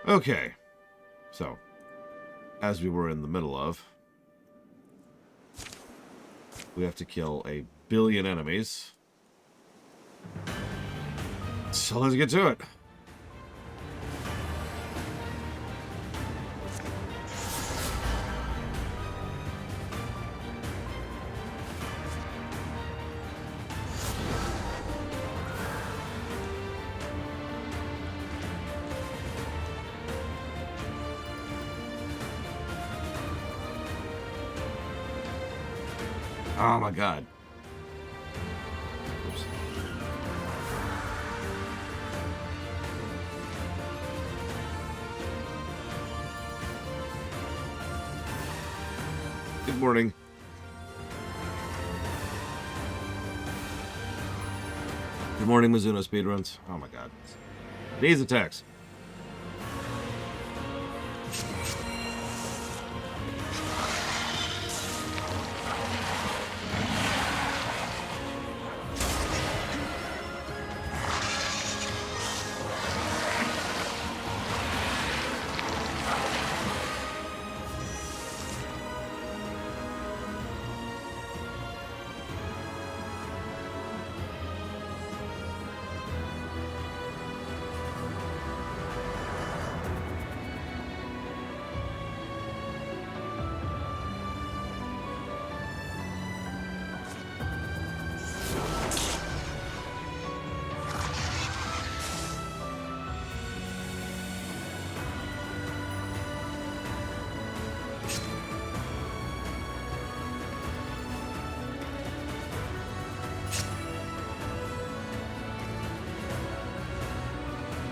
Okay. So, as we were in the middle of, we have to kill 1 billion enemies. So let's get to it. Oh my god. Oops. Good morning. Good morning, Mizuno Speedruns. Oh my god. These attacks.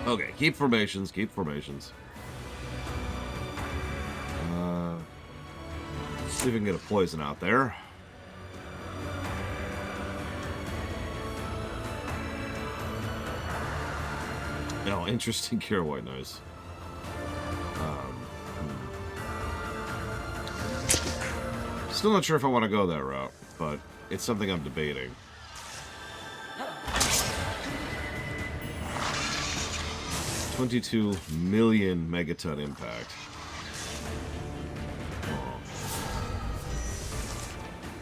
Okay, keep formations, keep formations. See if we can get a poison out there. Oh, interesting cure white noise. Still not sure if I want to go that route, but it's something I'm debating. $22 million megaton impact. Oh.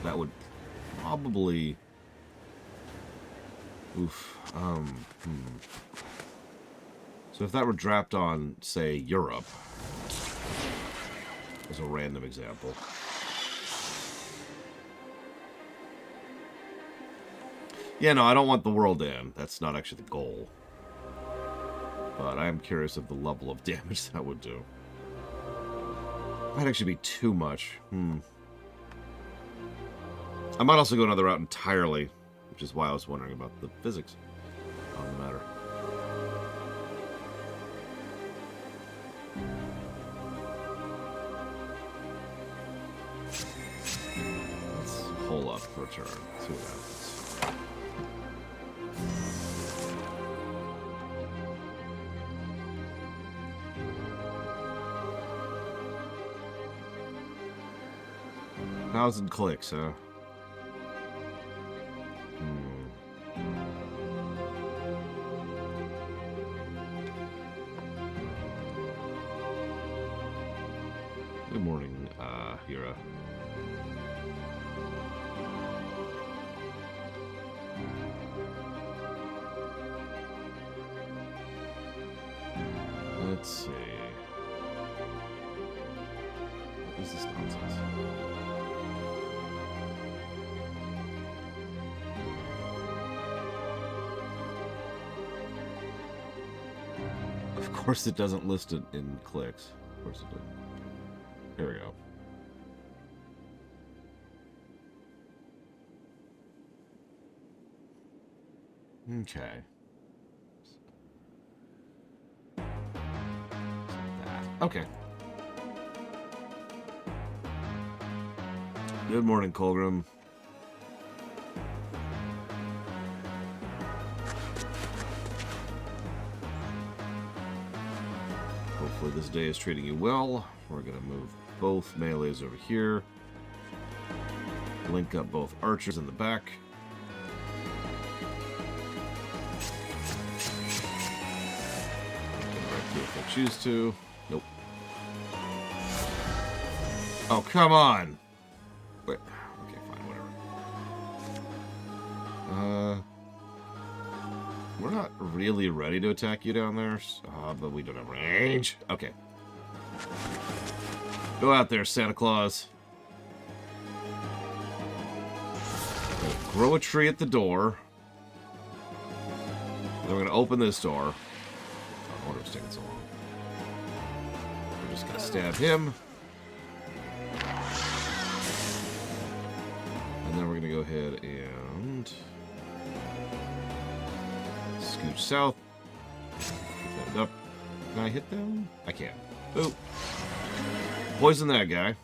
That would probably... Oof. So if that were dropped on, say, Europe, as a random example. Yeah, no, I don't want the world to end. That's not actually the goal. But I am curious of the level of damage that would do. Might actually be too much. I might also go another route entirely, which is why I was wondering about the physics on the matter. Let's hole up for a turn. See what happens. Thousand clicks, huh? Good morning, Hira. Let's see. What is this nonsense? Of course it doesn't list it in clicks. Of course it did. Here we go. Okay. Okay. Good morning, Colgrim. Hopefully this day is treating you well. We're going to move both melees over here. Link up both archers in the back. I choose to. Nope. Oh, come on! Wait. Okay, fine, whatever. We're not really ready to attack you down there, but we don't have range. Okay. Go out there, Santa Claus. Grow a tree at the door. Then we're going to open this door. I wonder what's taking so long. We're just going to stab him. And then we're going to go ahead and scooch south. Get that up. Can I hit them? I can't. Boop. Poison that guy.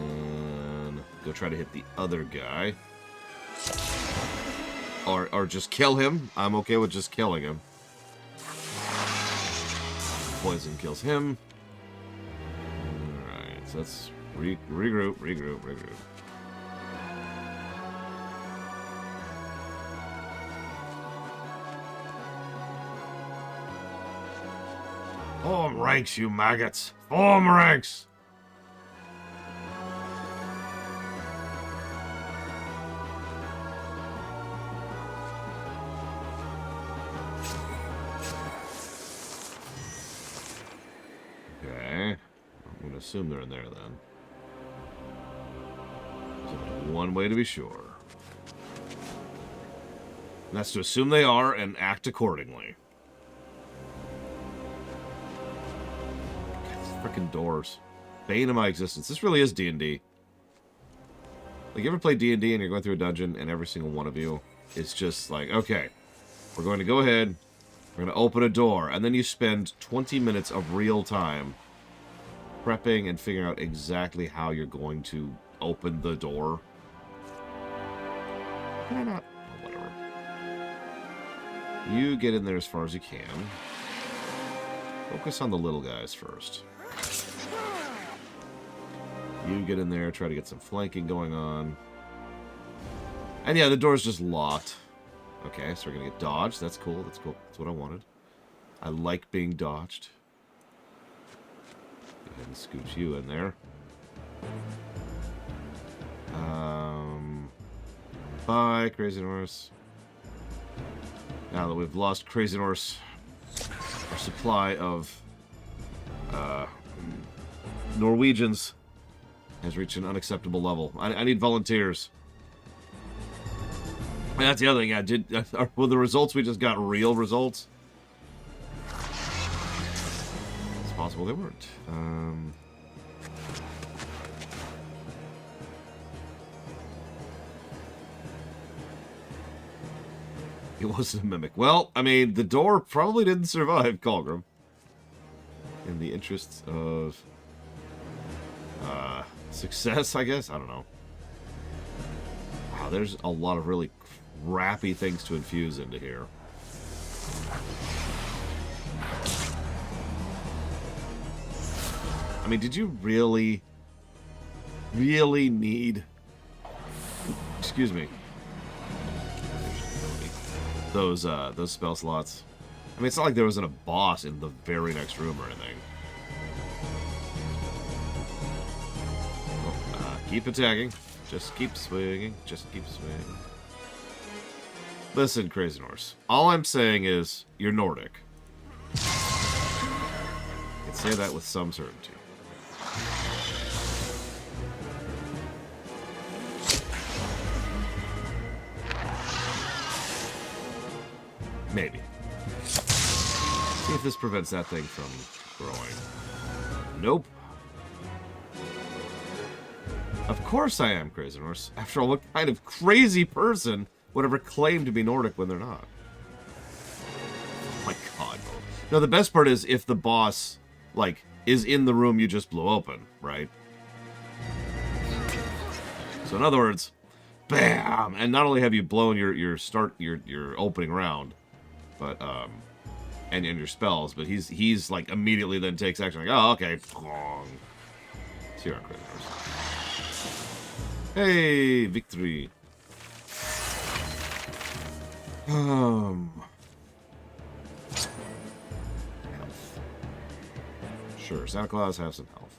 And go try to hit the other guy. Or just kill him. I'm okay with just killing him. Poison kills him. Alright, so let's regroup. Form ranks, you maggots! Form ranks! Okay. I'm going to assume they're in there then. So one way to be sure. And that's to assume they are and act accordingly. Freaking doors. Bane of my existence. This really is D&D. Like, you ever play D&D and you're going through a dungeon and every single one of you is just like, okay, we're going to go ahead, we're going to open a door, and then you spend 20 minutes of real time prepping and figuring out exactly how you're going to open the door. Can I not? Oh, whatever. You get in there as far as you can. Focus on the little guys first. You get in there, try to get some flanking going on. And yeah, the door's just locked. Okay, so we're gonna get dodged. That's cool, that's cool. That's what I wanted. I like being dodged. Go ahead and scooch you in there. Bye, Crazy Norse. Now that we've lost Crazy Norse, our supply of Norwegians has reached an unacceptable level. I need volunteers. And that's the other thing. Were the results we just got real results? It's possible they weren't. It wasn't a mimic. Well, I mean, the door probably didn't survive, Colgrim. In the interests of success, I guess? I don't know. Wow, there's a lot of really crappy things to infuse into here. I mean, did you really need... Excuse me. Those spell slots. I mean, it's not like there wasn't a boss in the very next room or anything. Keep attacking. Just keep swinging. Just keep swinging. Listen, Crazy Norse. All I'm saying is, you're Nordic. I can say that with some certainty. Maybe. See if this prevents that thing from growing. Nope. Of course I am, Crazy Norse. After all, what kind of crazy person would ever claim to be Nordic when they're not? Oh my god. No, the best part is if the boss, like, is in the room you just blew open, right? So in other words, bam! And not only have you blown your opening round, but and your spells, but he's like immediately then takes action like, oh, okay. See you around, Crazy Norse. Hey, victory. Hell Sure, Santa Claus, have some health.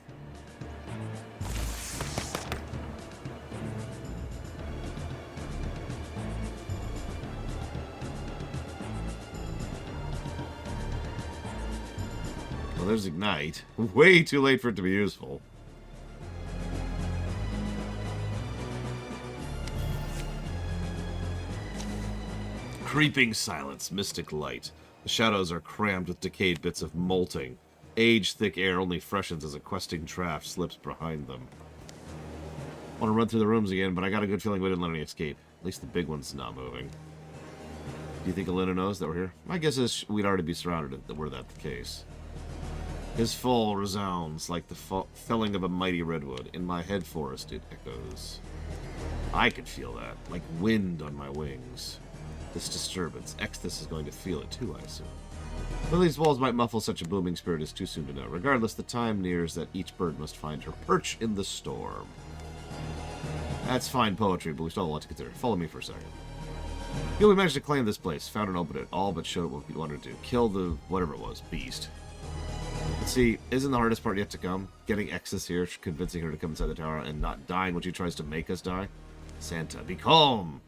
Well, there's Ignite. Way too late for it to be useful. Creeping silence, mystic light. The shadows are crammed with decayed bits of molting. Age-thick air only freshens as a questing draft slips behind them. I want to run through the rooms again, but I got a good feeling we didn't let any escape. At least the big one's not moving. Do you think Elena knows that we're here? My guess is we'd already be surrounded were that the case. His fall resounds like the felling of a mighty redwood. In my head forest it echoes. I could feel that, like wind on my wings. This disturbance, Exthus is going to feel it too, I assume. Whether these walls might muffle such a booming spirit is too soon to know. Regardless, the time nears that each bird must find her perch in the storm. That's fine poetry, but we still have a lot to consider. Follow me for a second. We managed to claim this place, found and opened it, all but showed it what we wanted to do. Kill the, whatever it was, beast. But see, isn't the hardest part yet to come? Getting Exthus here, convincing her to come inside the tower, and not dying when she tries to make us die? Santa, be calm!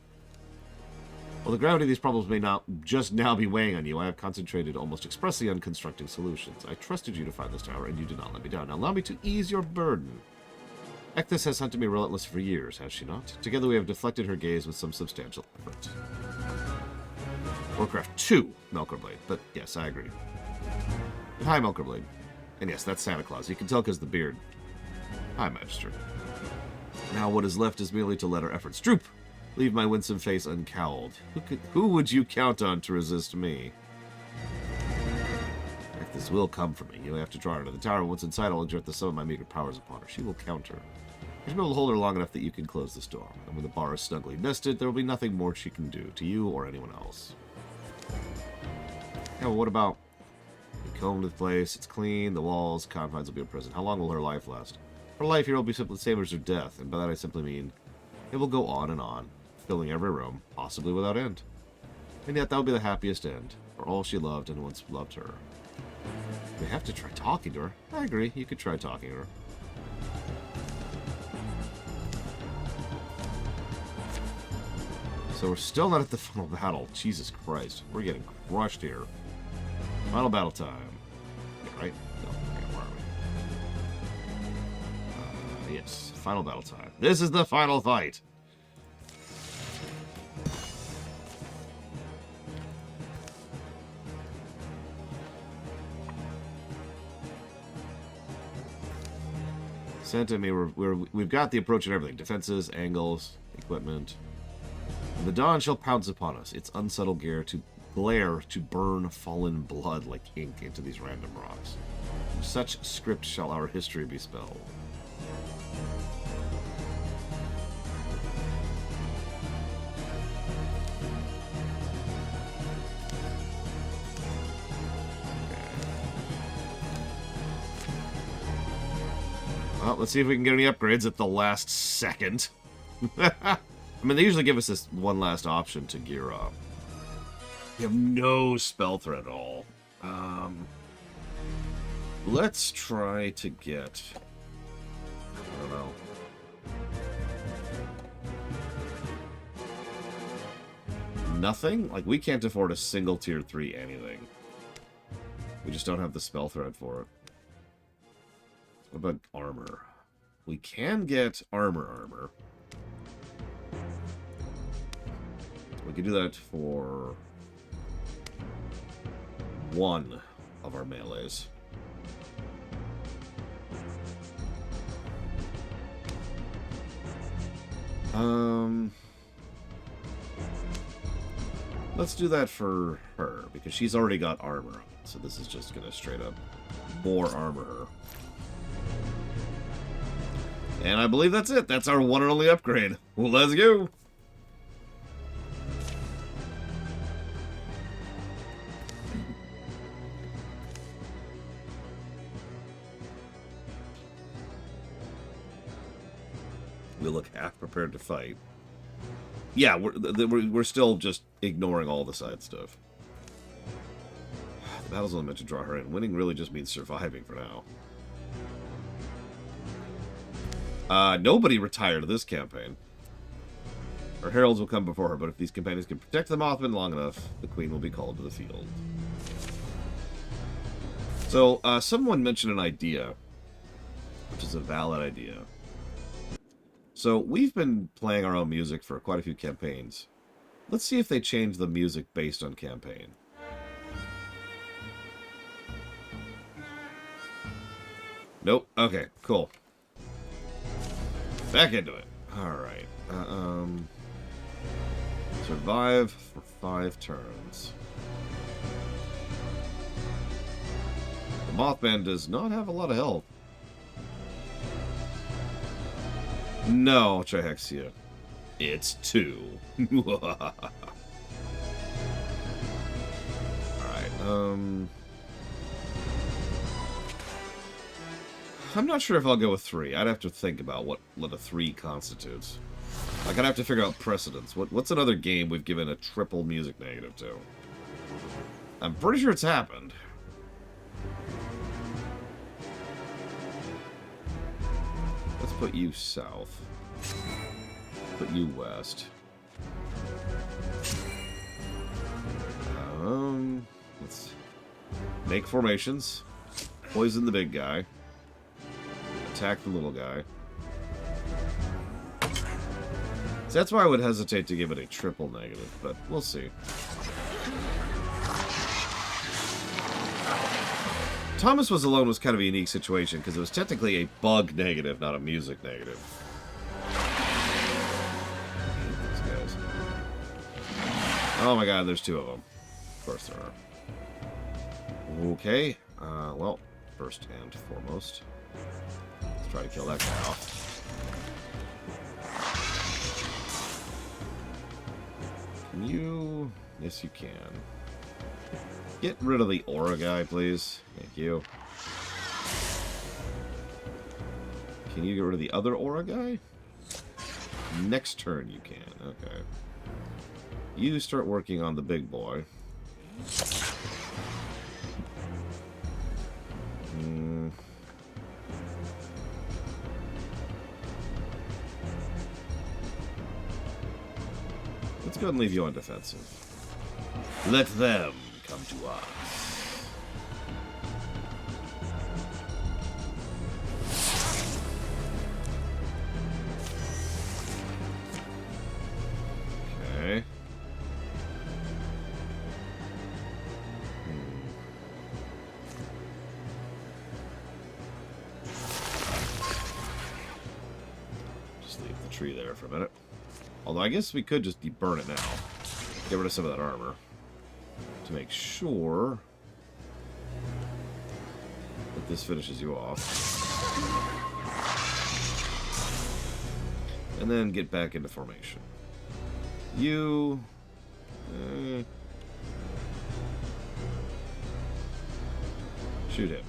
While the gravity of these problems may not just now be weighing on you, I have concentrated almost expressly on constructing solutions. I trusted you to find this tower, and you did not let me down. Now allow me to ease your burden. Ekthys has hunted me relentless for years, has she not? Together we have deflected her gaze with some substantial effort. Warcraft 2, Melkorblade. But yes, I agree. And hi, Melkorblade. And yes, that's Santa Claus. You can tell because the beard. Hi, Magister. Now what is left is merely to let our efforts droop. Leave my winsome face uncowled. Who would you count on to resist me? Ekthys will come for me. You'll have to draw her to the tower. Once inside, I'll exert the sum of my meager powers upon her. She will counter. You should be able to hold her long enough that you can close the door. And when the bar is snugly nested, there will be nothing more she can do to you or anyone else. Yeah, well, what about... We comb the place, it's clean, the walls, confines will be a prison. How long will her life last? Her life here will be simply the same as her death, and by that I simply mean it will go on and on, filling every room, possibly without end. And yet that will be the happiest end, for all she loved and once loved her. We have to try talking to her. I agree, you could try talking to her. So we're still not at the final battle. Jesus Christ. We're getting crushed here. Final battle time. Yeah, right? No, okay, where are we? Yes, final battle time. This is the final fight! Santa and me, we've got the approach and everything. Defenses, angles, equipment. The dawn shall pounce upon us, its unsettled glare to burn fallen blood like ink into these random rocks. From such script shall our history be spelled. Well, let's see if we can get any upgrades at the last second. I mean, they usually give us this one last option to gear up. We have no spell threat at all. Let's try to get... I don't know. Nothing? Like, we can't afford a single tier 3 anything. We just don't have the spell threat for it. What about armor? We can get armor. We can do that for one of our melees. Let's do that for her, because she's already got armor. So this is just gonna straight up more armor her. And I believe that's it. That's our one and only upgrade. Well, let's go. We look half prepared to fight. Yeah, we're still just ignoring all the side stuff. The battle's only meant to draw her in. Winning really just means surviving for now. Nobody retired this campaign. Her heralds will come before her, but if these companions can protect the Mothman long enough, the queen will be called to the field. So, someone mentioned an idea, which is a valid idea. So, we've been playing our own music for quite a few campaigns. Let's see if they change the music based on campaign. Nope. Okay, cool. Back into it. Alright. Survive for 5 turns. The Mothman does not have a lot of health. No, Trihexia. It's 2. Alright, I'm not sure if I'll go with 3. I'd have to think about what a 3 constitutes. Like, I'd have to figure out precedence. What's another game we've given a triple music negative to? I'm pretty sure it's happened. Let's put you south. Put you west. Let's make formations. Poison the big guy. Attack the little guy. So that's why I would hesitate to give it a triple negative, but we'll see. Thomas Was Alone was kind of a unique situation because it was technically a bug negative, not a music negative. These guys. Oh my god, there's 2 of them. Of course there are. Okay. Well, first and foremost, let's try to kill that guy off. Can you... Yes, you can. Get rid of the aura guy, please. Thank you. Can you get rid of the other aura guy? Next turn you can. Okay. You start working on the big boy. Let's go ahead and leave you on defensive. Let them come to us. Okay. Just leave the tree there for a minute. Although I guess we could just burn it now. Get rid of some of that armor. To make sure that this finishes you off. And then get back into formation. You... shoot him.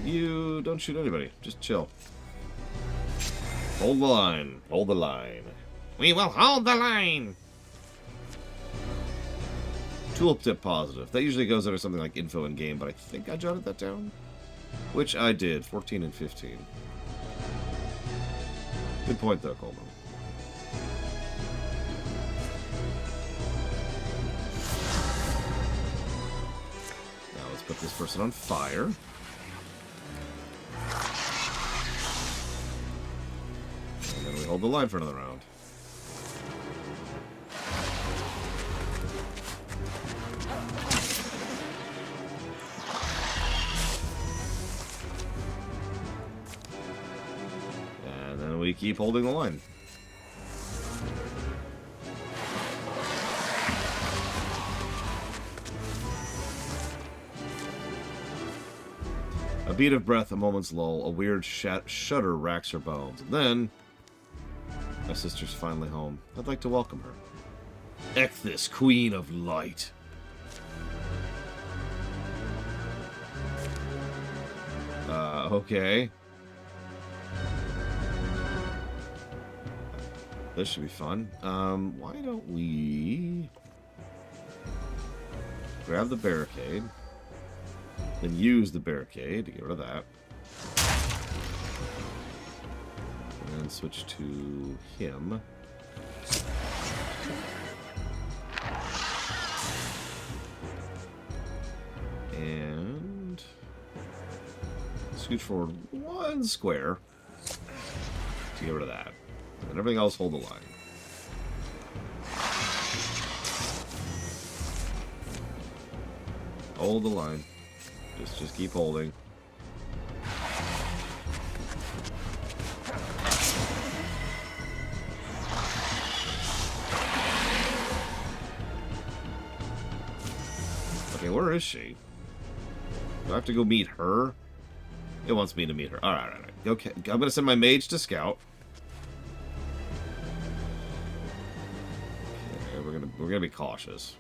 You don't shoot anybody. Just chill. Hold the line. Hold the line. We will hold the line! Tooltip positive. That usually goes under something like info in game, but I think I jotted that down. Which I did. 14 and 15. Good point, though, Coleman. Now let's put this person on fire. And then we hold the line for another round. And then we keep holding the line. A beat of breath, a moment's lull, a weird shudder racks her bones. And then, my sister's finally home. I'd like to welcome her. Ecthis, Queen of Light. Okay. This should be fun. Why don't we grab the barricade, then use the barricade to get rid of that, and then switch to him. And scooch forward 1 square to get rid of that. And everything else, hold the line. Hold the line. Just keep holding. Okay, where is she? Do I have to go meet her? It wants me to meet her. Alright. Okay, I'm gonna send my mage to scout. Okay, we're gonna be cautious.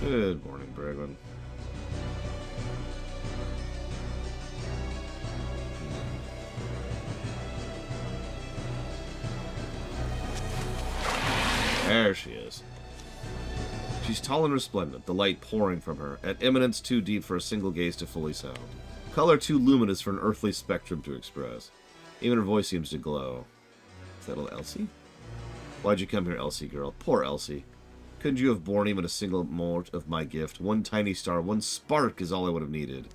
Good morning, Bragwin. There she is. She's tall and resplendent, the light pouring from her, at eminence too deep for a single gaze to fully sound. Color too luminous for an earthly spectrum to express. Even her voice seems to glow. Is that little Elsie? Why'd you come here, Elsie girl? Poor Elsie. Couldn't you have borne even a single mote of my gift? One tiny star, one spark is all I would have needed.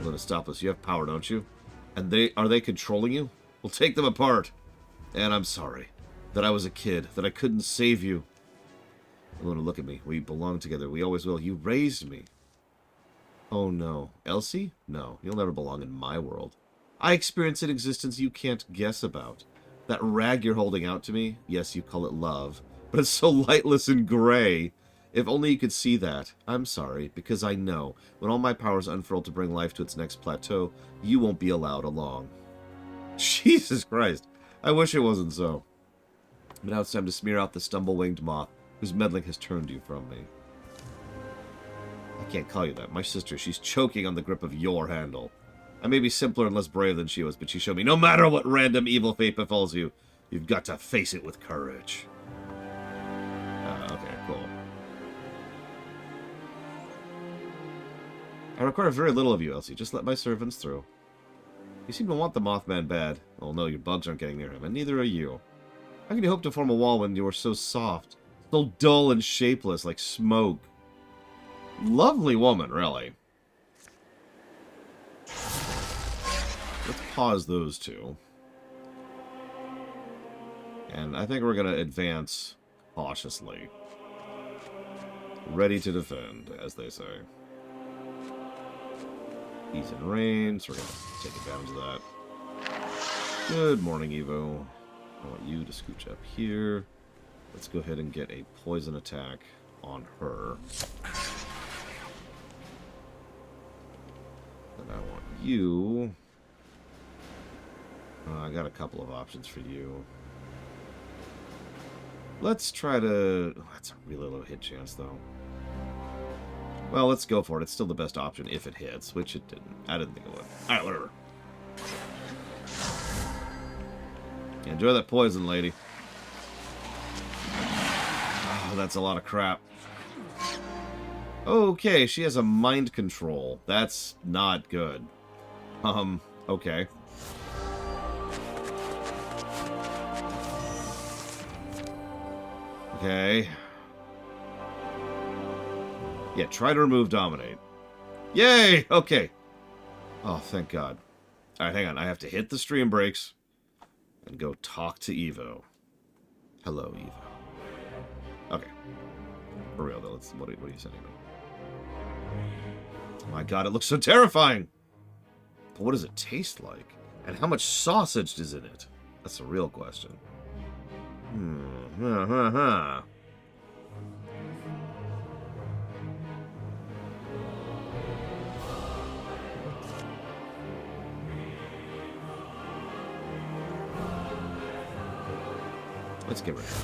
Luna, stop us. You have power, don't you? And are they controlling you? We'll take them apart. And I'm sorry that I was a kid, that I couldn't save you. Luna, look at me. We belong together. We always will. You raised me. Oh, no. Elsie? No, you'll never belong in my world. I experience an existence you can't guess about. That rag you're holding out to me, yes, you call it love, but it's so lightless and gray. If only you could see that. I'm sorry, because I know, when all my powers unfurl to bring life to its next plateau, you won't be allowed along. Jesus Christ. I wish it wasn't so. But now it's time to smear out the stumble-winged moth whose meddling has turned you from me. I can't call you that. My sister, she's choking on the grip of your handle. I may be simpler and less brave than she was, but she showed me no matter what random evil fate befalls you, you've got to face it with courage. Okay, cool. I require very little of you, Elsie. Just let my servants through. You seem to want the Mothman bad. Oh no, your bugs aren't getting near him, and neither are you. How can you hope to form a wall when you are so soft? So dull and shapeless, like smoke. Lovely woman, really. Let's pause those two. And I think we're going to advance cautiously. Ready to defend, as they say. Ease and rain, so we're going to take advantage of that. Good morning, Evo. I want you to scooch up here. Let's go ahead and get a poison attack on her. And I want you... I got a couple of options for you. Let's try to... Oh, that's a really low hit chance, though. Well, let's go for it. It's still the best option if it hits, which it didn't. I didn't think it would. Alright, whatever. Enjoy that poison, lady. Oh, that's a lot of crap. Okay, she has a mind control. That's not good. Okay. Okay. Yeah, try to remove Dominate. Yay! Okay. Oh, thank God. Alright, hang on. I have to hit the stream brakes and go talk to Evo. Hello, Evo. Okay. For real, though, what are you sending me? Oh my god, it looks so terrifying! But what does it taste like? And how much sausage is in it? That's a real question. Let's get rid of it.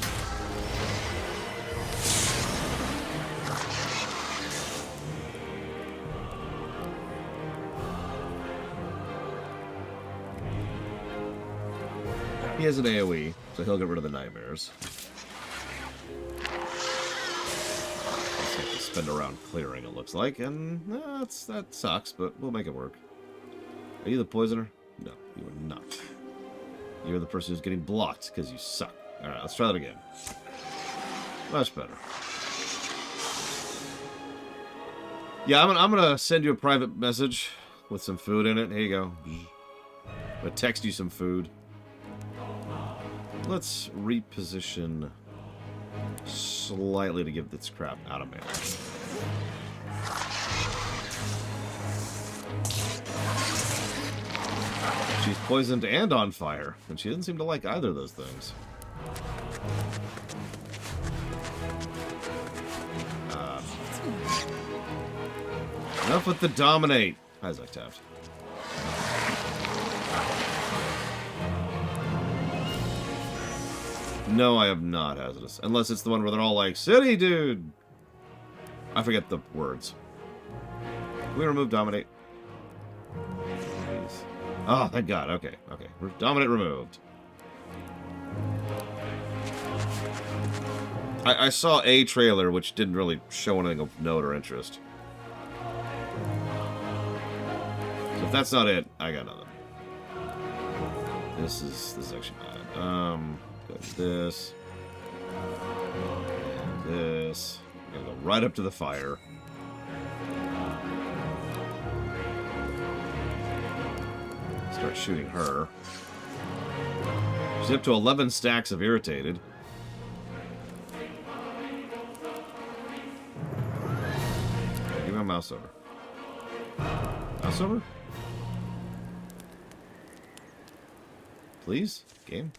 He has an AoE, so he'll get rid of the nightmares. Just have to spend around clearing, it looks like, and that sucks, but we'll make it work. Are you the poisoner? No, you are not. You're the person who's getting blocked because you suck. Alright, let's try that again. Much better. Yeah, I'm gonna send you a private message with some food in it. Here you go. I'm gonna text you some food. Let's reposition slightly to give this crap out of mana. She's poisoned and on fire, and she doesn't seem to like either of those things. Enough with the dominate. Isaac tapped. No, I have not hazardous. Unless it's the one where they're all like, city dude! I forget the words. Can we remove dominate? Jeez. Oh, thank God. Okay, okay. Dominate removed. I saw a trailer which didn't really show anything of note or interest. So if that's not it, I got nothing. This is actually bad. Go to this. And this. I'm gonna go right up to the fire. Start shooting her. She's up to 11 stacks of irritated. Okay, give me a mouse over. Mouse over? Please? Game?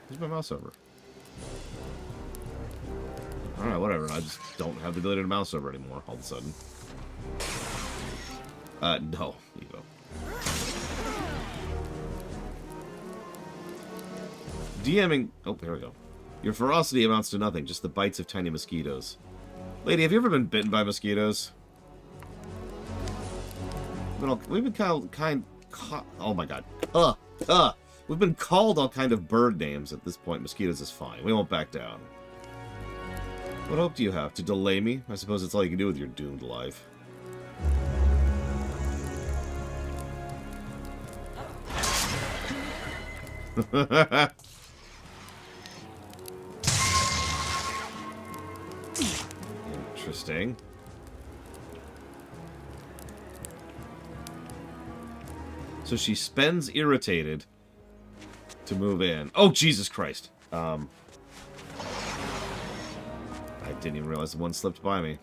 Where's my mouse over? Alright, whatever. I just don't have the ability to mouse over anymore all of a sudden. No. Evo. DMing... Oh, here we go. Your ferocity amounts to nothing, just the bites of tiny mosquitoes. Lady, have you ever been bitten by mosquitoes? We've been kind... Oh my god. We've been called all kind of bird names at this point. Mosquitoes is fine. We won't back down. What hope do you have? To delay me? I suppose it's all you can do with your doomed life. Interesting. So she spends irritated to move in. Oh, Jesus Christ. I didn't even realize the one slipped by me.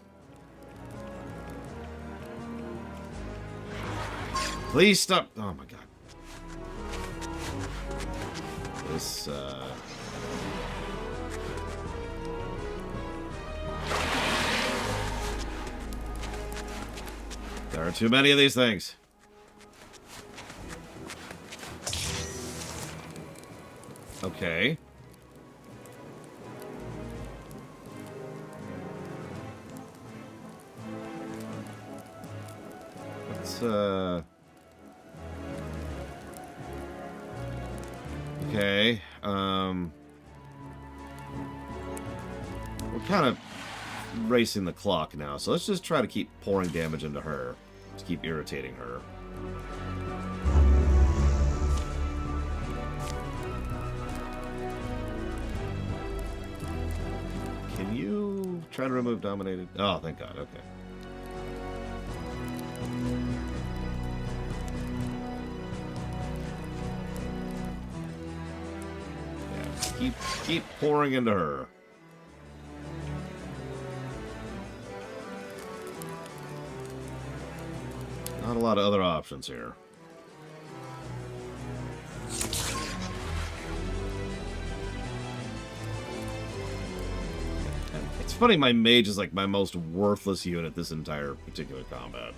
Please stop. Oh, my God. This, there are too many of these things. Okay. Let's, okay, we're kind of racing the clock now, so let's just try to keep pouring damage into her, to keep irritating her. Can you try to remove dominated? Oh, thank God, okay. Keep pouring into her. Not a lot of other options here. It's funny, my mage is like my most worthless unit this entire particular combat.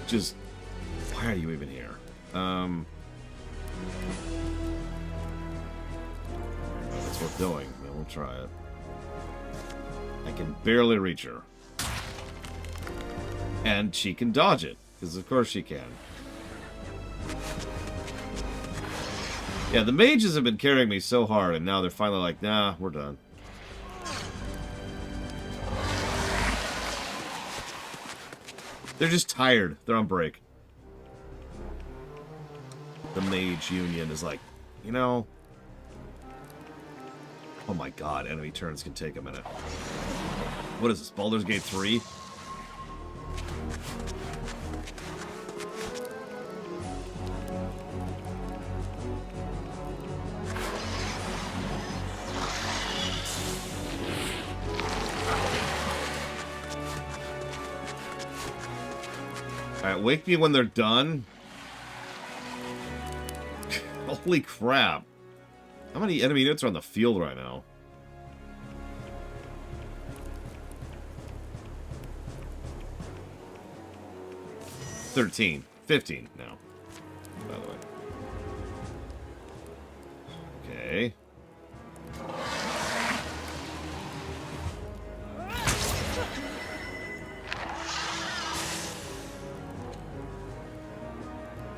Just, why are you even here? That's worth doing. Yeah, we'll try it. I can barely reach her. And she can dodge it, because of course she can. Yeah, the mages have been carrying me so hard, and now they're finally like, nah, we're done. They're just tired. They're on break. The mage union is like, you know... Oh my god, enemy turns can take a minute. What is this, Baldur's Gate 3? Alright, wake me when they're done. Holy crap. How many enemy units are on the field right now? $13. $15 now, by the way. Okay.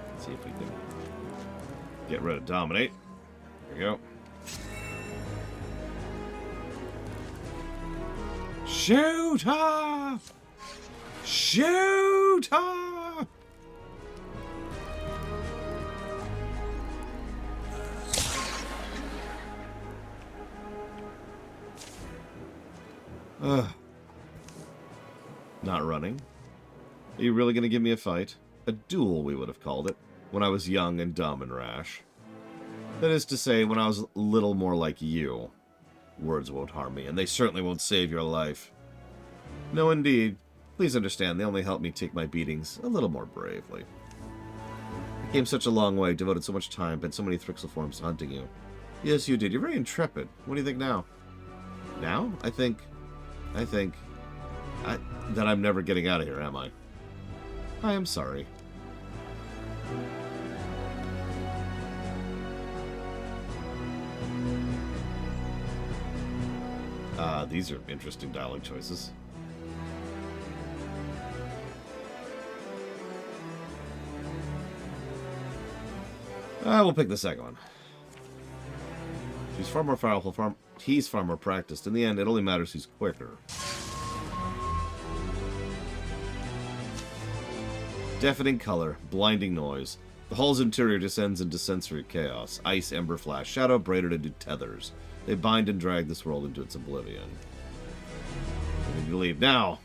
Let's see if we can get rid of Dominate. There we go. Shoot her! Shoot her! Not running. Are you really going to give me a fight? A duel, we would have called it, when I was young and dumb and rash. That is to say, when I was a little more like you. Words won't harm me, and they certainly won't save your life. No, indeed. Please understand, they only help me take my beatings a little more bravely. I came such a long way, devoted so much time, spent so many Thrixel forms hunting you. Yes, you did. You're very intrepid. What do you think now? Now? I think that I'm never getting out of here, am I? I am sorry. These are interesting dialogue choices. We'll pick the second one. She's far more powerful, he's far more practiced. In the end, it only matters who's quicker. Deafening color, blinding noise. The hall's interior descends into sensory chaos. Ice, ember, flash, shadow braided into tethers. They bind and drag this world into its oblivion. I need to leave now.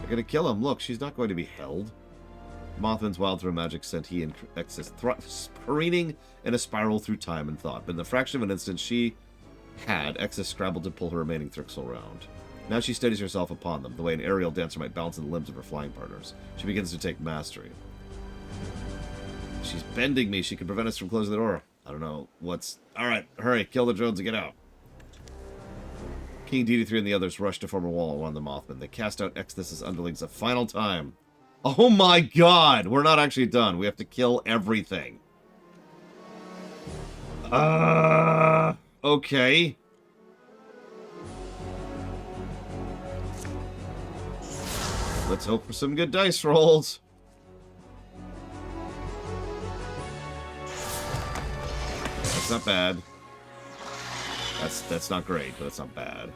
They're gonna kill him. Look, she's not going to be held. Mothman's wild throw magic sent he and excess careening in a spiral through time and thought. But in the fraction of an instant she had, Excess scrambled to pull her remaining Thrixel round. Now she steadies herself upon them, the way an aerial dancer might balance in the limbs of her flying partners. She begins to take mastery. She's bending me. She can prevent us from closing the door. I don't know what's... Alright, hurry, kill the drones and get out. King DD3 and the others rush to form a wall around the Mothman. They cast out Exodus's underlings a final time. Oh my god! We're not actually done. We have to kill everything. Okay. Let's hope for some good dice rolls. That's not bad. That's not great, but it's not bad.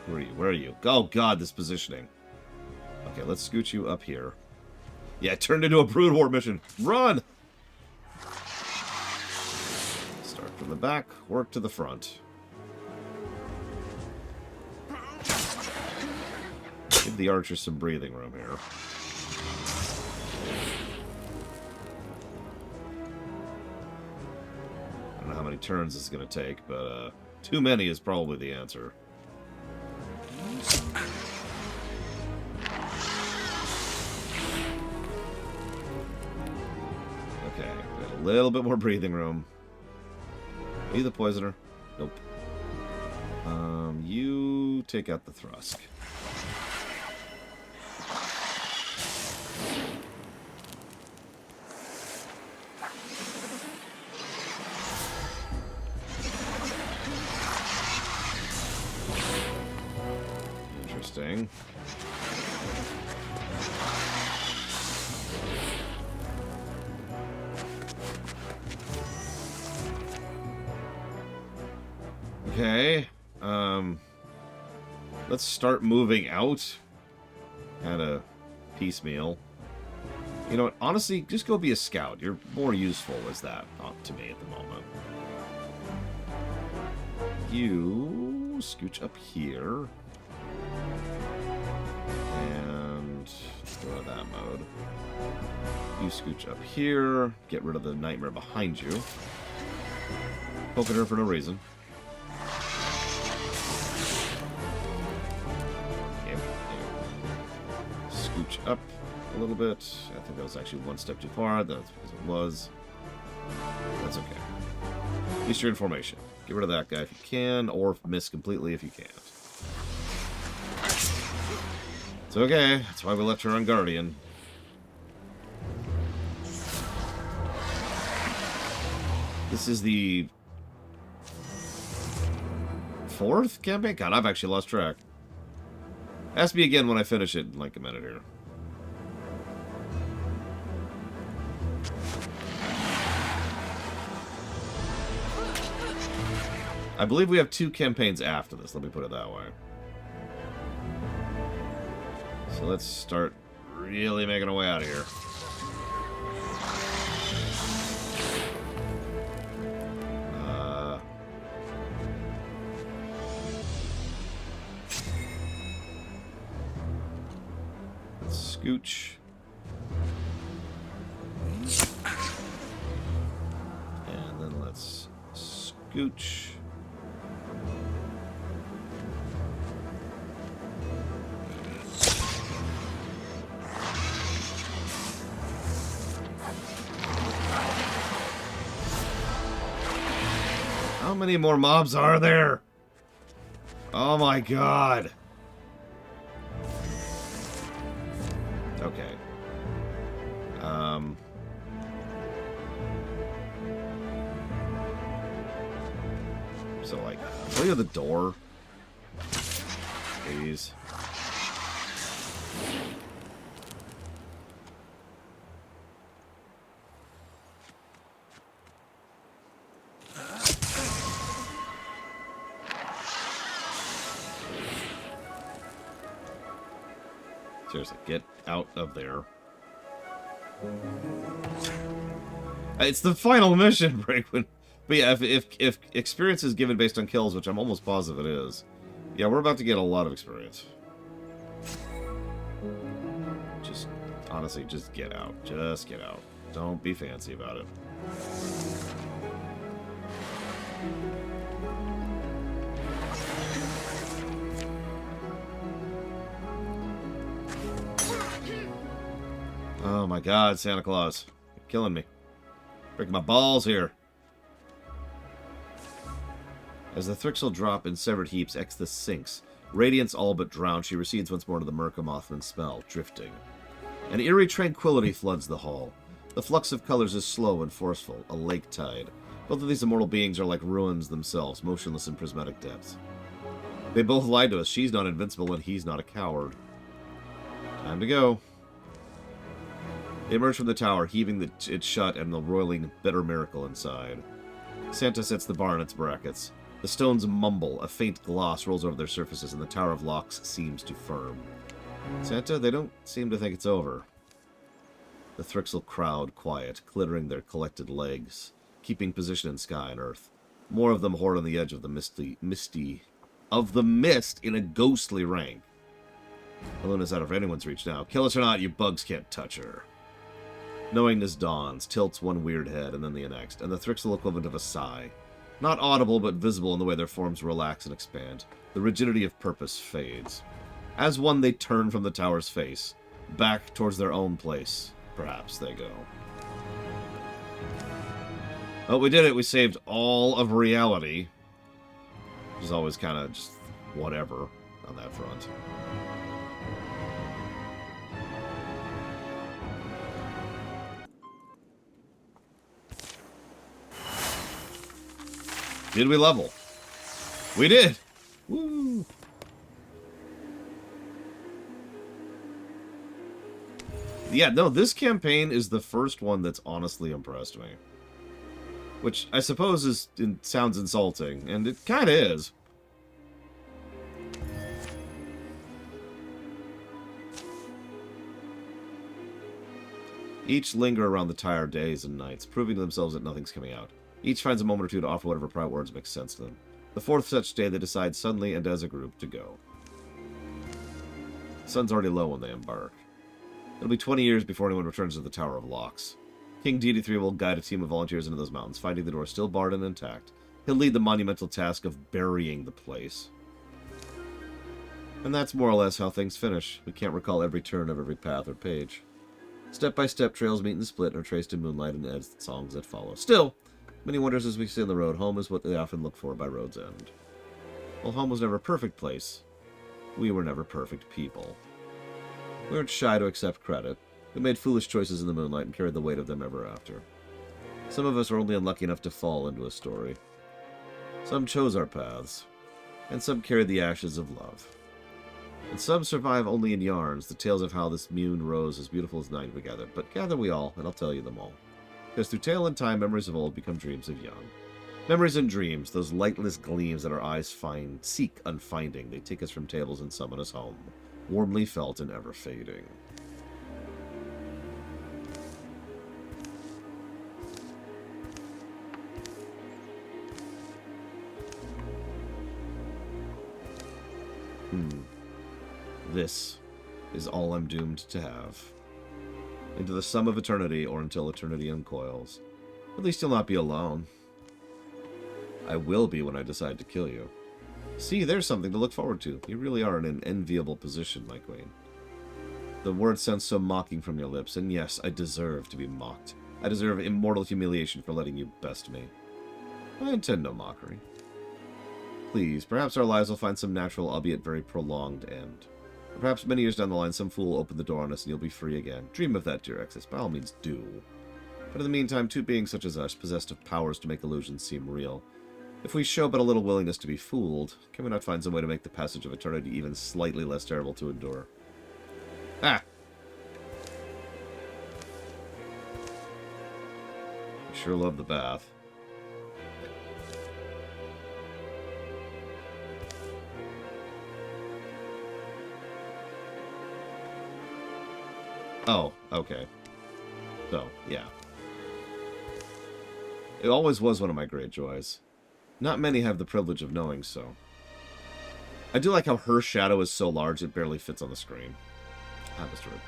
Where are you? Where are you? Oh god, this positioning. Okay, let's scoot you up here. Yeah, it turned into a Brood War mission. Run! Start from the back, work to the front. Give the archers some breathing room here. I don't know how many turns this is going to take, but too many is probably the answer. little bit more breathing room. Are you the poisoner? Nope. You take out the Thrusk. Interesting. Okay. Let's start moving out. Kind of piecemeal. You know what? Honestly, just go be a scout. You're more useful as that, not to me at the moment. You scooch up here. And let's go to that mode. You scooch up here. Get rid of the nightmare behind you. Poking her for no reason. Scooch up a little bit. I think that was actually one step too far. That's because it was. That's okay. At least you're in formation. Get rid of that guy if you can, or miss completely if you can't. It's okay. That's why we left her on Guardian. This is the 4th campaign? God, I've actually lost track. Ask me again when I finish it in like a minute here. I believe we have 2 campaigns after this, let me put it that way. So let's start really making our way out of here. Let's scooch. And then let's scooch. How many more mobs are there? Oh my god. Okay. So, like, look at the door. Please. Seriously, get out of there. It's the final mission, Brakeman. But yeah, if experience is given based on kills, which I'm almost positive it is, yeah, we're about to get a lot of experience. Just, honestly, just get out. Just get out. Don't be fancy about it. Oh my god, Santa Claus. You're killing me. Breaking my balls here. As the Thrixel drop in severed heaps, Exthus sinks. Radiance all but drowned, she recedes once more to the Murka Mothman's spell, drifting. An eerie tranquility floods the hall. The flux of colors is slow and forceful, a lake tide. Both of these immortal beings are like ruins themselves, motionless in prismatic depths. They both lied to us. She's not invincible and he's not a coward. Time to go. They emerge from the tower, heaving it shut and the roiling bitter miracle inside. Santa sets the bar in its brackets. The stones mumble, a faint gloss rolls over their surfaces, and the Tower of Locks seems to firm. Santa, they don't seem to think it's over. The Thrixel crowd quiet, glittering their collected legs, keeping position in sky and earth. More of them hoard on the edge of the mist in a ghostly rank. Eluna's out of anyone's reach now. Kill us or not, you bugs can't touch her. Knowingness dawns, tilts one weird head and then the next, and the Thrixel equivalent of a sigh. Not audible, but visible in the way their forms relax and expand. The rigidity of purpose fades. As one, they turn from the tower's face. Back towards their own place. Perhaps they go. Oh, we did it. We saved all of reality. Which is always kind of just whatever on that front. Did we level? We did! Woo! Yeah, no, this campaign is the first one that's honestly impressed me. Which I suppose sounds insulting, and it kind of is. Each linger around the tired days and nights, proving to themselves that nothing's coming out. Each finds a moment or two to offer whatever private words make sense to them. The fourth such day, they decide suddenly and as a group to go. The sun's already low when they embark. It'll be 20 years before anyone returns to the Tower of Locks. King Deity 3 will guide a team of volunteers into those mountains, finding the door still barred and intact. He'll lead the monumental task of burying the place. And that's more or less how things finish. We can't recall every turn of every path or page. Step by step, trails meet and split and are traced in moonlight and as the songs that follow. Still, many wonders as we see on the road. Home is what they often look for by road's end. Well, home was never a perfect place. We were never perfect people. We weren't shy to accept credit. We made foolish choices in the moonlight and carried the weight of them ever after. Some of us are only unlucky enough to fall into a story. Some chose our paths, and some carried the ashes of love. And some survive only in yarns, the tales of how this moon rose as beautiful as night we gathered. But gather we all, and I'll tell you them all. Because through tale and time, memories of old become dreams of young. Memories and dreams, those lightless gleams that our eyes seek unfinding. They take us from tables and summon us home, warmly felt and ever fading. This is all I'm doomed to have. Into the sum of eternity, or until eternity uncoils. At least you'll not be alone. I will be when I decide to kill you. See, there's something to look forward to. You really are in an enviable position, my queen. The words sound so mocking from your lips, and yes, I deserve to be mocked. I deserve immortal humiliation for letting you best me. I intend no mockery. Please, perhaps our lives will find some natural, albeit very prolonged end. Perhaps many years down the line, some fool will open the door on us and you'll be free again. Dream of that, dear Exes. By all means, do. But in the meantime, two beings such as us, possessed of powers to make illusions seem real. If we show but a little willingness to be fooled, can we not find some way to make the passage of eternity even slightly less terrible to endure? Ah! I sure love the bath. Oh, okay. So, yeah. It always was one of my great joys. Not many have the privilege of knowing so. I do like how her shadow is so large it barely fits on the screen. Ah, Mr. Rip.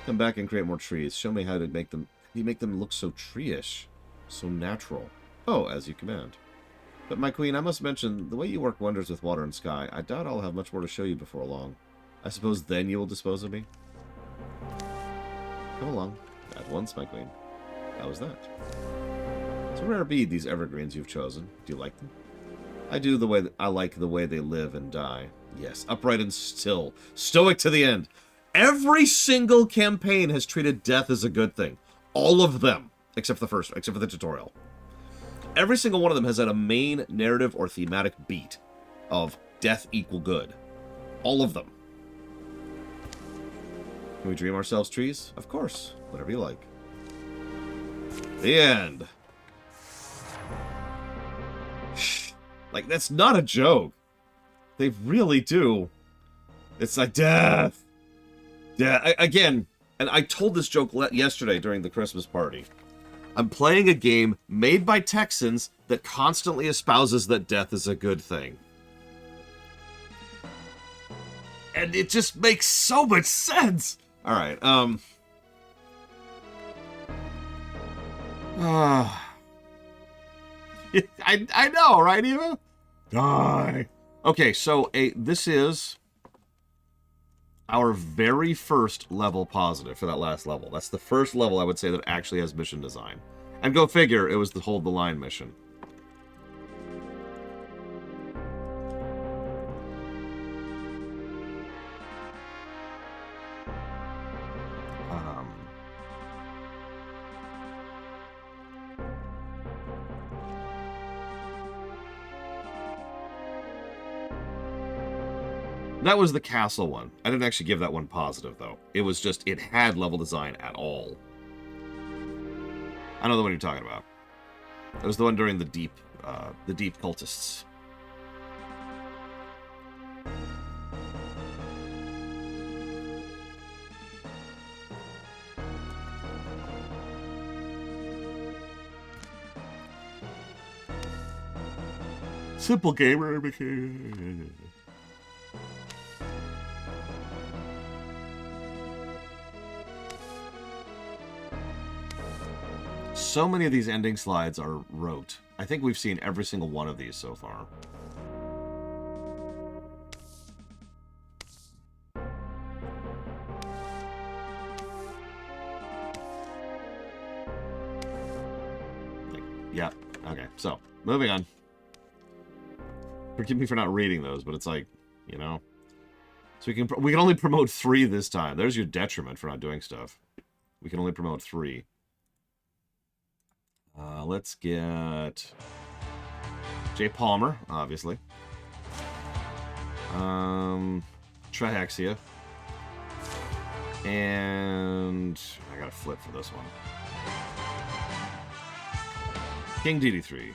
Come back and create more trees. Show me how to make them... You make them look so tree-ish. So natural. Oh, as you command. But my queen, I must mention, the way you work wonders with water and sky, I doubt I'll have much more to show you before long. I suppose then you will dispose of me? Come along. At once, my queen. How was that? It's a rare bead, these evergreens you've chosen. Do you like them? I do the way I like the way they live and die. Yes, upright and still. Stoic to the end. Every single campaign has treated death as a good thing. All of them. Except for the first, except for the tutorial. Every single one of them has had a main narrative or thematic beat of death equal good. All of them. Can we dream ourselves trees? Of course. Whatever you like. The end. Like, that's not a joke. They really do. It's like, death. Yeah, again, and I told this joke yesterday during the Christmas party. I'm playing a game made by Texans that constantly espouses that death is a good thing. And it just makes so much sense. All right, I know, right, Eva? Die. Okay, so this is our very first level positive for that last level. That's the first level I would say that actually has mission design. And go figure, it was the hold the line mission. That was the castle one. I didn't actually give that one positive, though. It was just, it had level design at all. I know the one you're talking about. It was the one during the deep cultists. Simple gamer. So many of these ending slides are rote. I think we've seen every single one of these so far. Yeah. Okay. So, moving on. Forgive me for not reading those, but it's like, you know. So we can only promote 3 this time. There's your detriment for not doing stuff. We can only promote 3. Let's get Jay Palmer, obviously. Trihexia. And I gotta flip for this one. King DD3.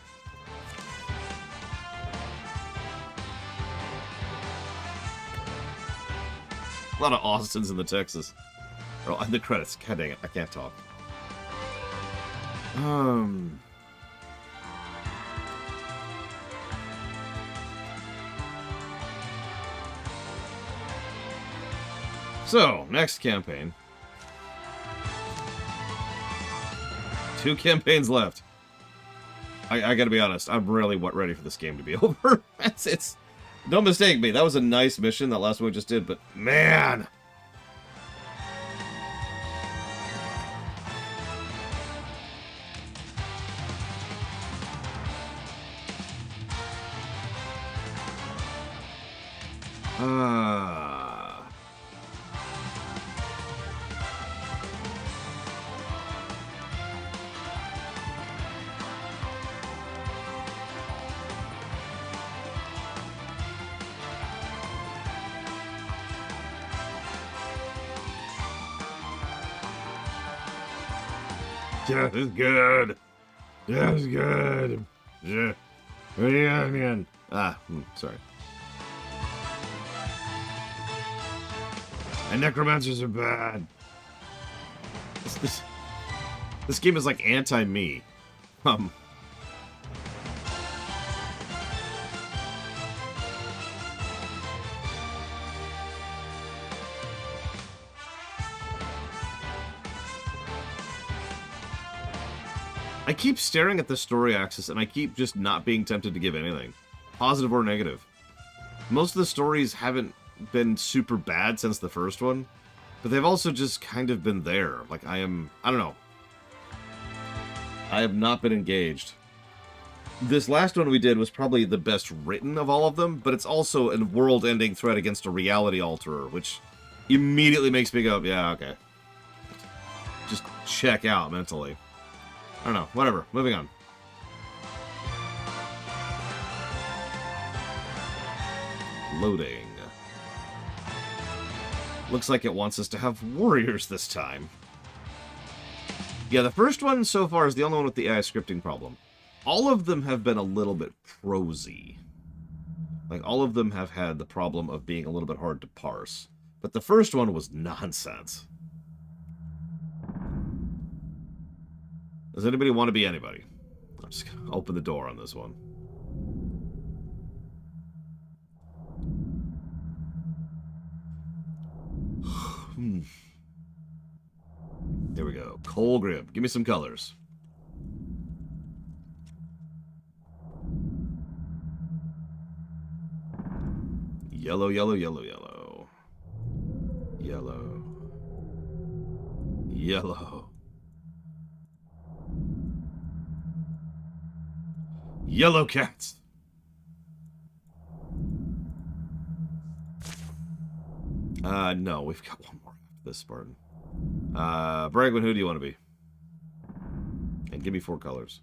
A lot of Austins in the Texas. Oh, and the credits. God dang it, I can't talk. So, next campaign. 2 campaigns left. I gotta be honest, I'm really ready for this game to be over. It's don't mistake me, that was a nice mission, that last one we just did, but man! Death is good. Death is good. Yeah. Reunion. Sorry. And necromancers are bad. This game is like anti-me. I keep staring at the story axis, and I keep just not being tempted to give anything. Positive or negative. Most of the stories haven't been super bad since the first one, but they've also just kind of been there. Like, I don't know. I have not been engaged. This last one we did was probably the best written of all of them, but it's also a world-ending threat against a reality alterer, which immediately makes me go, yeah, okay. Just check out mentally. I don't know. Whatever. Moving on. Loading. Looks like it wants us to have warriors this time. Yeah, the first one so far is the only one with the AI scripting problem. All of them have been a little bit prosy. Like, all of them have had the problem of being a little bit hard to parse. But the first one was nonsense. Does anybody want to be anybody? I'm just going to open the door on this one. There we go. Coal grip. Give me some colors. Yellow, yellow, yellow, yellow. Yellow. Yellow. Yellow cats. No, we've got one more after this, Spartan. Bragwin, who do you want to be? And give me 4 colors.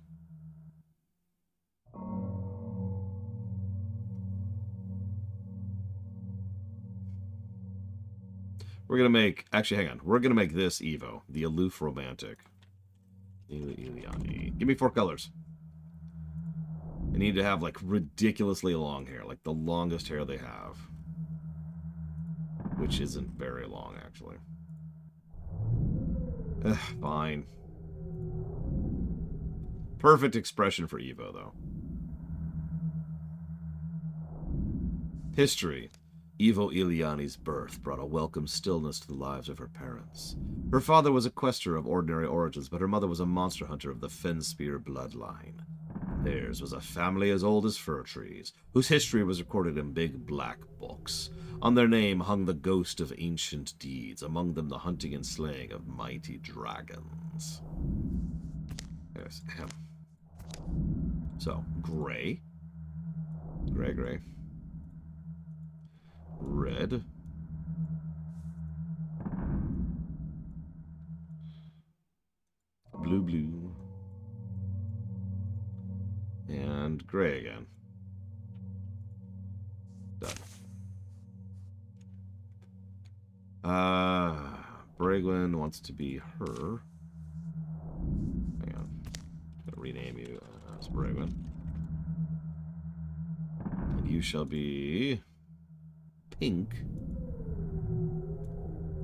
We're going to make... Actually, hang on. We're going to make this Evo. The aloof romantic. Iliani. Give me 4 colors. I need to have, like, ridiculously long hair. Like, the longest hair they have. Which isn't very long, actually. Fine. Perfect expression for Evo, though. History. Evo Iliani's birth brought a welcome stillness to the lives of her parents. Her father was a quester of ordinary origins, but her mother was a monster hunter of the Fenspear bloodline. Theirs was a family as old as fir trees, whose history was recorded in big black books. On their name hung the ghost of ancient deeds, among them the hunting and slaying of mighty dragons. Yes, so, gray. Gray. Red. Blue. And gray again. Done. Bragwin wants to be her. Hang on. I'm gonna rename you as Bragwin. And you shall be pink.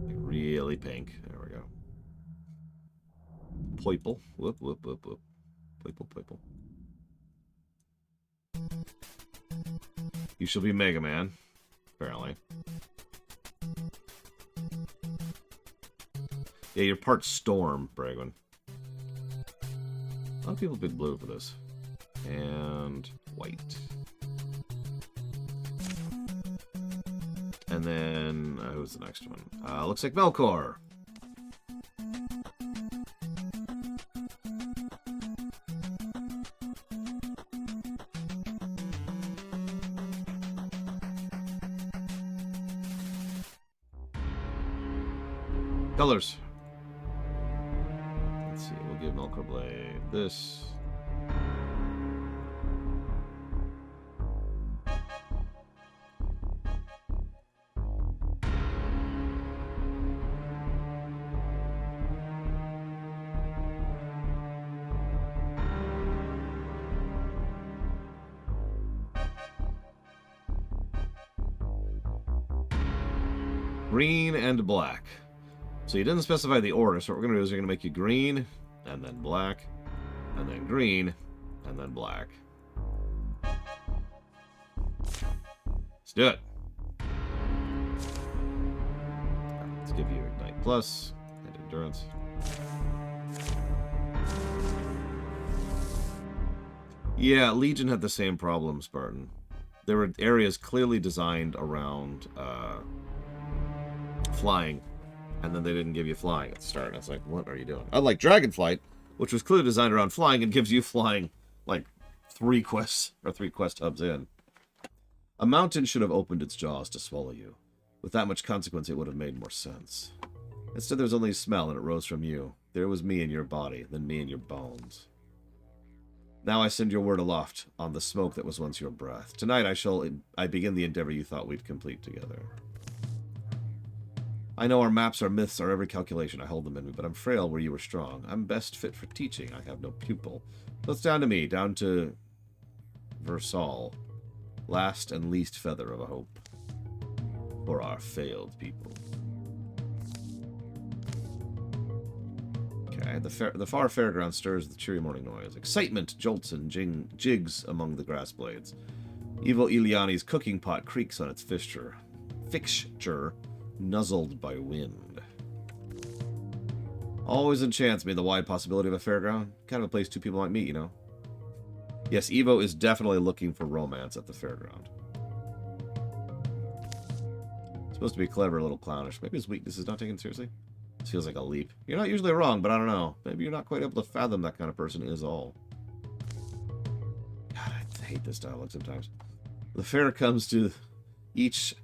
Like really pink. There we go. Poiple. Whoop. Poiple. You shall be Mega Man. Apparently. Yeah, you're part Storm, Bragwin. A lot of people pick blue for this. And white. And then, who's the next one? Looks like Melkor. Colors. Let's see, we'll give Melkor Blade this. Green and black. So you didn't specify the order, so what we're going to do is we're going to make you green, and then black, and then green, and then black. Let's do it. Let's give you Ignite Plus and Endurance. Yeah, Legion had the same problem, Spartan. There were areas clearly designed around flying, and then they didn't give you flying at the start. And I was like, what are you doing? Unlike Dragonflight, which was clearly designed around flying and gives you flying like 3 quest hubs in. A mountain should have opened its jaws to swallow you. With that much consequence, it would have made more sense. Instead, there was only a smell, and it rose from you. There was me in your body, then me in your bones. Now I send your word aloft on the smoke that was once your breath. Tonight I begin the endeavor you thought we'd complete together. I know our maps, our myths, our every calculation. I hold them in me, but I'm frail where you were strong. I'm best fit for teaching. I have no pupil. So it's down to me, down to Versal. Last and least feather of a hope. For our failed people. Okay, the far fairground stirs with the cheery morning noise. Excitement jolts and jigs among the grass blades. Evil Iliani's cooking pot creaks on its fixture, nuzzled by wind. Always enchants me the wide possibility of a fairground. Kind of a place 2 people might meet, you know. Yes, Evo is definitely looking for romance at the fairground. Supposed to be clever, a little clownish. Maybe his weakness is not taken seriously. This feels like a leap. You're not usually wrong, but I don't know. Maybe you're not quite able to fathom that kind of person is all. God, I hate this dialogue sometimes. The fair comes to each...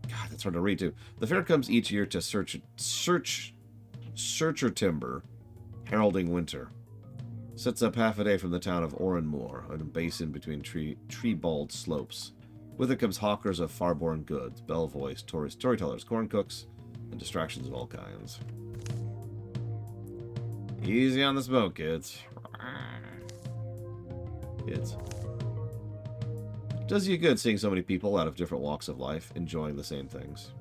God, that's hard to read, too. The fair comes each year to searcher timber, heralding winter. Sets up half a day from the town of Oranmore, on a basin between tree-bald slopes. With it comes hawkers of far-born goods, bell-voiced storytellers, corn cooks, and distractions of all kinds. Easy on the smoke, kids. Kids. Does you good seeing so many people out of different walks of life enjoying the same things.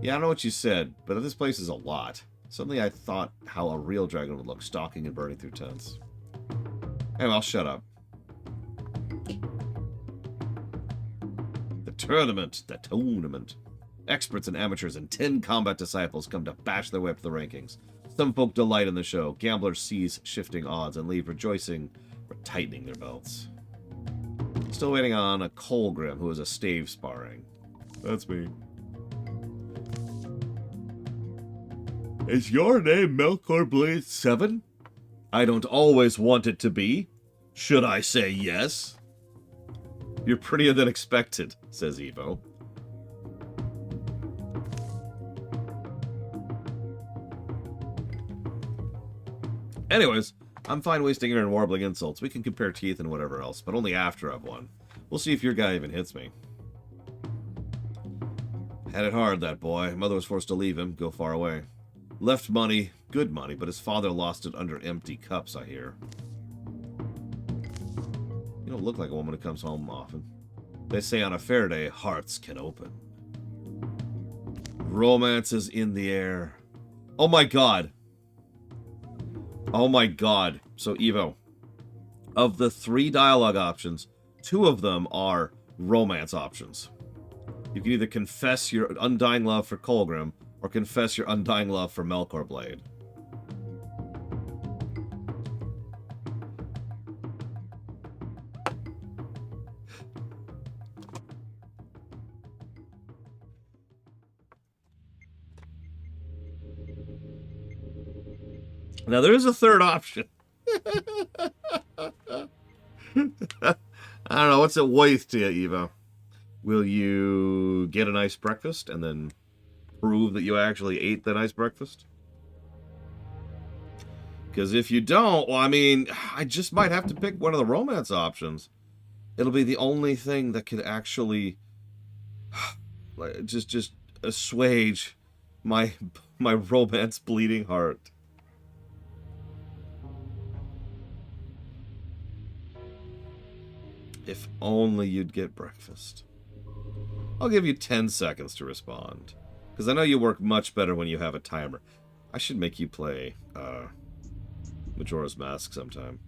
Yeah, I don't know what you said, but this place is a lot. Suddenly I thought how a real dragon would look, stalking and burning through tents. Anyway, I'll shut up. The tournament. Experts and amateurs and 10 combat disciples come to bash their way up to the rankings. Some folk delight in the show. Gamblers seize shifting odds and leave rejoicing or tightening their belts. Still waiting on a Colgrim who is a stave sparring. That's me. Is your name Melkor Blade 7? I don't always want it to be. Should I say yes? You're prettier than expected, says Evo. Anyways, I'm fine wasting air and warbling insults. We can compare teeth and whatever else, but only after I've won. We'll see if your guy even hits me. Had it hard, that boy. Mother was forced to leave him, go far away. Left money, good money, but his father lost it under empty cups, I hear. You don't look like a woman who comes home often. They say on a fair day, hearts can open. Romance is in the air. Oh my god. Oh my god. So, Evo, of the 3 dialogue options, 2 of them are romance options. You can either confess your undying love for Colgrim, or confess your undying love for Melkor Blade. Now, there is a third option. I don't know. What's it worth to you, Evo? Will you get a nice breakfast and then prove that you actually ate the nice breakfast? Because if you don't, well, I mean, I just might have to pick one of the romance options. It'll be the only thing that could actually just assuage my romance bleeding heart. If only you'd get breakfast. I'll give you 10 seconds to respond. Because I know you work much better when you have a timer. I should make you play Majora's Mask sometime.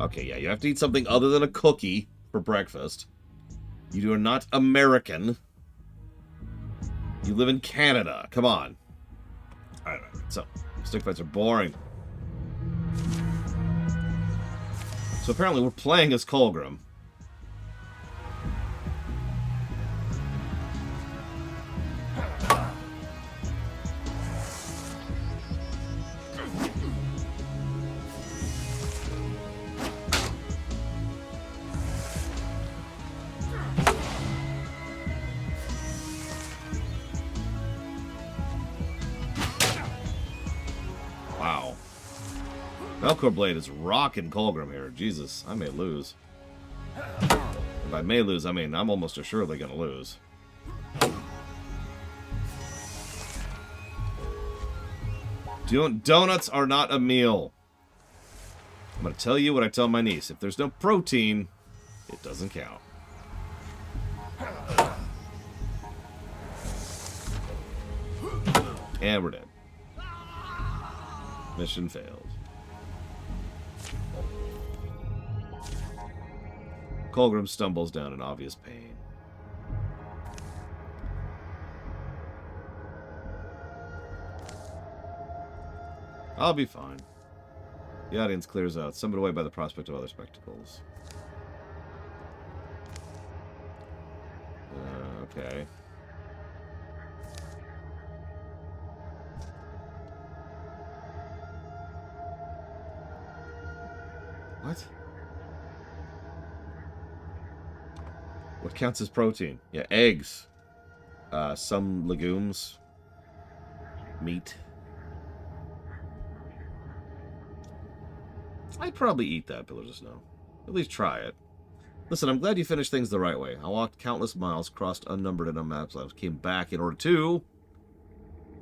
Okay, yeah, you have to eat something other than a cookie for breakfast. You are not American. You live in Canada. Come on. Alright, so, stick fights are boring. So apparently we're playing as Colgrim. Wow. Melkor Blade is rocking Colgrim here. Jesus, I may lose. If I may lose, I mean, I'm almost assuredly going to lose. Donuts are not a meal. I'm going to tell you what I tell my niece. If there's no protein, it doesn't count. And we're dead. Mission failed. Colgrim stumbles down in obvious pain. I'll be fine. The audience clears out, summoned away by the prospect of other spectacles. What counts as protein? Yeah, eggs. Some legumes. Meat. I'd probably eat that, Pillars of Snow. At least try it. Listen, I'm glad you finished things the right way. I walked countless miles, crossed unnumbered and unmapped lives, came back in order to...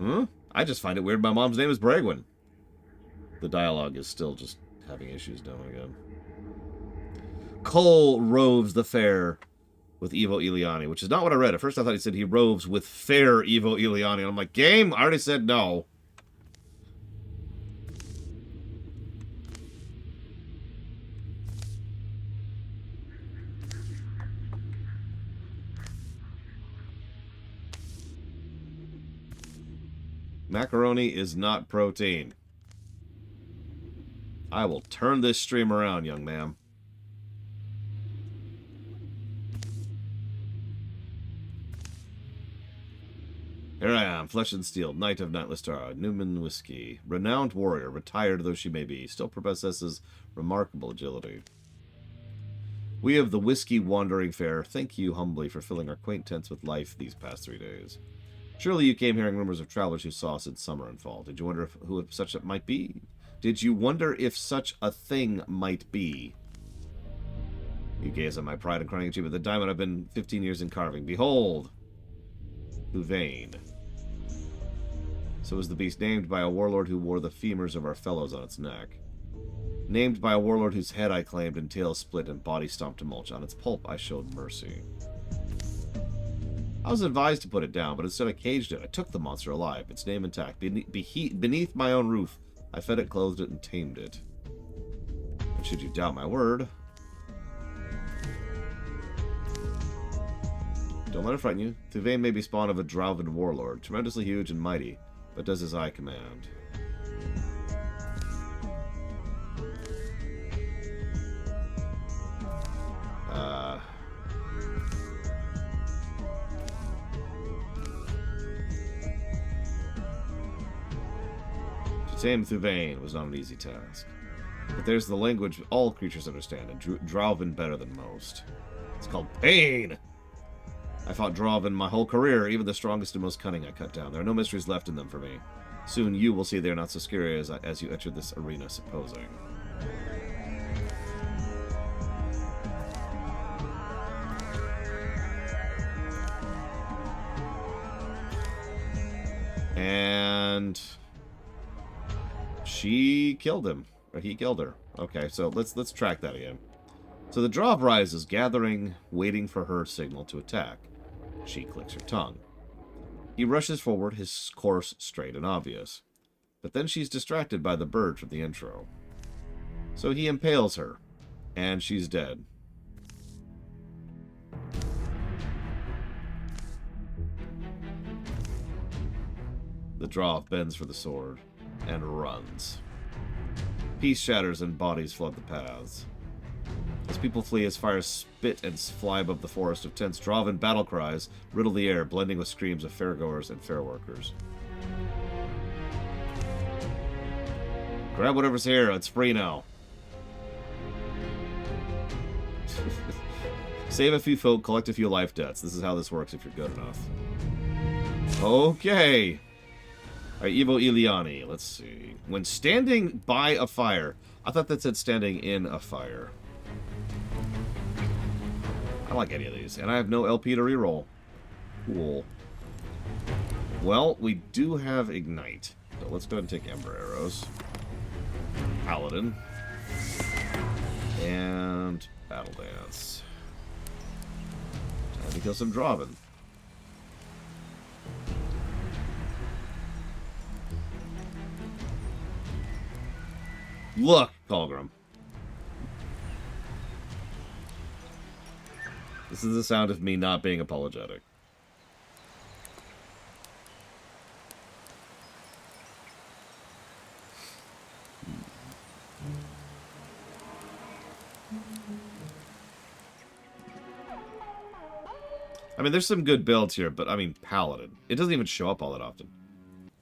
Huh? I just find it weird my mom's name is Bragwin. The dialogue is still just having issues now and again. Cole roves the fair with Evo Eliani, which is not what I read. At first I thought he said he roves with fair Evo Eliani. And I'm like, game? I already said no. Macaroni is not protein. I will turn this stream around, young ma'am. Here I am, flesh and steel, knight of Knightless Tara, Newman Whiskey, renowned warrior, retired though she may be, still possesses remarkable agility. We of the Whiskey Wandering Fair thank you humbly for filling our quaint tents with life these past 3 days. Surely you came hearing rumors of travelers who saw us in summer and fall. Did you wonder who such a might be? Did you wonder if such a thing might be? You gaze at my pride and crying achievement, the diamond I've been 15 years in carving. Behold! Huvane. So is the beast named by a warlord who wore the femurs of our fellows on its neck. Named by a warlord whose head I claimed and tail split and body stomped to mulch. On its pulp I showed mercy. I was advised to put it down, but instead I caged it. I took the monster alive, its name intact. Beneath my own roof, I fed it, clothed it, and tamed it. And should you doubt my word, don't let it frighten you. Thuvane may be spawn of a Drauvan warlord, tremendously huge and mighty, but does as I command. To tame Thuvane was not an easy task. But there's the language all creatures understand, and Drauvan better than most. It's called pain! I fought Drauvan my whole career, even the strongest and most cunning I cut down. There are no mysteries left in them for me. Soon you will see they are not so scary as you enter this arena, supposing. And she killed him. Or he killed her. Okay, so let's track that again. So the Drav rises, gathering, waiting for her signal to attack. She clicks her tongue. He rushes forward, his course straight and obvious. But then she's distracted by the bird from the intro. So he impales her, and she's dead. The Drav bends for the sword, and runs. Peace shatters and bodies flood the paths. As people flee, as fires spit and fly above the forest of tents, Drauvan battle cries riddle the air, blending with screams of fairgoers and fair workers. Grab whatever's here, it's free now. Save a few folk, collect a few life debts. This is how this works if you're good enough. Okay. Alright, Evo Eliani. Let's see. When standing by a fire. I thought that said standing in a fire. I don't like any of these. And I have no LP to reroll. Cool. Well, we do have Ignite. So let's go ahead and take Ember Arrows. Paladin. And Battle Dance. Time to kill some Drauvan. Look, Colgrim. This is the sound of me not being apologetic. I mean, there's some good builds here, but I mean, Paladin. It doesn't even show up all that often.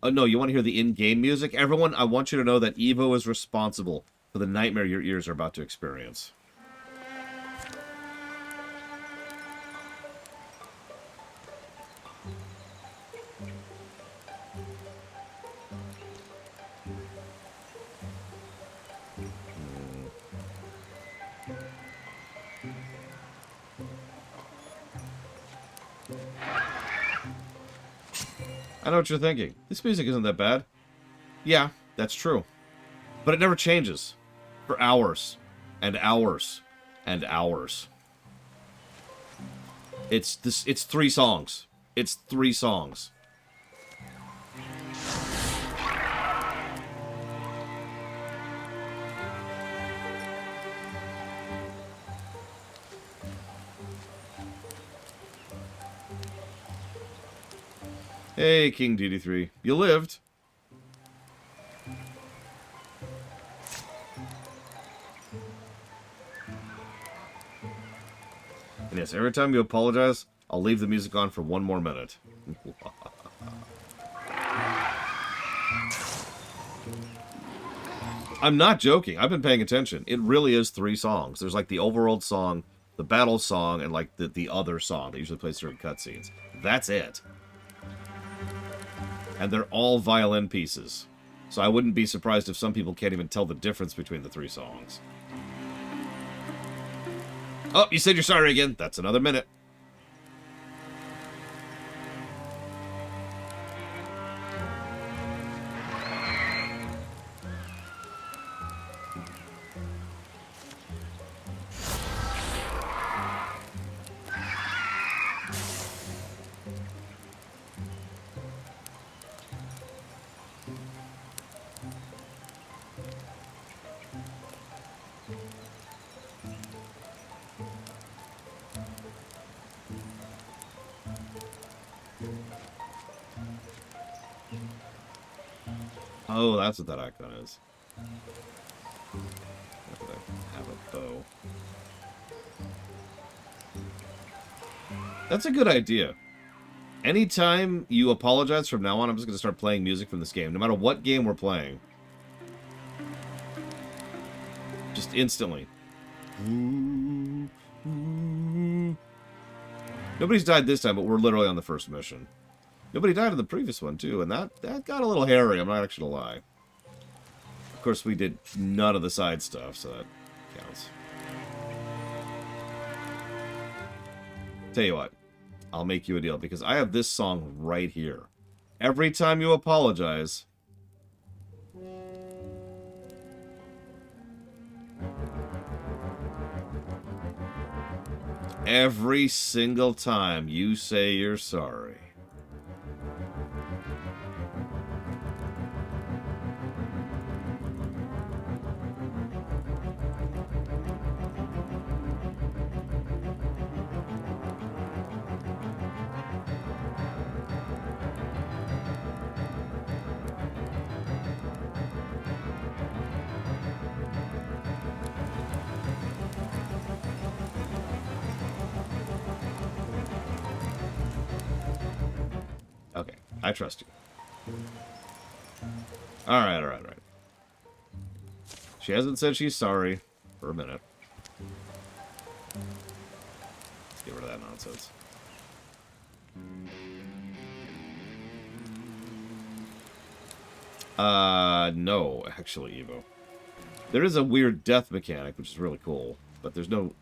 Oh, no, you want to hear the in-game music? Everyone, I want you to know that Evo is responsible for the nightmare your ears are about to experience. I know what you're thinking. This music isn't that bad. Yeah, that's true. But it never changes. For hours. And hours. And hours. It's 3 songs. It's 3 songs. Hey, King DD3. You lived. And yes, every time you apologize, I'll leave the music on for 1 more minute. I'm not joking. I've been paying attention. It really is 3 songs. There's like the overworld song, the battle song, and like the other song that usually plays during cutscenes. That's it. And they're all violin pieces. So I wouldn't be surprised if some people can't even tell the difference between the 3 songs. Oh, you said you're sorry again. That's another minute. Oh, that's what that icon is. I have a bow. That's a good idea. Anytime you apologize from now on, I'm just going to start playing music from this game. No matter what game we're playing. Just instantly. Nobody's died this time, but we're literally on the first mission. Nobody died in the previous one, too, and that got a little hairy, I'm not actually gonna lie. Of course, we did none of the side stuff, so that counts. Tell you what, I'll make you a deal, because I have this song right here. Every time you apologize... Every single time you say you're sorry. Okay, I trust you. Alright. She hasn't said she's sorry for a minute. Let's get rid of that nonsense. No, actually, Evo. There is a weird death mechanic, which is really cool, but there's no,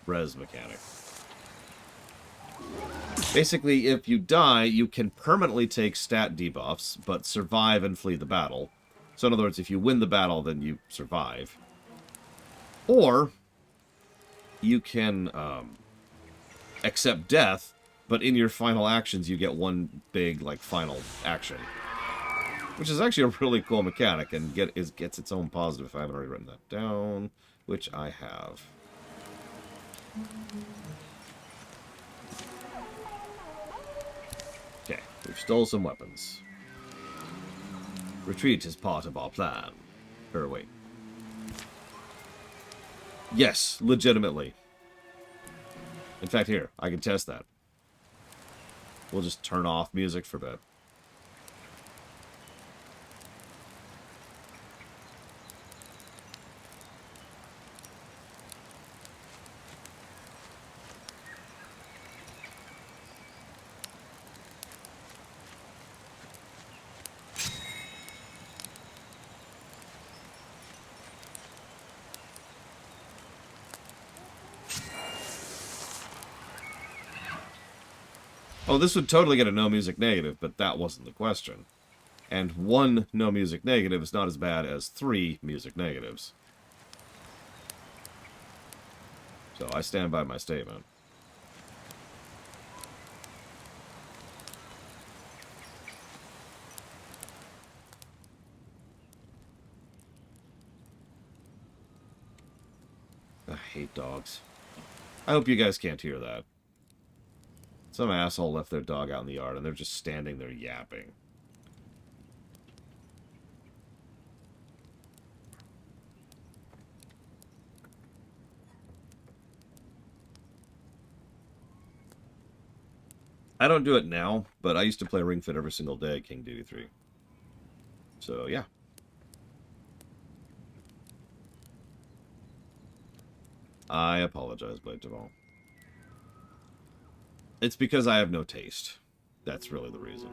res mechanic. Basically, if you die, you can permanently take stat debuffs, but survive and flee the battle. So in other words, if you win the battle, then you survive. Or, you can accept death, but in your final actions, you get one big, like, final action. Which is actually a really cool mechanic, and gets its own positive, if I haven't already written that down, which I have. Okay, we've stole some weapons. Retreat is part of our plan. Or wait. Yes, legitimately. In fact, here, I can test that. We'll just turn off music for a bit. Oh, this would totally get a no music negative, but that wasn't the question. And 1 no music negative is not as bad as 3 music negatives. So I stand by my statement. I hate dogs. I hope you guys can't hear that. Some asshole left their dog out in the yard and they're just standing there yapping. I don't do it now, but I used to play Ring Fit every single day at King Duty 3. So, yeah. I apologize, Blade Duval. It's because I have no taste. That's really the reason.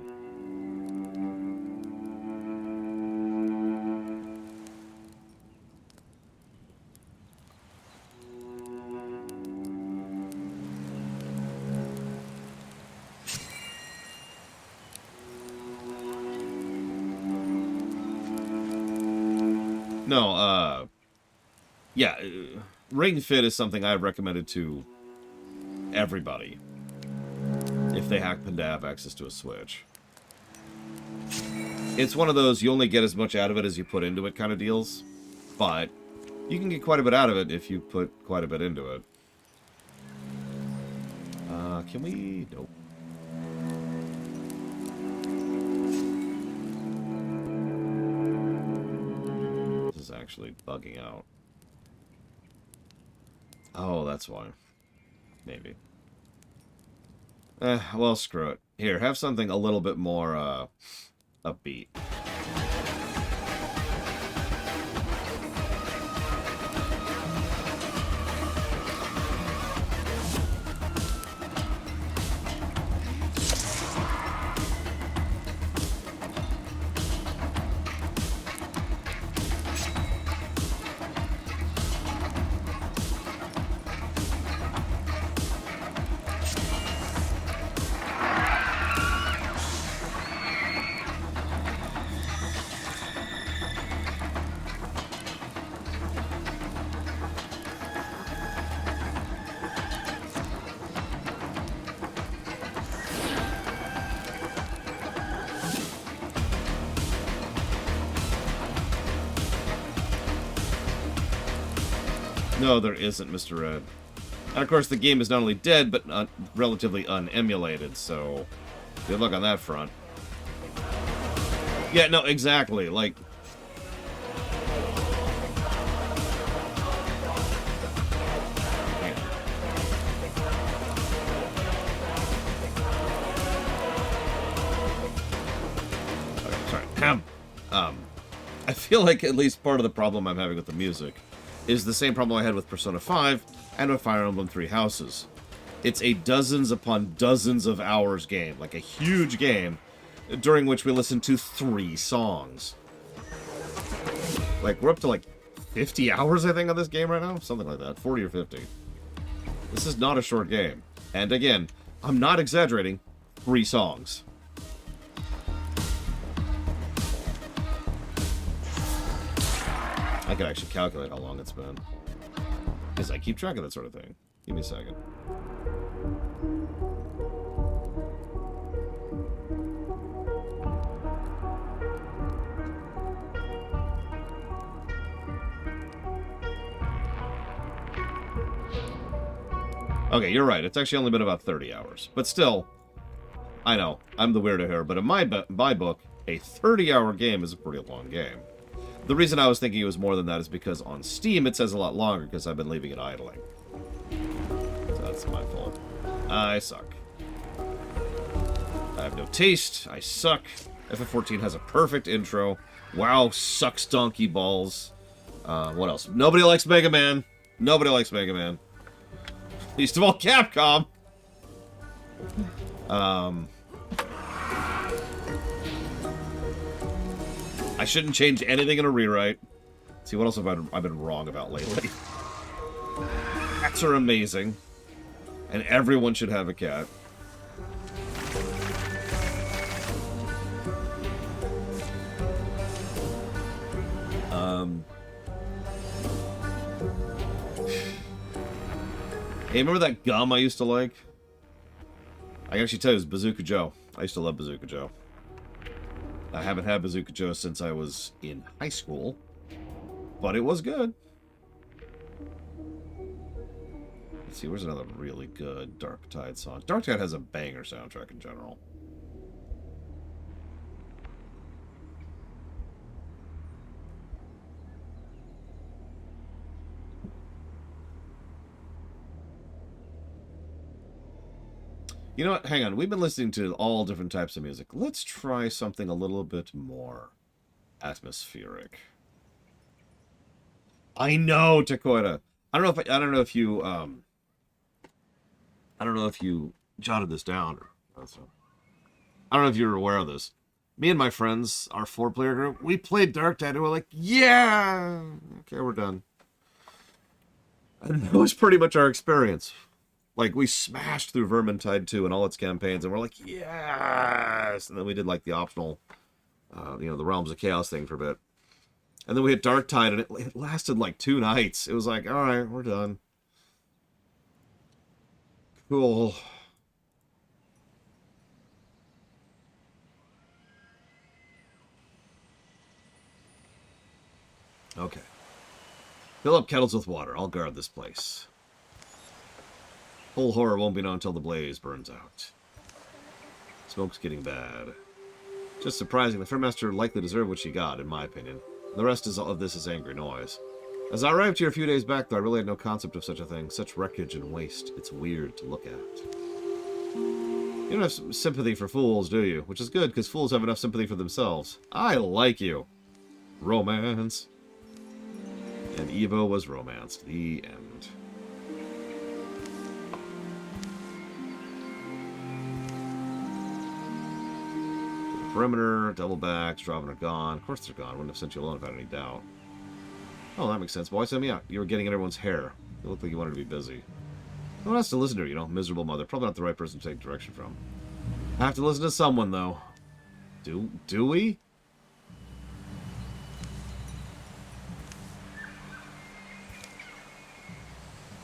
No, yeah, Ring Fit is something I've recommended to everybody if they happen to have access to a Switch. It's one of those you only get as much out of it as you put into it kind of deals, but you can get quite a bit out of it if you put quite a bit into it. Can we? Nope. This is actually bugging out. Oh, that's why. Maybe. Well, screw it. Here, have something a little bit more, upbeat. No, there isn't, Mr. Red. And of course, the game is not only dead, but relatively unemulated, so good luck on that front. Yeah, no, exactly. Like, okay, sorry. I feel like at least part of the problem I'm having with the music is the same problem I had with Persona 5 and with Fire Emblem Three Houses. It's a dozens upon dozens of hours game, like a huge game, during which we listen to 3 songs. Like, we're up to like 50 hours, I think, on this game right now? Something like that, 40 or 50. This is not a short game. And again, I'm not exaggerating, 3 songs. I could actually calculate how long it's been. Because I keep track of that sort of thing. Give me a second. Okay, you're right. It's actually only been about 30 hours. But still, I know, I'm the weirdo here, but in my book, a 30-hour game is a pretty long game. The reason I was thinking it was more than that is because on Steam it says a lot longer because I've been leaving it idling. So that's my fault. I suck. I have no taste. I suck. FF14 has a perfect intro. WoW sucks donkey balls. What else? Nobody likes Mega Man. Nobody likes Mega Man. Least of all Capcom. I shouldn't change anything in a rewrite. See, what else have I been wrong about lately? Cats are amazing. And everyone should have a cat. Hey, remember that gum I used to like? I can actually tell you it was Bazooka Joe. I used to love Bazooka Joe. I haven't had Bazooka Joe since I was in high school, but it was good. Let's see, where's another really good Dark Tide song? Dark Tide has a banger soundtrack in general. You know what? Hang on. We've been listening to all different types of music. Let's try something a little bit more atmospheric. I know, Takoida. I don't know if you jotted this down. I don't know if you're aware of this. Me and my friends, our 4-player group, we played Dark Tide and we're like, yeah, okay, we're done. And that was pretty much our experience. Like, we smashed through Vermintide 2 and all its campaigns, and we're like, yes! And then we did, like, the optional, the Realms of Chaos thing for a bit. And then we hit Dark Tide, and it lasted, like, 2 nights. It was like, alright, we're done. Cool. Okay. Fill up kettles with water. I'll guard this place. Full horror won't be known until the blaze burns out. Smoke's getting bad. Just surprising. The Fairmaster likely deserved what she got, in my opinion. The rest of this is angry noise. As I arrived here a few days back, though, I really had no concept of such a thing. Such wreckage and waste. It's weird to look at. You don't have sympathy for fools, do you? Which is good, because fools have enough sympathy for themselves. I like you. Romance. And Evo was romanced. The end. Perimeter, double backs, Draven are gone. Of course they're gone. Wouldn't have sent you alone if I had any doubt. Oh, that makes sense. Why send me out? You were getting in everyone's hair. You looked like you wanted to be busy. No one has to listen to her, you know. Miserable mother. Probably not the right person to take direction from. I have to listen to someone, though. Do we?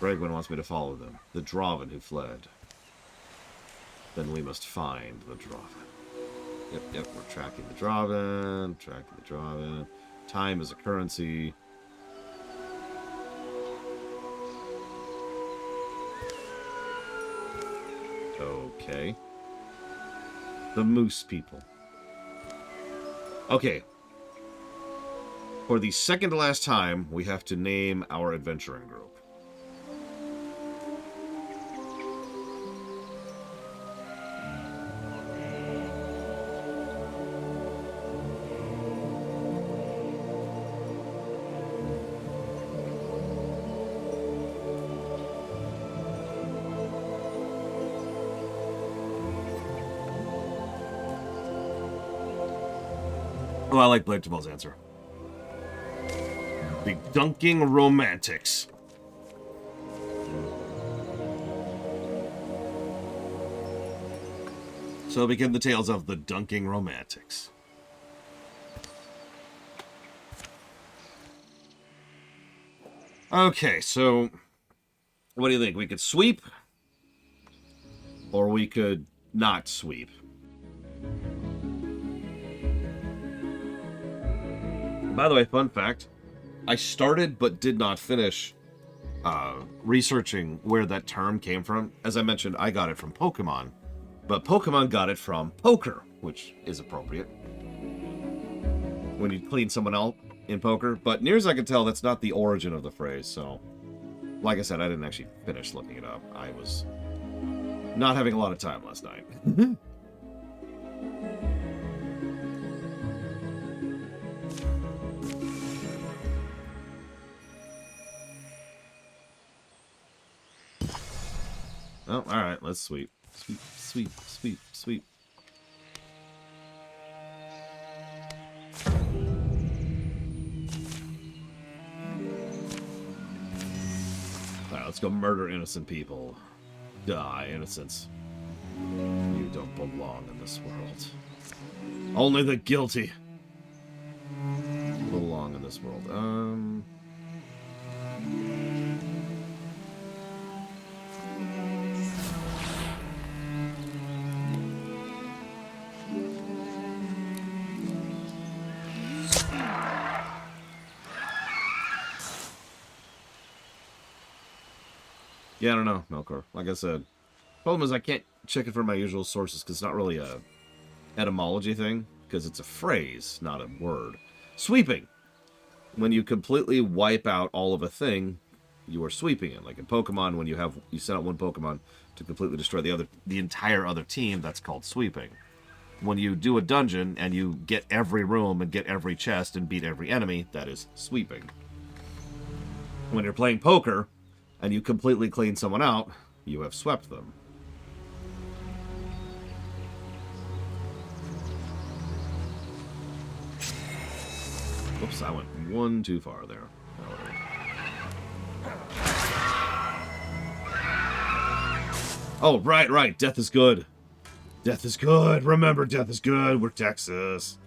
Bregwin wants me to follow them. The Draven who fled. Then we must find the Draven. Yep, we're tracking the Draven. Time is a currency. Okay. The Moose people. Okay. For the second to last time, we have to name our adventuring group. Oh, I like Blade Ball's answer. The Dunking Romantics. So begin the tales of the Dunking Romantics. Okay, so what do you think? We could sweep, or we could not sweep. By the way, fun fact, I started but did not finish researching where that term came from. As I mentioned, I got it from Pokemon, but Pokemon got it from poker, which is appropriate when you clean someone out in poker. But near as I can tell, that's not the origin of the phrase, so like I said, I didn't actually finish looking it up. I was not having a lot of time last night. Oh, alright, let's sweep. Sweep, sweep, sweep, sweep. Alright, let's go murder innocent people. Die, innocents. You don't belong in this world. Only the guilty belong in this world? Yeah, I don't know, Melkor. Like I said, problem is I can't check it from my usual sources because it's not really a etymology thing, because it's a phrase, not a word. Sweeping. When you completely wipe out all of a thing, you are sweeping it. Like in Pokemon, when you send out one Pokemon to completely destroy the entire other team, that's called sweeping. When you do a dungeon and you get every room and get every chest and beat every enemy, that is sweeping. When you're playing poker and you completely clean someone out, you have swept them. Oops, I went one too far there. Oh, right. Death is good. Death is good. Remember, death is good. We're Texas.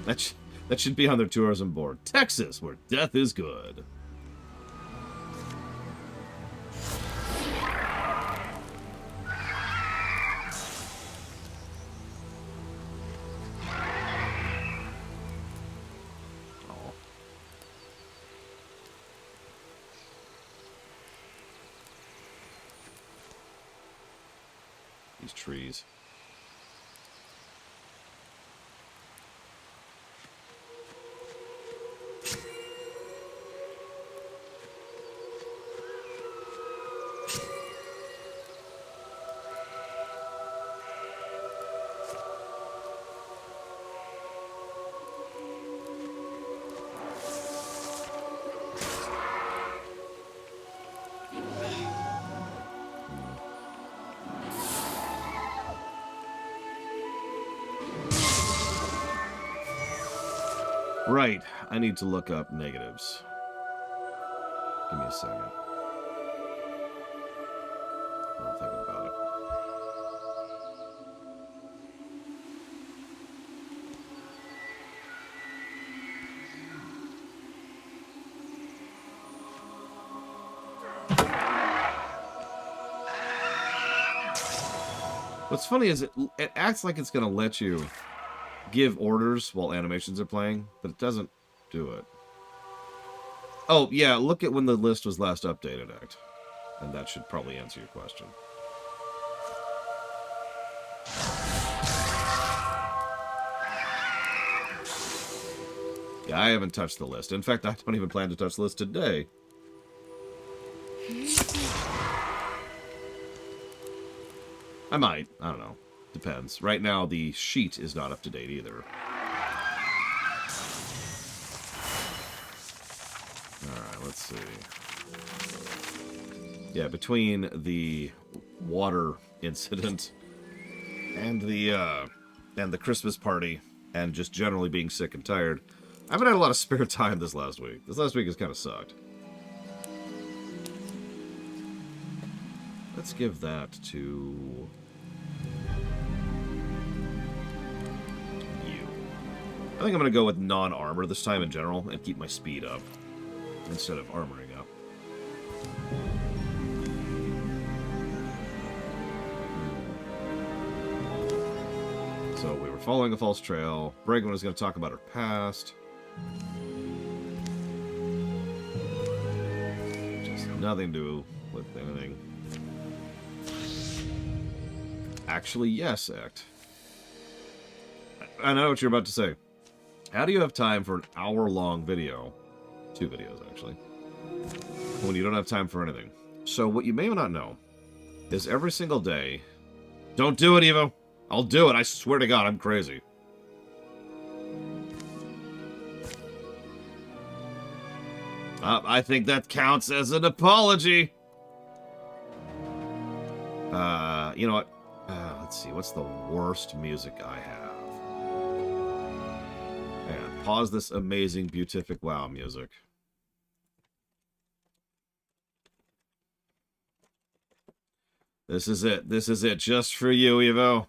That should be on their tourism board. Texas, where death is good. These trees. Right, I need to look up negatives. Give me a second. I'm thinking about it. What's funny is it acts like it's going to let you give orders while animations are playing, but it doesn't do it. Oh, yeah, look at when the list was last updated, Act. And that should probably answer your question. Yeah, I haven't touched the list. In fact, I don't even plan to touch the list today. I might. I don't know. Depends. Right now, the sheet is not up to date either. Alright, let's see. Yeah, between the water incident and the Christmas party and just generally being sick and tired, I haven't had a lot of spare time this last week. This last week has kind of sucked. Let's give that to you. I think I'm going to go with non-armor this time in general and keep my speed up instead of armoring up. So we were following a false trail. Bregman was going to talk about her past. Just nothing to do with anything. Actually, yes, Act. I know what you're about to say. How do you have time for an hour-long video? 2 videos, actually. When you don't have time for anything. So what you may not know is every single day... Don't do it, Evo! I'll do it, I swear to God, I'm crazy. I think that counts as an apology. You know what? Let's see, what's the worst music I have? Hang on, pause this amazing, beatific wow music. This is it. This is it, just for you, Evo.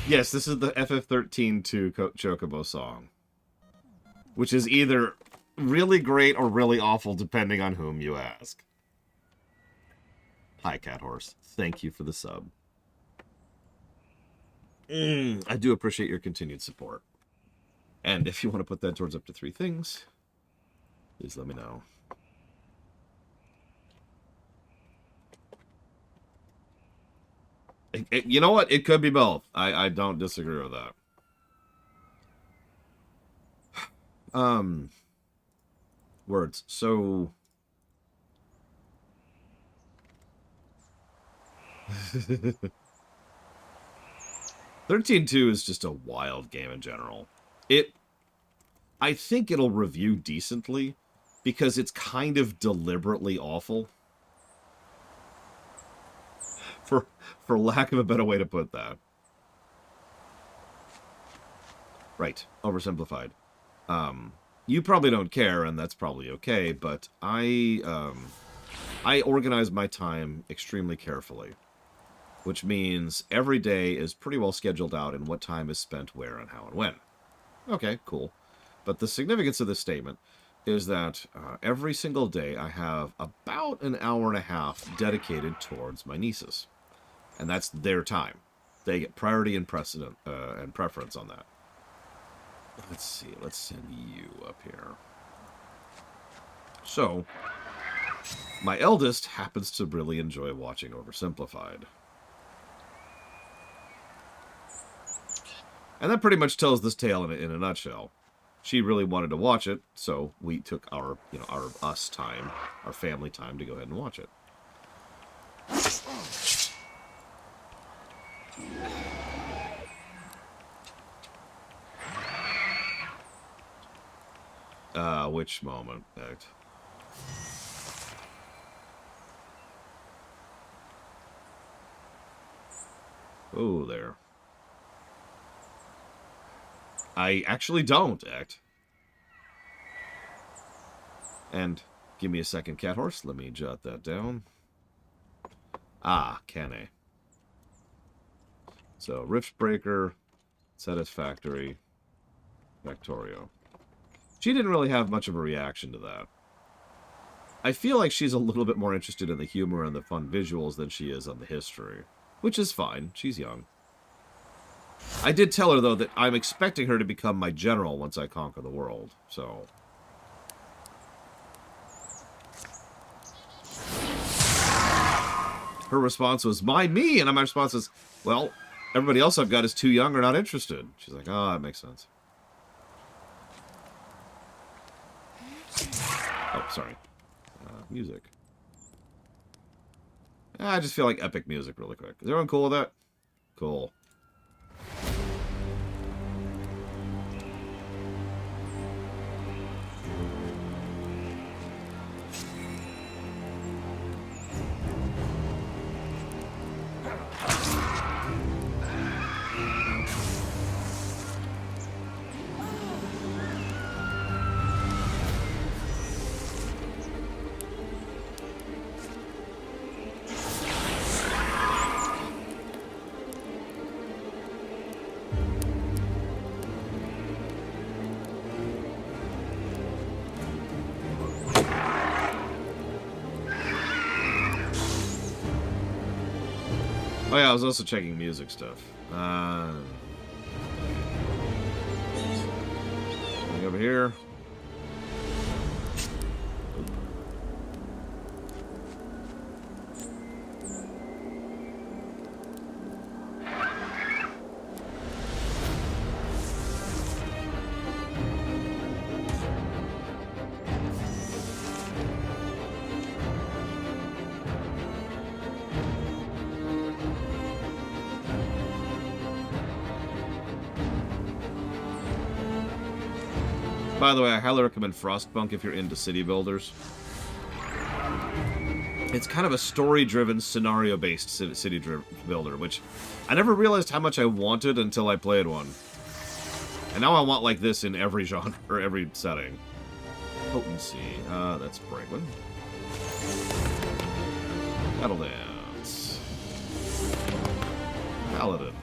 Yes, this is the FF13 to Chocobo song. Which is either really great or really awful, depending on whom you ask. Hi, Cat Horse. Thank you for the sub. I do appreciate your continued support. And if you want to put that towards up to 3 things, please let me know. You know what? It could be both. I don't disagree with that. Words. So... 13.2 is just a wild game in general. I think it'll review decently because it's kind of deliberately awful. For lack of a better way to put that. Right. Oversimplified. You probably don't care, and that's probably okay, but I organize my time extremely carefully. Which means every day is pretty well scheduled out in what time is spent where and how and when. Okay, cool. But the significance of this statement is that every single day I have about an hour and a half dedicated towards my nieces. And that's their time. They get priority and precedent and preference on that. Let's see. Let's send you up here. So, my eldest happens to really enjoy watching Oversimplified. And that pretty much tells this tale in a nutshell. She really wanted to watch it, so we took our us time, our family time, to go ahead and watch it. Which moment? Oh, there. I actually don't act. And give me a second, Cat Horse. Let me jot that down. Ah, Kane. So, Riftbreaker, Satisfactory, Factorio. She didn't really have much of a reaction to that. I feel like she's a little bit more interested in the humor and the fun visuals than she is on the history. Which is fine. She's young. I did tell her, though, that I'm expecting her to become my general once I conquer the world, so... Her response was, me! And my response is, well, everybody else I've got is too young or not interested. She's like, oh, that makes sense. Oh, sorry. Music. I just feel like epic music really quick. Is everyone cool with that? Cool. Oh yeah, I was also checking music stuff. Over here. By the way, I highly recommend Frostpunk if you're into city builders. It's kind of a story-driven, scenario-based city builder, which I never realized how much I wanted until I played one. And now I want like this in every genre, or every setting. Potency. That's Brightman. Battle Dance. Paladin.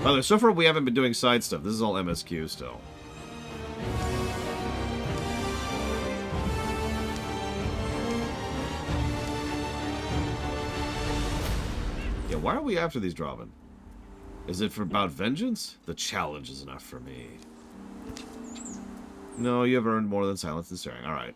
By the way, so far we haven't been doing side stuff. This is all MSQ still. Yeah, why are we after these Draven? Is it for about vengeance? The challenge is enough for me. No, you have earned more than silence and staring. Alright.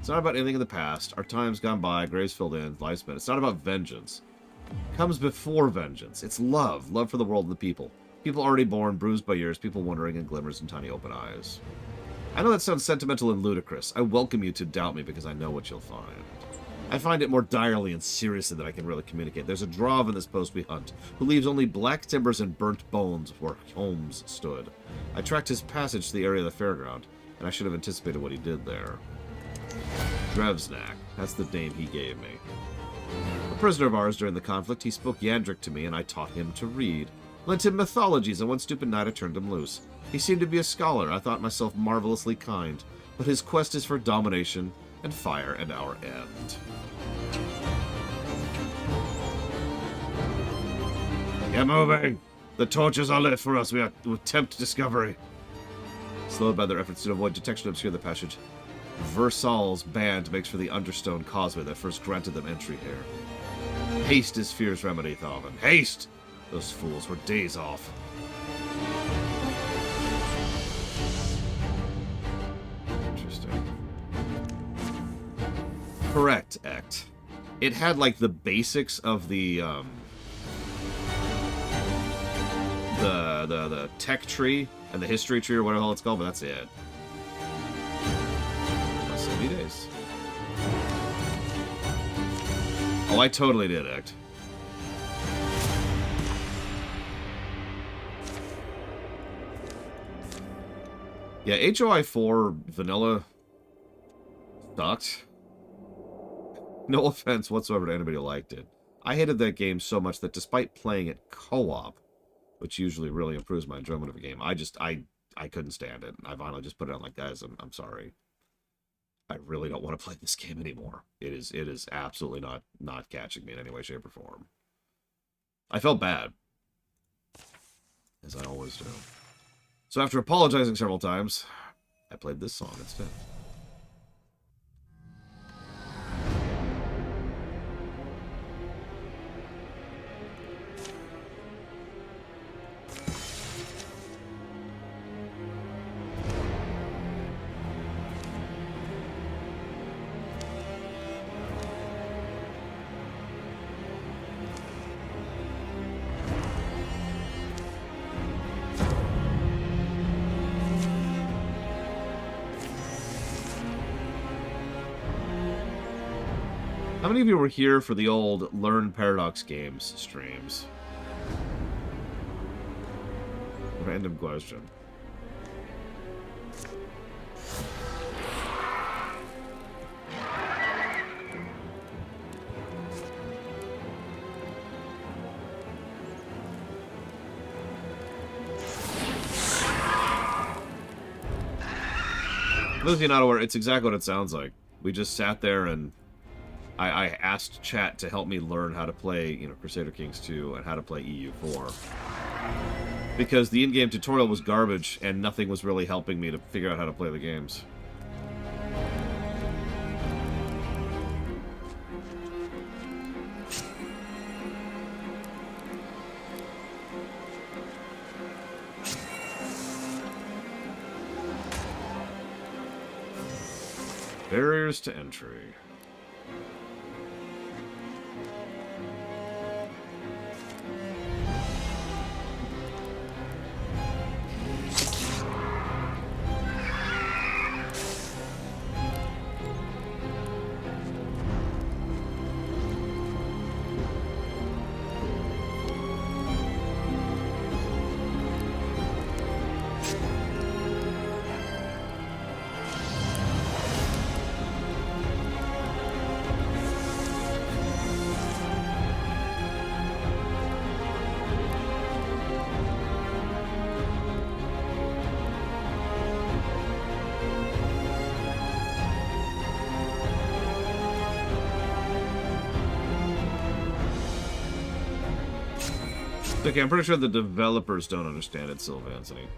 It's not about anything in the past. Our time's gone by, graves filled in, life spent. It's not about vengeance. It comes before vengeance. It's love. Love for the world and the people. People already born, bruised by years, people wondering in glimmers and tiny open eyes. I know that sounds sentimental and ludicrous. I welcome you to doubt me because I know what you'll find. I find it more direly and seriously than I can really communicate. There's a Drav in this post we hunt, who leaves only black timbers and burnt bones where homes stood. I tracked his passage to the area of the fairground, and I should have anticipated what he did there. Drevsnak, that's the name he gave me. A prisoner of ours during the conflict, he spoke Yandric to me, and I taught him to read. Lent him mythologies, and one stupid night I turned him loose. He seemed to be a scholar. I thought myself marvelously kind, but his quest is for domination and fire and our end. Get moving! The torches are lit for us. We attempt discovery. Slowed by their efforts to avoid detection and obscure the passage, Versal's band makes for the Understone Causeway that first granted them entry here. Haste is fear's remedy, Thalvin. Haste! Those fools were days off. Interesting. Correct, Ect. It had, like, the basics of the tech tree and the history tree or whatever the hell it's called, but that's it. 70 days. Oh, I totally did, Ect. Yeah, HOI 4 vanilla sucked. No offense whatsoever to anybody who liked it. I hated that game so much that despite playing it co-op, which usually really improves my enjoyment of a game, I couldn't stand it. I finally just put it on like, guys, I'm sorry. I really don't want to play this game anymore. It is absolutely not catching me in any way, shape, or form. I felt bad, as I always do. So after apologizing several times, I played this song instead. How many of you were here for the old Learn Paradox Games streams? Random question. For those of you not aware, it's exactly what it sounds like. We just sat there and I asked chat to help me learn how to play, Crusader Kings 2 and how to play EU4. Because the in-game tutorial was garbage and nothing was really helping me to figure out how to play the games. Barriers to entry. Okay, I'm pretty sure the developers don't understand it, Sylvancity.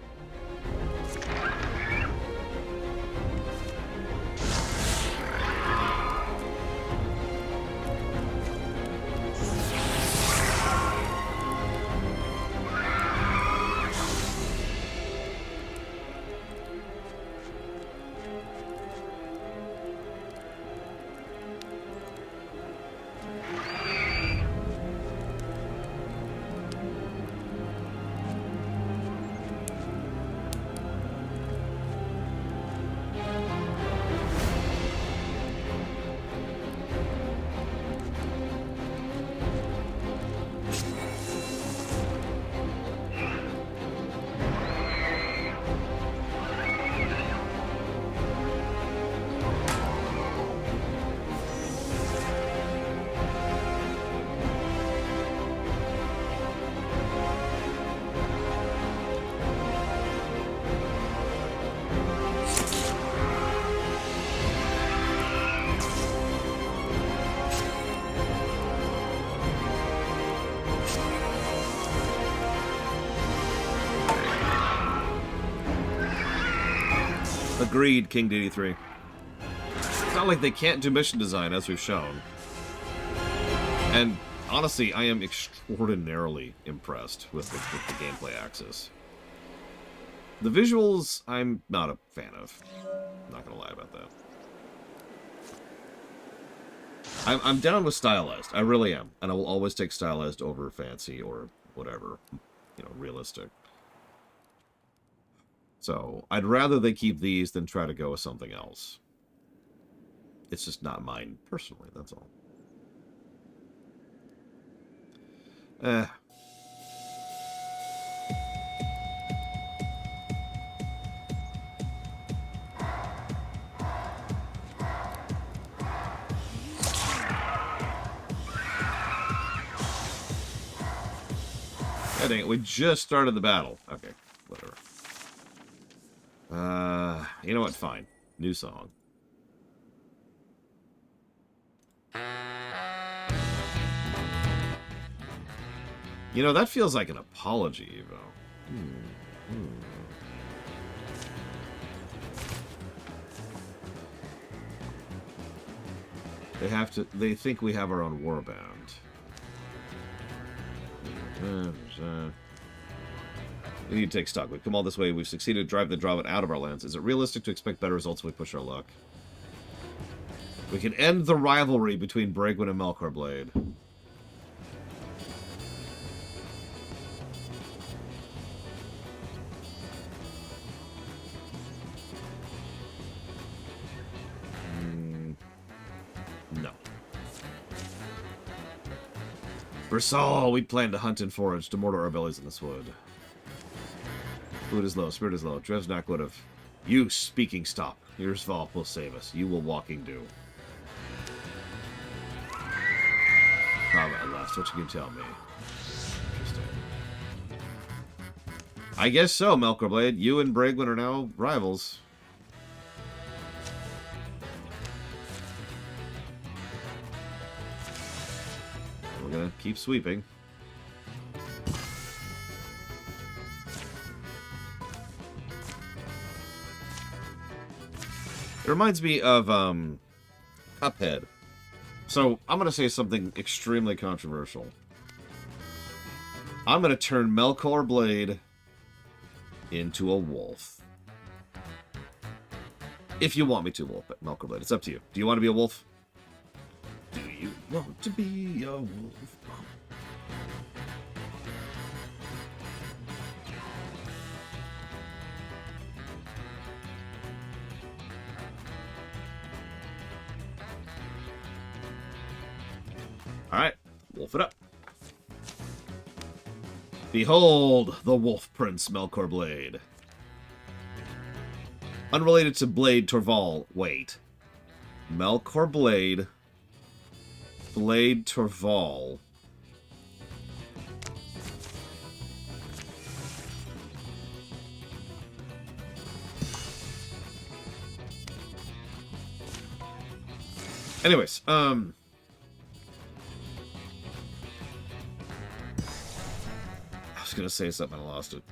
Agreed, King DD3. It's not like they can't do mission design, as we've shown. And honestly, I am extraordinarily impressed with the gameplay axis. The visuals, I'm not a fan of. I'm not gonna lie about that. I'm down with stylized. I really am. And I will always take stylized over fancy or whatever. You know, realistic. So, I'd rather they keep these than try to go with something else. It's just not mine personally, that's all. God dang it, we just started the battle. Okay, whatever. You know what? Fine. New song. You know, that feels like an apology, Evo. They think we have our own warband. We need to take stock. We've come all this way. We've succeeded to drive the Dravit out of our lands. Is it realistic to expect better results if we push our luck? We can end the rivalry between Bragwin and Melkor Blade. No. Bersal, we plan to hunt and forage to mortar our bellies in this wood. Food is low, spirit is low. Drevsnak would have. You speaking stop. Your Svalp will save us. You will walking do. Combat left. What you can tell me? Interesting. I guess so, Melkor Blade. You and Bragwin are now rivals. We're gonna keep sweeping. It reminds me of Cuphead. So I'm gonna say something extremely controversial. I'm gonna turn Melkor Blade into a wolf. If you want me to, wolf, but Melkor Blade, it's up to you. Do you want to be a wolf? Do you want to be a wolf? Alright, wolf it up. Behold the Wolf Prince Melkor Blade. Unrelated to Blade Torval. Wait. Melkor Blade. Blade Torval. Anyways, going to say something, I lost it.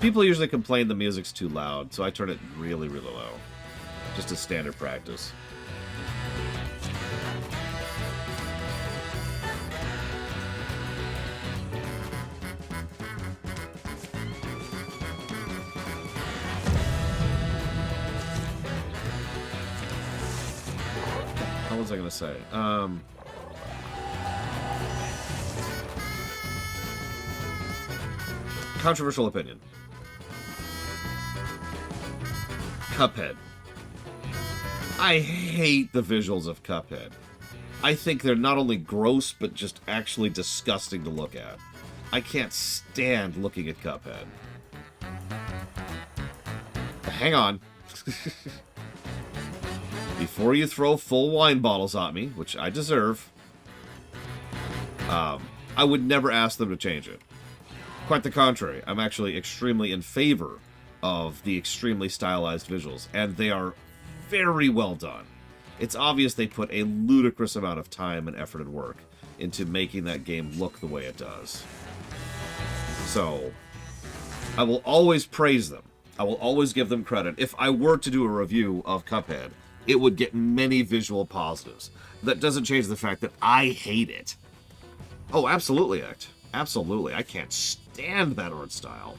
People usually complain the music's too loud, so I turn it really, really low. Just as standard practice. What was I going to say? Controversial opinion. Cuphead. I hate the visuals of Cuphead. I think they're not only gross, but just actually disgusting to look at. I can't stand looking at Cuphead. Hang on. Before you throw full wine bottles at me, which I deserve, I would never ask them to change it. Quite the contrary. I'm actually extremely in favor of the extremely stylized visuals, and they are very well done. It's obvious they put a ludicrous amount of time and effort and work into making that game look the way it does. So, I will always praise them. I will always give them credit. If I were to do a review of Cuphead, it would get many visual positives. That doesn't change the fact that I hate it. Oh, absolutely, absolutely. I can't stand that art style.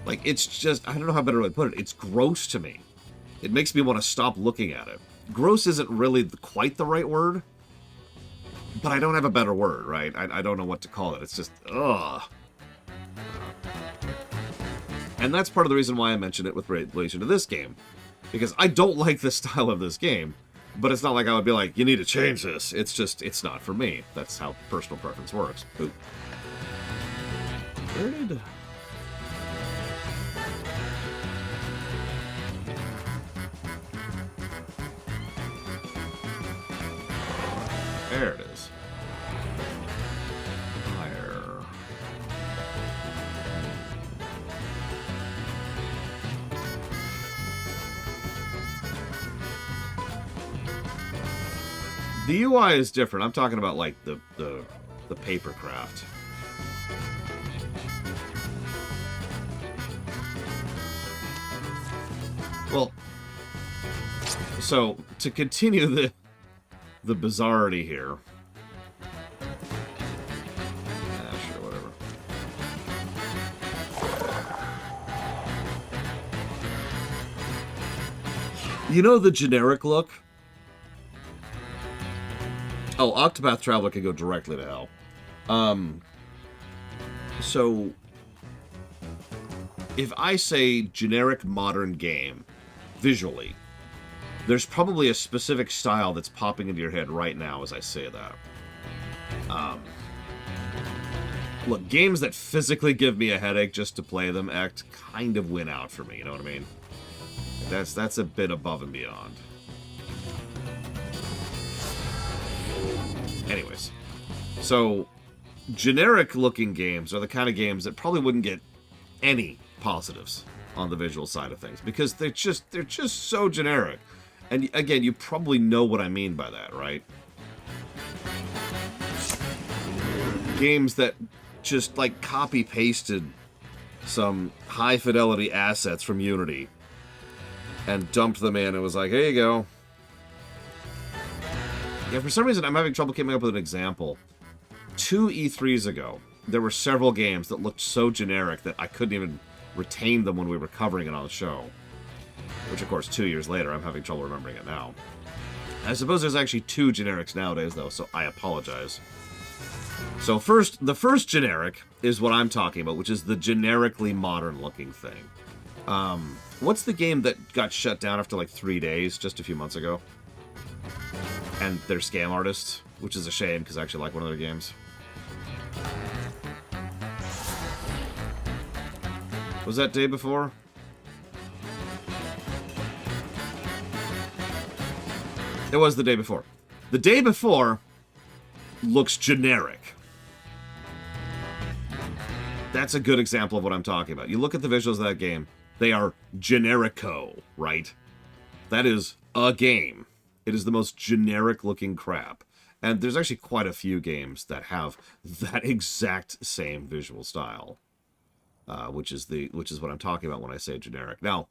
Like, it's just, I don't know how better to put it. It's gross to me. It makes me want to stop looking at it. Gross isn't really quite the right word, but I don't have a better word, right? I don't know what to call it. It's just, ugh. And that's part of the reason why I mentioned it with relation to this game. Because I don't like the style of this game, but it's not like I would be like, you need to change this. It's just, it's not for me. That's how personal preference works. Ooh. Where did... There it is. Fire. The UI is different. I'm talking about like the paper craft. Well, so to continue the bizarrity here. Sure, whatever. You know the generic look? Oh, Octopath Traveler can go directly to hell. So, if I say generic modern game, visually, there's probably a specific style that's popping into your head right now as I say that. Look, games that physically give me a headache just to play them act kind of win out for me, you know what I mean? That's a bit above and beyond. Anyways, so generic-looking games are the kind of games that probably wouldn't get any positives on the visual side of things because they're just so generic. And again, you probably know what I mean by that, right? Games that just like copy-pasted some high-fidelity assets from Unity and dumped them in and was like, here you go. Yeah, for some reason, I'm having trouble coming up with an example. 2 E3s ago, there were several games that looked so generic that I couldn't even retain them when we were covering it on the show. Which, of course, 2 years later, I'm having trouble remembering it now. I suppose there's actually 2 generics nowadays, though, so I apologize. So the first generic is what I'm talking about, which is the generically modern-looking thing. What's the game that got shut down after, like, 3 days, just a few months ago? And they're scam artists, which is a shame, because I actually like one of their games. Was that Day Before? It was The Day Before. The Day Before looks generic. That's a good example of what I'm talking about. You look at the visuals of that game, they are generico, right? That is a game. It is the most generic-looking crap. And there's actually quite a few games that have that exact same visual style, which is what I'm talking about when I say generic. Now,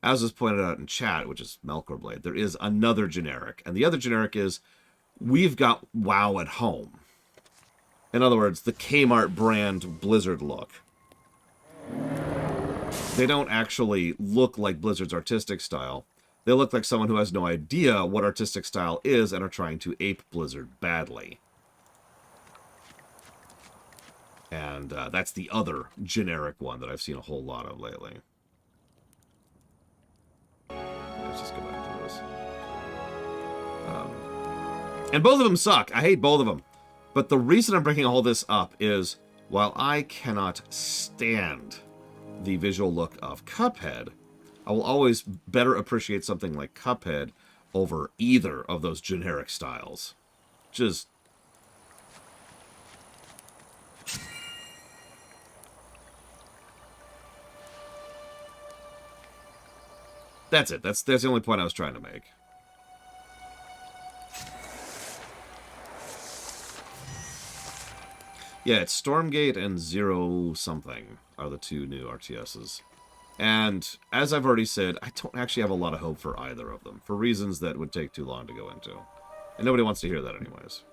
as was pointed out in chat, which is Melkorblade, there is another generic, and the other generic is we've got WoW at home. In other words, the Kmart brand Blizzard look. They don't actually look like Blizzard's artistic style. They look like someone who has no idea what artistic style is and are trying to ape Blizzard badly. And that's the other generic one that I've seen a whole lot of lately. Let's just go back to this. And both of them suck. I hate both of them. But the reason I'm bringing all this up is, while I cannot stand the visual look of Cuphead, I will always better appreciate something like Cuphead over either of those generic styles. Just... That's it. That's the only point I was trying to make. Yeah, it's Stormgate and Zero something are the two new RTSs. And as I've already said, I don't actually have a lot of hope for either of them, for reasons that would take too long to go into. And nobody wants to hear that anyways.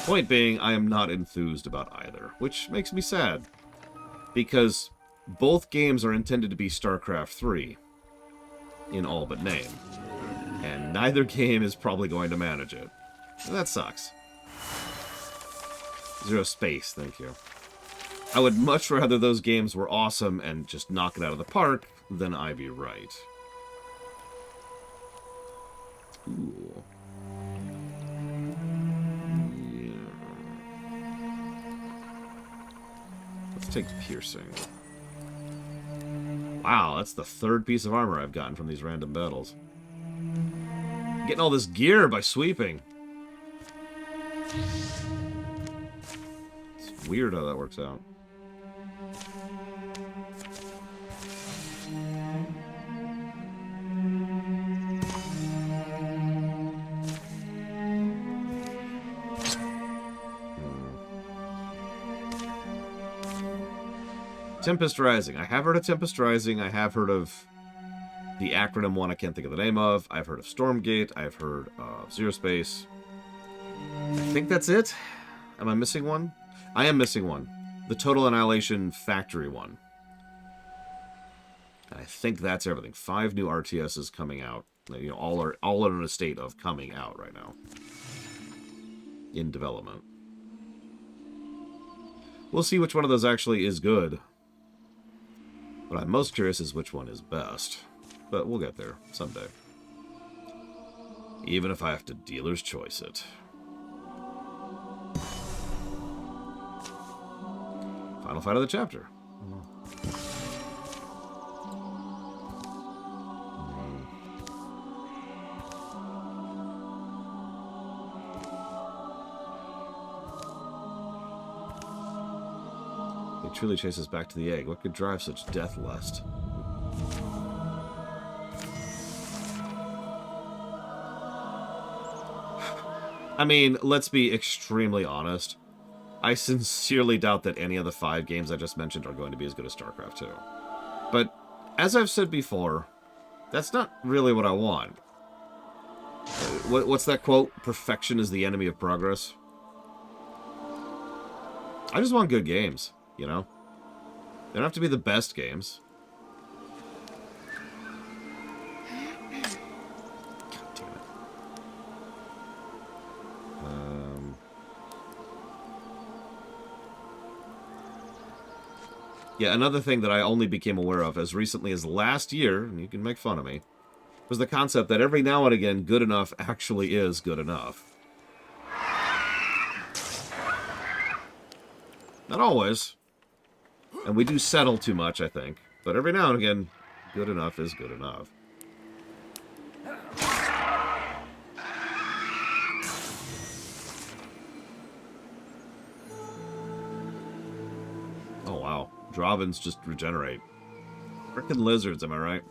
Point being, I am not enthused about either, which makes me sad. Because both games are intended to be StarCraft 3, in all but name. And neither game is probably going to manage it. And that sucks. Zero Space, thank you. I would much rather those games were awesome and just knock it out of the park than I be right. Ooh. Yeah. Let's take Piercing. Wow, that's the third piece of armor I've gotten from these random battles. Getting all this gear by sweeping. It's weird how that works out. Tempest Rising. I have heard of Tempest Rising. I have heard of the acronym one I can't think of the name of. I've heard of Stormgate. I've heard of Zero Space. I think that's it. Am I missing one? I am missing one. The Total Annihilation Factory one. I think that's everything. 5 new RTSs coming out. You know, all in a state of coming out right now. In development. We'll see which one of those actually is good. What I'm most curious is which one is best. But we'll get there someday. Even if I have to dealer's choice it. Final fight of the chapter. They truly chase us back to the egg. What could drive such death lust? I mean, let's be extremely honest. I sincerely doubt that any of the 5 games I just mentioned are going to be as good as StarCraft 2. But, as I've said before, that's not really what I want. What's that quote? Perfection is the enemy of progress. I just want good games, you know? They don't have to be the best games. Yeah, another thing that I only became aware of as recently as last year, and you can make fun of me, was the concept that every now and again, good enough actually is good enough. Not always. And we do settle too much, I think. But every now and again, good enough is good enough. Oh, wow. Dravens just regenerate. Frickin' lizards, am I right?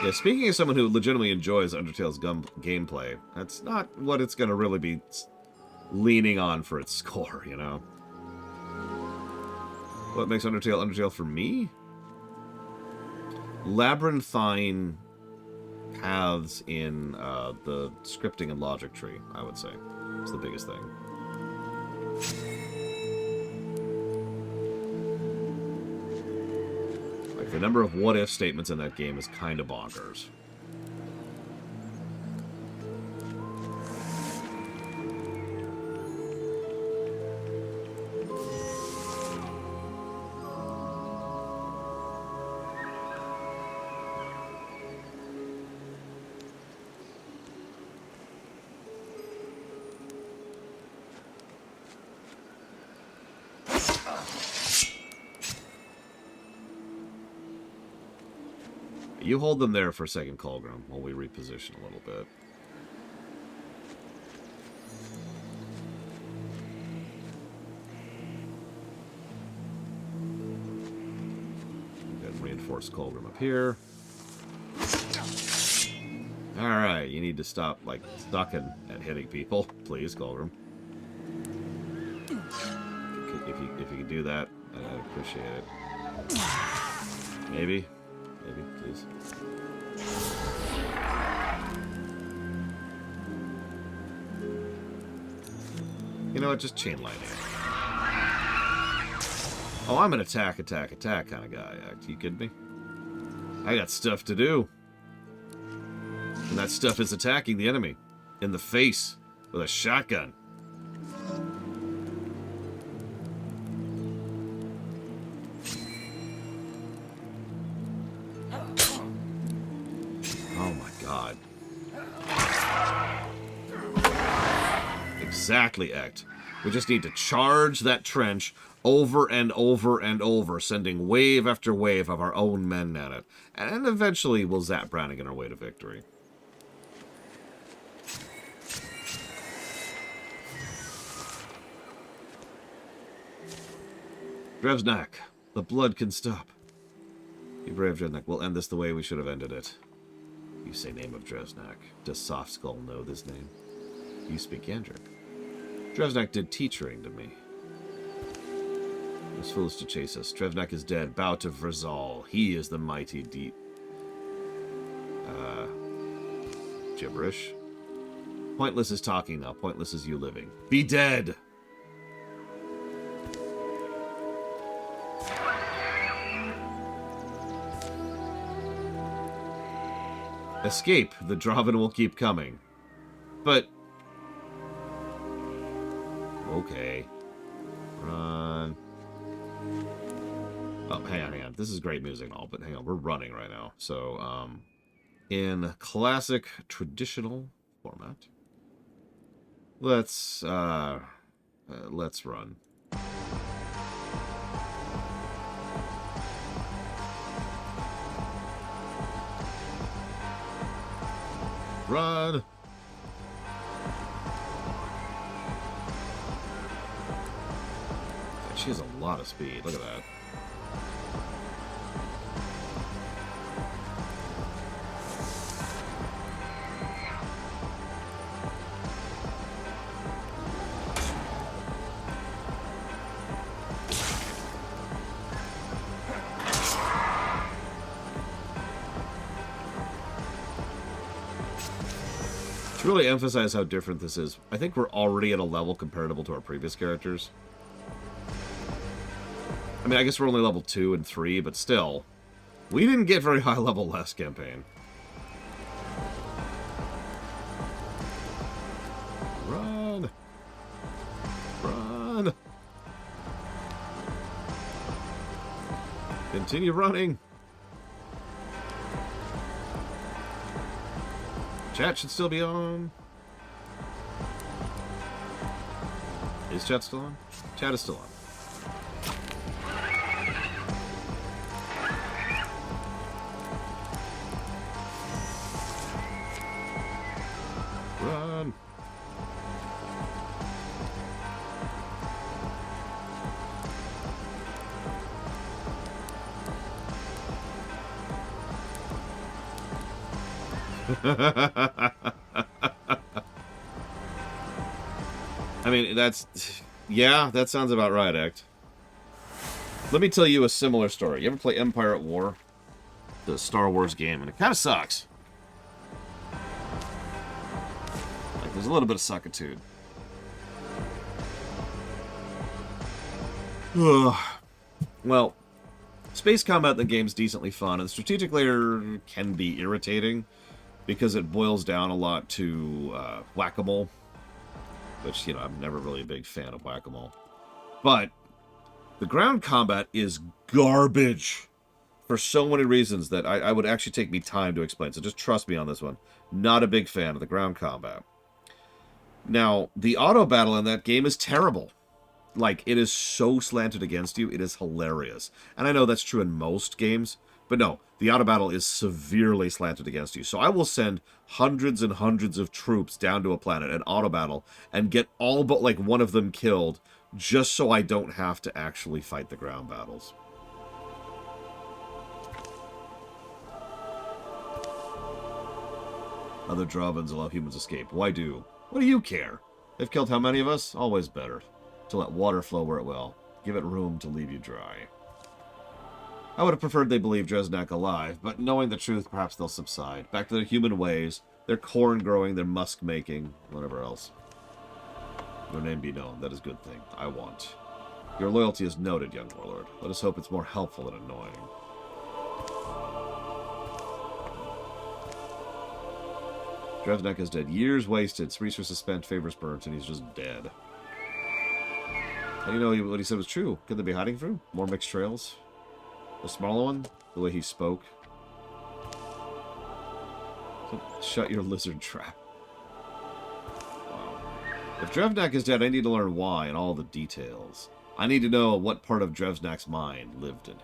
Yeah, speaking of someone who legitimately enjoys Undertale's gameplay, that's not what it's going to really be leaning on for its score, you know? What makes Undertale for me? Labyrinthine paths in the scripting and logic tree, I would say. It's the biggest thing. Like, the number of what-if statements in that game is kind of bonkers. You hold them there for a second, Colgrim, while we reposition a little bit. Then reinforce Colgrim up here. Alright, you need to stop, like, stucking and hitting people. Please, Colgrim. If you can do that, I'd appreciate it. Maybe. Maybe, please. You know what? Just chain lightning. Oh, I'm an attack kind of guy. Are you kidding me? I got stuff to do. And that stuff is attacking the enemy in the face with a shotgun. Exactly, Ect. We just need to charge that trench over and over and over, sending wave after wave of our own men at it. And eventually we'll zap Brannigan our way to victory. Drevnak, the blood can stop. You brave Drevnak, we'll end this the way we should have ended it. You say name of Drevnak. Does Soft Skull know this name? You speak Yandrik. Drevnak did teachering to me. It was foolish to chase us. Drevnak is dead. Bow to Vrzal. He is the mighty deep. Gibberish. Pointless is talking now. Pointless is you living. Be dead! Escape. The Draven will keep coming. But... okay. Run. Oh, hang on. This is great music and all, but hang on. We're running right now. So, in classic traditional format, let's run. Run! She has a lot of speed. Look at that. To really emphasize how different this is, I think we're already at a level comparable to our previous characters. I mean, I guess we're only level 2 and 3, but still. We didn't get very high level last campaign. Run! Run! Continue running! Chat should still be on. Is chat still on? Chat is still on. Run! I mean, that's... Yeah, that sounds about right, Act. Let me tell you a similar story. You ever play Empire at War? The Star Wars game, and it kind of sucks. Like, there's a little bit of suckitude. Well, space combat in the game's decently fun, and the strategic layer can be irritating because it boils down a lot to whack-a-mole, which, you know, I'm never really a big fan of whack-a-mole. But the ground combat is garbage for so many reasons that I would actually take me time to explain, so just trust me on this one. Not a big fan of the ground combat. Now, the auto battle in that game is terrible. Like, it is so slanted against you, it is hilarious. And I know that's true in most games, but no, the auto battle is severely slanted against you. So I will send hundreds and hundreds of troops down to a planet and auto battle and get all but like one of them killed just so I don't have to actually fight the ground battles. Other drawbins allow humans escape. Why do? What do you care? They've killed how many of us? Always better to let water flow where it will. Give it room to leave you dry. I would have preferred they believe Dresnak alive, but knowing the truth, perhaps they'll subside. Back to their human ways, their corn growing, their musk making, whatever else. Your name be known. That is a good thing. I want. Your loyalty is noted, young warlord. Let us hope it's more helpful than annoying. Dresnak is dead. Years wasted. Resources spent, favors burnt, and he's just dead. How do you know what he said was true? Could they be hiding from him? More mixed trails? The smaller one? The way he spoke? Shut your lizard trap. Wow. If Dresnak is dead, I need to learn why and all the details. I need to know what part of Dresnak's mind lived in him.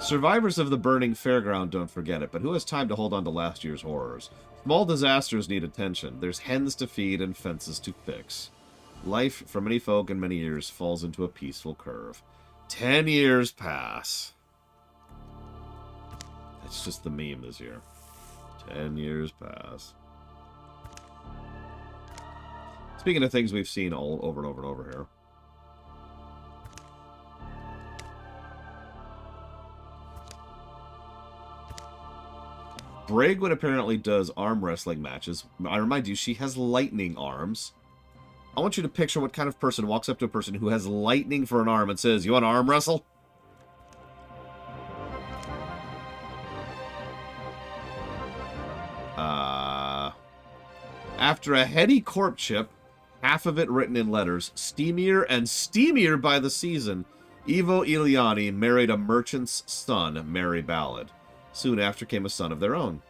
Survivors of the burning fairground don't forget it, but who has time to hold on to last year's horrors? Small disasters need attention. There's hens to feed and fences to fix. Life, for many folk in many years, falls into a peaceful curve. 10 years pass. That's just the meme this year. 10 years pass. Speaking of things we've seen all over and over and over here. Brigwood apparently does arm wrestling matches. I remind you, she has lightning arms. I want you to picture what kind of person walks up to a person who has lightning for an arm and says, "You want to arm wrestle?" After a heady courtship, half of it written in letters, steamier and steamier by the season, Ivo Iliani married a merchant's son, Mary Ballard. Soon after came a son of their own.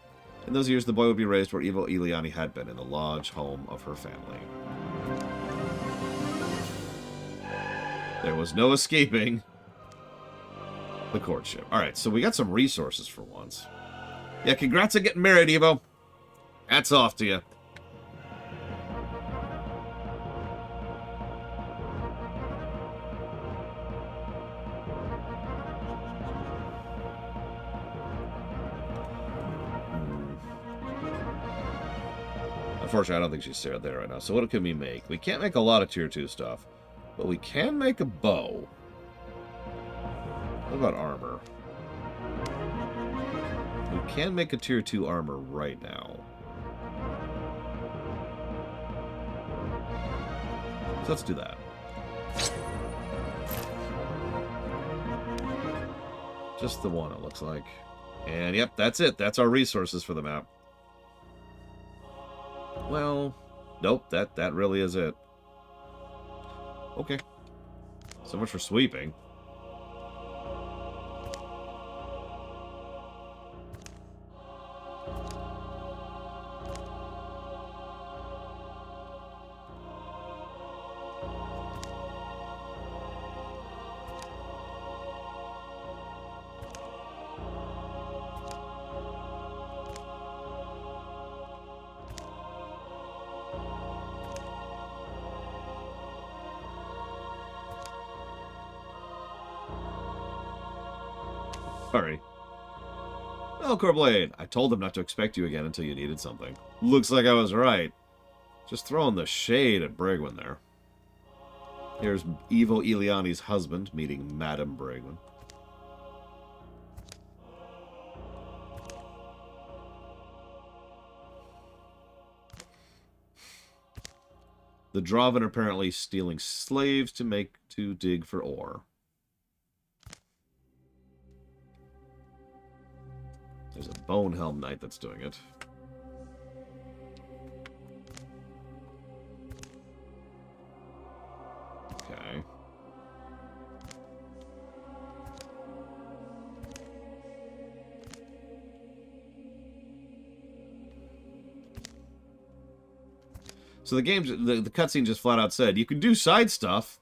In those years, the boy would be raised where Ivo Iliani had been, in the lodge home of her family. There was no escaping the courtship. Alright, so we got some resources for once. Yeah, congrats on getting married, Ivo. Hats off to you. Unfortunately, I don't think she's there right now. So what can we make? We can't make a lot of tier 2 stuff. But we can make a bow. What about armor? We can make a tier 2 armor right now. So let's do that. Just the one, it looks like. And yep, that's it. That's our resources for the map. Well, nope, that really is it. Okay. So much for sweeping. Sorry. Well, Corblade, I told him not to expect you again until you needed something. Looks like I was right. Just throwing the shade at Brigwin there. Here's Evo Iliani's husband meeting Madame Brigwin. The Draven are apparently stealing slaves to dig for ore. There's a Bonehelm Knight that's doing it. Okay. So the cutscene just flat out said, you can do side stuff.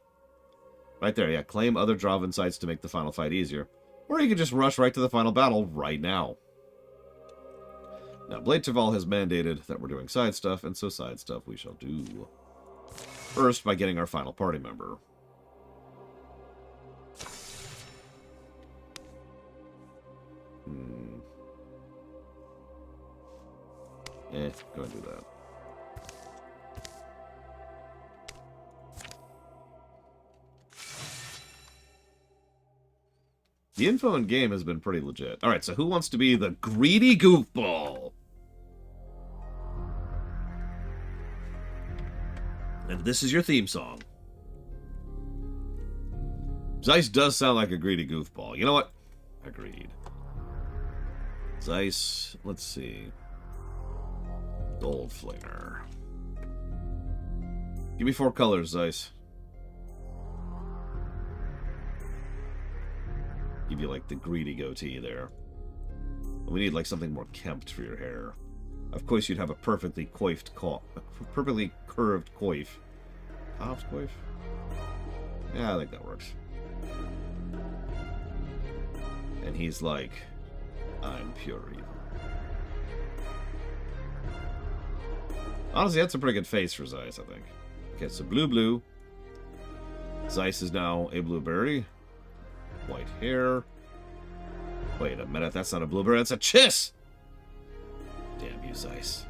Right there, yeah. Claim other Draven sites to make the final fight easier. Or you can just rush right to the final battle right now. Now, Blade Taval has mandated that we're doing side stuff, and so side stuff we shall do. First, by getting our final party member. Go ahead and do that. The info in game has been pretty legit. Alright, so who wants to be the greedy goofball? And this is your theme song. Zeiss does sound like a greedy goofball. You know what? Agreed. Zeiss, let's see. Gold Flinger. Give me 4 colors, Zeiss. Give you, like, the greedy goatee there. We need, like, something more kempt for your hair. Of course, you'd have a perfectly curved coif. Coif's coif? Yeah, I think that works. And he's like, I'm pure evil. Honestly, that's a pretty good face for Zeiss, I think. Okay, so blue. Zeiss is now a blueberry. White hair. Wait a minute, that's not a blueberry, that's a chiss! Damn you, Zeiss.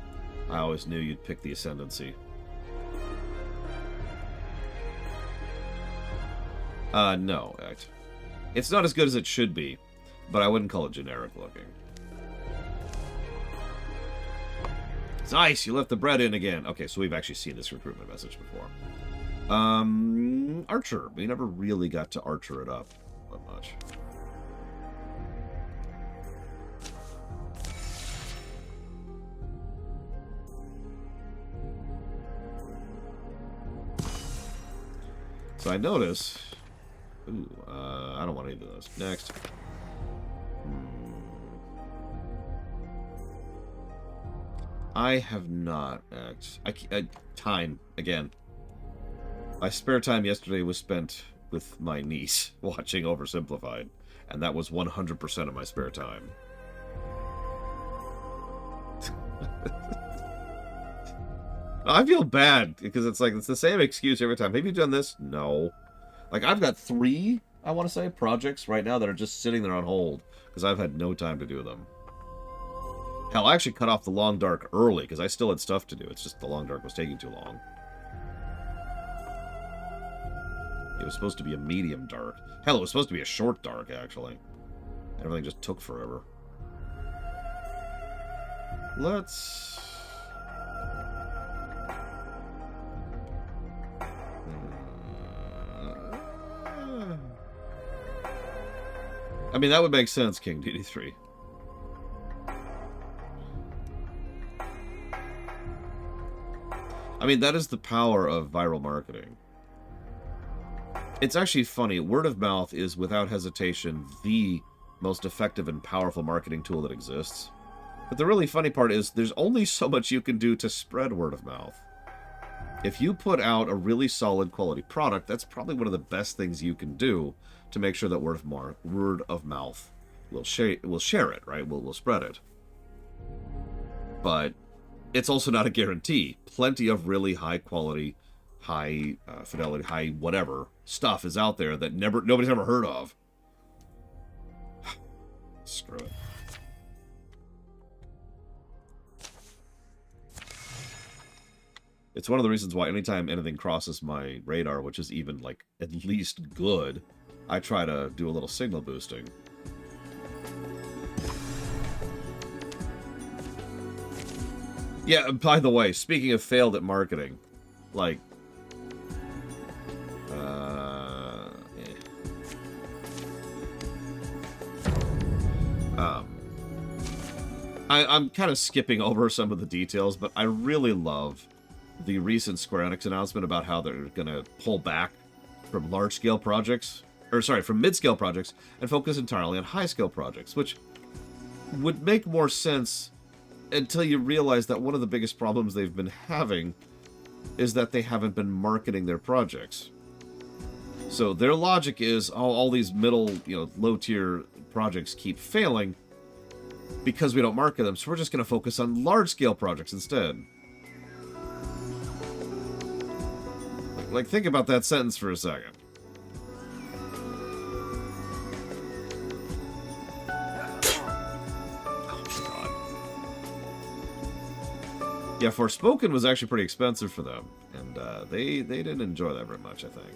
I always knew you'd pick the ascendancy. No. It's not as good as it should be, but I wouldn't call it generic looking. Zeiss, you left the bread in again. Okay, so we've actually seen this recruitment message before. Archer. We never really got to Archer it up that much. So I notice... Ooh, I don't want any of those. Next. I have not... time, again. My spare time yesterday was spent with my niece watching Oversimplified, and that was 100% of my spare time. I feel bad, because it's like, it's the same excuse every time. Have you done this? No. Like, I've got 3, I want to say, projects right now that are just sitting there on hold, because I've had no time to do them. Hell, I actually cut off the Long Dark early, because I still had stuff to do. It's just the Long Dark was taking too long. It was supposed to be a medium dark. Hell, it was supposed to be a short dark, actually. Everything just took forever. Let's... I mean, that would make sense, King DD3. I mean, that is the power of viral marketing. It's actually funny. Word of mouth is, without hesitation, the most effective and powerful marketing tool that exists. But the really funny part is, there's only so much you can do to spread word of mouth. If you put out a really solid quality product, that's probably one of the best things you can do to make sure that word of mouth will share it, right? We'll spread it. But it's also not a guarantee. Plenty of really high quality, high fidelity, high whatever stuff is out there that nobody's ever heard of. screw it. It's one of the reasons why anytime anything crosses my radar, which is even, like, at least good, I try to do a little signal boosting. Yeah, by the way, speaking of failed at marketing, like, I'm kind of skipping over some of the details, but I really love the recent Square Enix announcement about how they're going to pull back from large-scale projects, or sorry, from mid-scale projects, and focus entirely on high-scale projects, which would make more sense until you realize that one of the biggest problems they've been having is that they haven't been marketing their projects. So their logic is, oh, all these middle, low-tier projects keep failing because we don't market them, so we're just going to focus on large-scale projects instead. Like, think about that sentence for a second. Yeah, Forspoken was actually pretty expensive for them, and they didn't enjoy that very much, I think.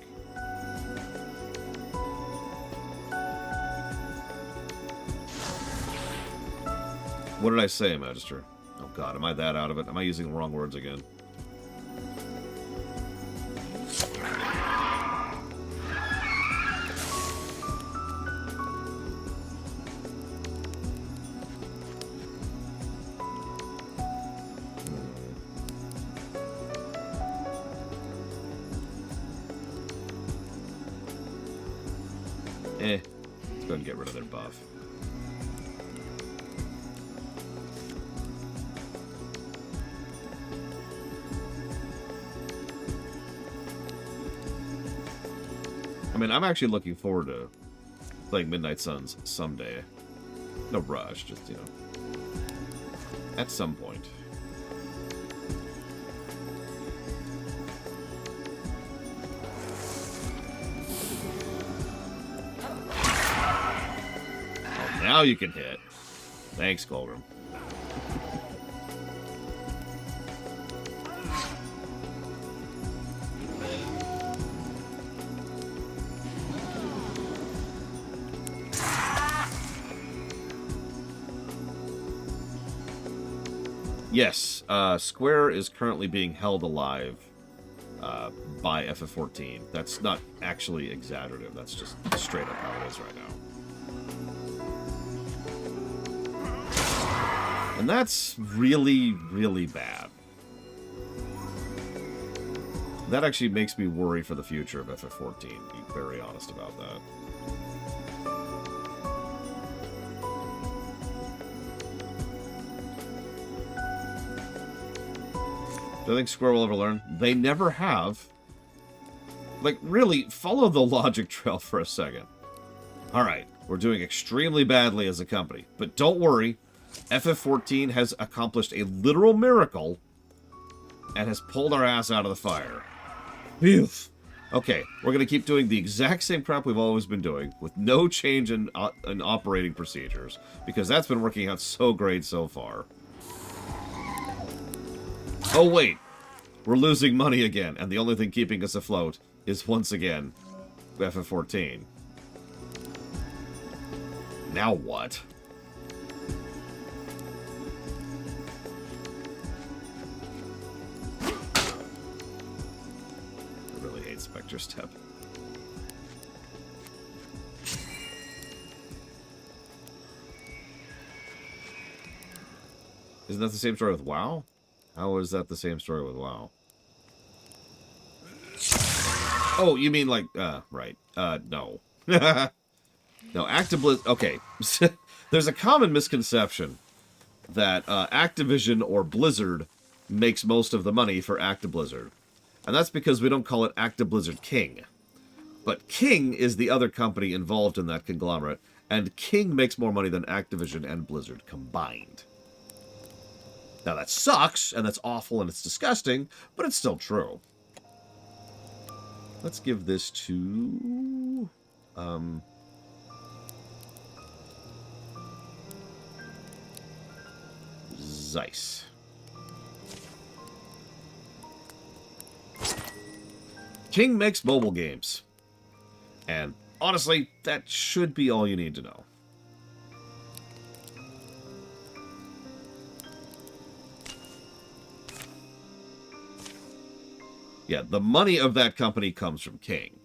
What did I say, Magister? Oh god, am I that out of it? Am I using the wrong words again? Let's go ahead and get rid of their buff. I mean, I'm actually looking forward to playing Midnight Suns someday. No rush, just, at some point. Oh, now you can hit. Thanks, Goldrum. Yes, Square is currently being held alive by FF14. That's not actually exaggerative. That's just straight up how it is right now. And that's really, really bad. That actually makes me worry for the future of FF14, to be very honest about that. Do I think Square will ever learn? They never have. Like, really, follow the logic trail for a second. Alright, we're doing extremely badly as a company. But don't worry, FF14 has accomplished a literal miracle and has pulled our ass out of the fire. Phew. Okay, we're going to keep doing the exact same crap we've always been doing, with no change in operating procedures, because that's been working out so great so far. Oh, wait. We're losing money again, and the only thing keeping us afloat is, once again, FF14. Now what? I really hate Spectre Step. Isn't that the same story with WoW? How is that the same story with WoW? Oh, you mean like, right. No. No, Actibliz... Okay. There's a common misconception that Activision or Blizzard makes most of the money for Actiblizzard. And that's because we don't call it Actiblizzard King. But King is the other company involved in that conglomerate, and King makes more money than Activision and Blizzard combined. Now, that sucks, and that's awful, and it's disgusting, but it's still true. Let's give this to... Zeiss. King makes mobile games. And honestly, that should be all you need to know. Yeah, the money of that company comes from King.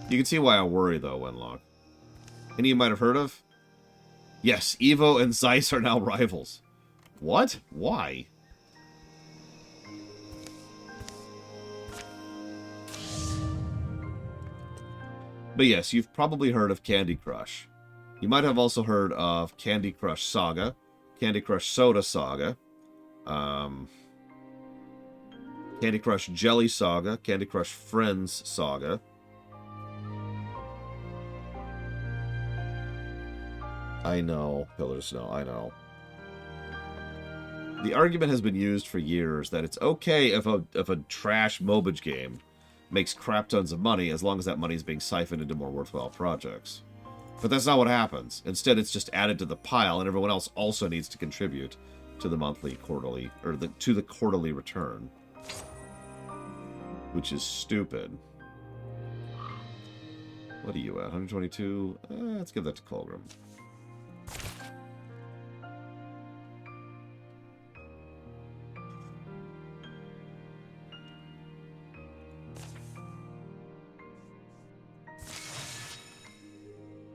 You can see why I worry, though, Wenlock. Any you might have heard of? Yes, Evo and Zeiss are now rivals. What? Why? But yes, you've probably heard of Candy Crush. You might have also heard of Candy Crush Saga, Candy Crush Soda Saga, Candy Crush Jelly Saga, Candy Crush Friends Saga. I know, Pillar of Snow, I know. The argument has been used for years that it's okay if a trash mobage game makes crap tons of money as long as that money is being siphoned into more worthwhile projects. But that's not what happens. Instead, it's just added to the pile, and everyone else also needs to contribute to the monthly, quarterly, or to the quarterly return. Which is stupid. What are you at? 122? Let's give that to Colgrim.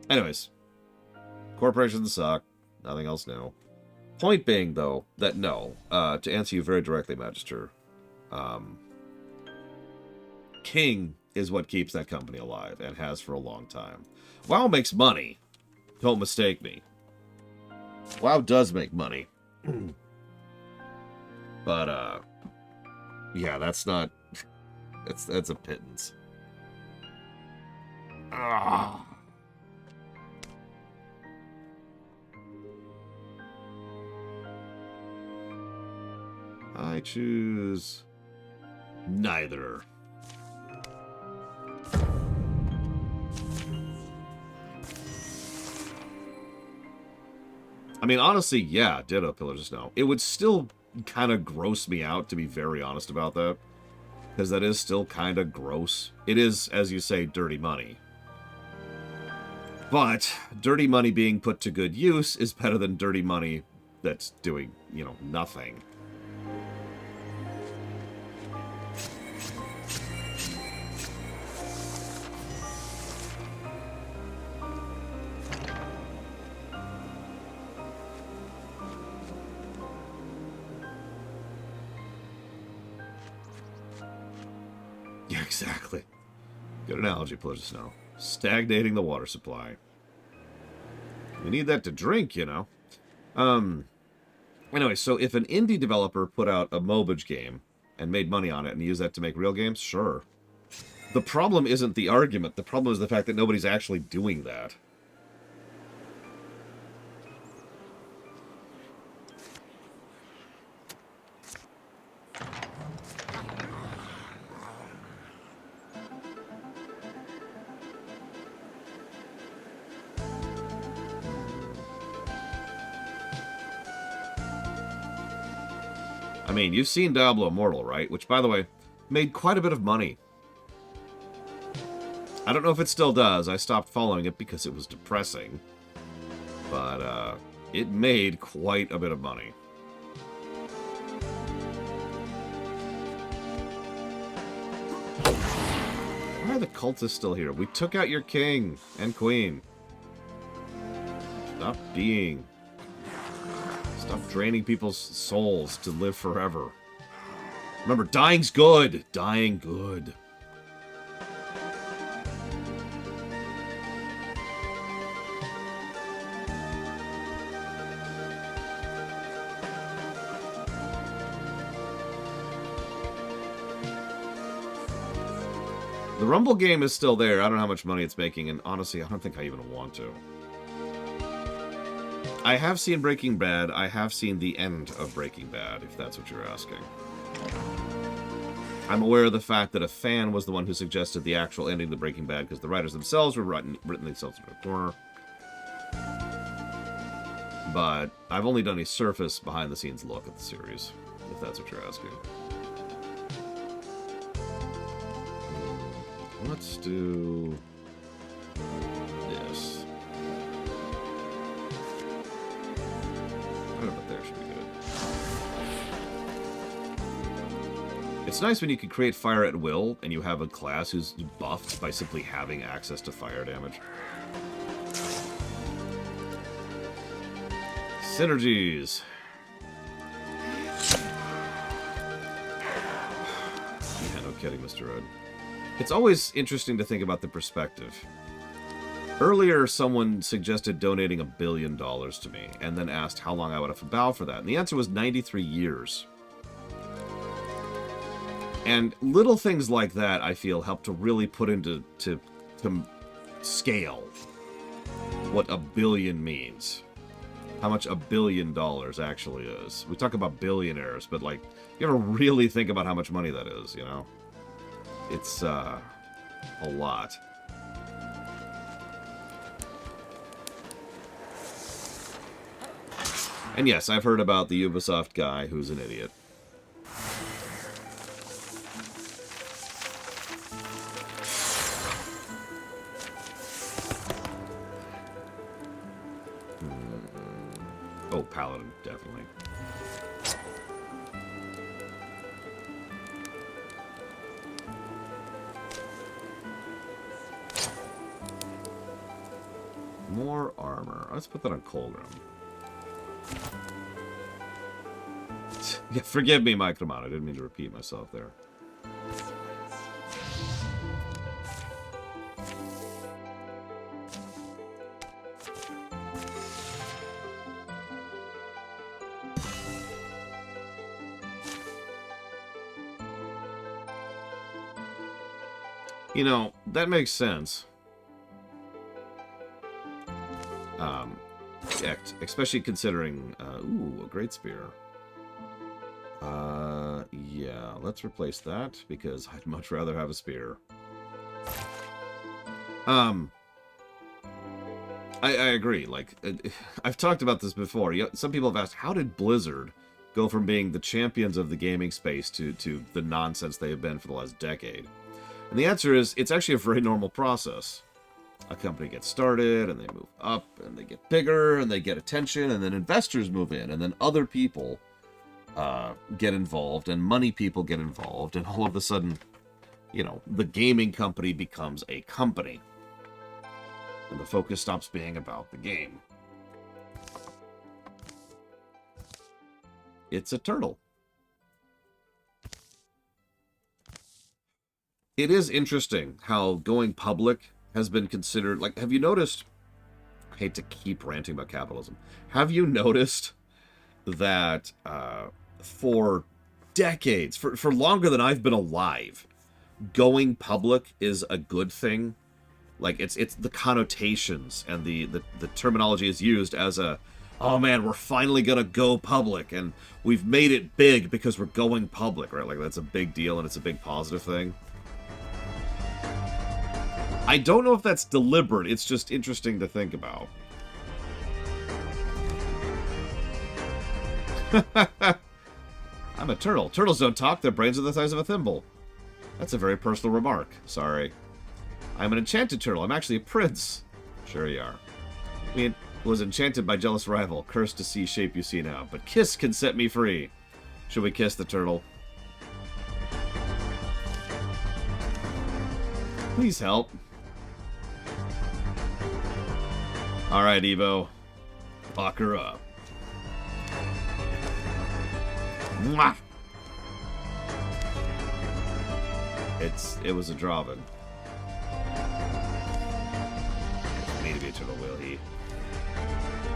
Anyways, corporations suck. Nothing else new. Point being, though, that no. To answer you very directly, Magister, King is what keeps that company alive, and has for a long time. WoW makes money. Don't mistake me. WoW does make money. But, yeah, that's not... That's a pittance. Ah. I choose neither. I mean, honestly, yeah, ditto Pillars of Snow. It would still kind of gross me out, to be very honest about that. Because that is still kind of gross. It is, as you say, dirty money. But dirty money being put to good use is better than dirty money that's doing, you know, nothing. Yeah, exactly. Good analogy, Pillars of Snow. Stagnating the water supply. We need that to drink, you know. Anyway, so if an indie developer put out a mobage game and made money on it and used that to make real games, sure. The problem isn't the argument. The problem is the fact that nobody's actually doing that. I mean, you've seen Diablo Immortal, right? Which, by the way, made quite a bit of money. I don't know if it still does. I stopped following it because it was depressing. But, it made quite a bit of money. Why are the cultists still here? We took out your king and queen. Stop being... Stop draining people's souls to live forever. Remember, dying's good. Dying good. The Rumble game is still there. I don't know how much money it's making, and honestly, I don't think I even want to. I have seen Breaking Bad. I have seen the end of Breaking Bad, if that's what you're asking. I'm aware of the fact that a fan was the one who suggested the actual ending of Breaking Bad because the writers themselves were written themselves into a corner. But I've only done a surface behind-the-scenes look at the series, if that's what you're asking. Let's do this. Right about there should be good. It's nice when you can create fire at will, and you have a class who's buffed by simply having access to fire damage. Synergies. Yeah, no kidding, Mr. Red. It's always interesting to think about the perspective. Earlier, someone suggested donating $1 billion to me, and then asked how long I would have to bow for that. And the answer was 93 years. And little things like that, I feel, help to really put into to scale what $1 billion means. How much $1 billion actually is. We talk about billionaires, but, like, you ever really think about how much money that is, you know? It's, a lot. And yes, I've heard about the Ubisoft guy who's an idiot. Oh, Paladin, definitely. More armor. Let's put that on Colgrim. Yeah, forgive me, Micromon. I didn't mean to repeat myself there. You know, that makes sense. Especially considering, ooh, a great spear. Yeah, let's replace that, because I'd much rather have a spear. I agree, like, I've talked about this before. Some people have asked, how did Blizzard go from being the champions of the gaming space to the nonsense they have been for the last decade? And the answer is, it's actually a very normal process. A company gets started, and they move up, and they get bigger, and they get attention, and then investors move in, and then other people get involved, and money people get involved, and all of a sudden, you know, the gaming company becomes a company. And the focus stops being about the game. It's a turtle. It is interesting how going public has been considered, like, have you noticed, I hate to keep ranting about capitalism, have you noticed that for decades, for longer than I've been alive, going public is a good thing? Like, it's the connotations and the terminology is used as a, oh man, we're finally gonna go public, and we've made it big because we're going public, right? Like, that's a big deal, and it's a big positive thing. I don't know if that's deliberate. It's just interesting to think about. I'm a turtle. Turtles don't talk. Their brains are the size of a thimble. That's a very personal remark. Sorry. I'm an enchanted turtle. I'm actually a prince. Sure you are. I mean, was enchanted by jealous rival. Cursed to see shape you see now. But kiss can set me free. Should we kiss the turtle? Please help. Alright, Evo. Lock her up. Mwah! It was a drawing. Me to be a turtle, will he?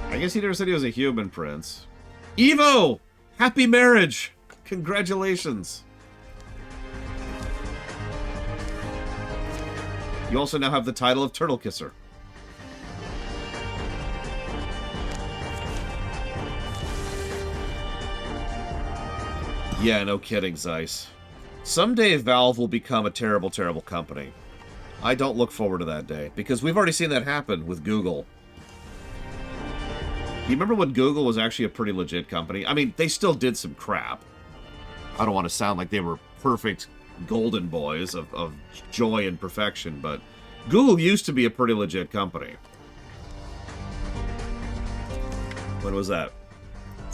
I guess he never said he was a human prince. Evo! Happy marriage! Congratulations! You also now have the title of Turtle Kisser. Yeah, no kidding, Zeiss. Someday Valve will become a terrible, terrible company. I don't look forward to that day, because we've already seen that happen with Google. You remember when Google was actually a pretty legit company? I mean, they still did some crap. I don't want to sound like they were perfect golden boys of joy and perfection, but Google used to be a pretty legit company. When was that?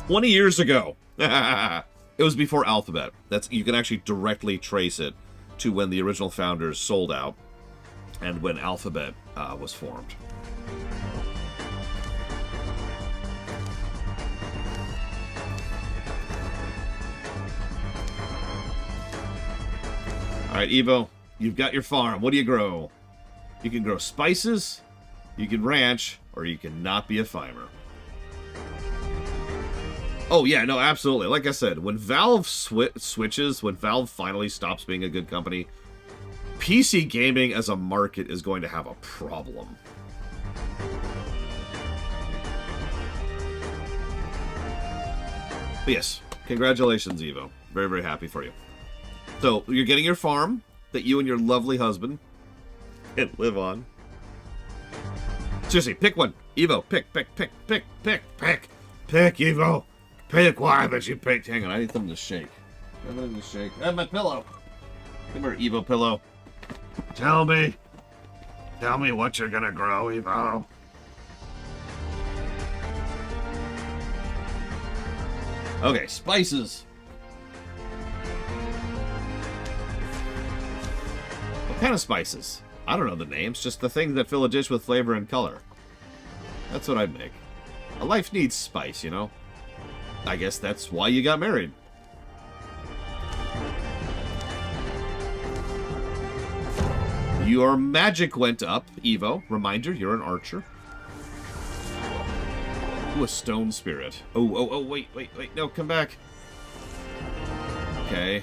20 years ago. It was before Alphabet. You can actually directly trace it to when the original founders sold out and when Alphabet was formed. Alright, Evo, you've got your farm. What do you grow? You can grow spices, you can ranch, or you can not be a farmer. Oh, yeah, no, absolutely. Like I said, when Valve switches, when Valve finally stops being a good company, PC gaming as a market is going to have a problem. But yes, congratulations, Evo. Very, very happy for you. So, you're getting your farm that you and your lovely husband can live on. Seriously, pick one. Evo, pick, Evo. Pick one that you picked. Hang on, I need something to shake. I have my pillow. Come here, Evo pillow. Tell me what you're gonna grow, Evo. Okay, spices. What kind of spices? I don't know the names, just the things that fill a dish with flavor and color. That's what I'd make. A life needs spice, you know? I guess that's why you got married. Your magic went up, Evo. Reminder, you're an archer. Ooh, a stone spirit. Oh, wait, no, come back. Okay,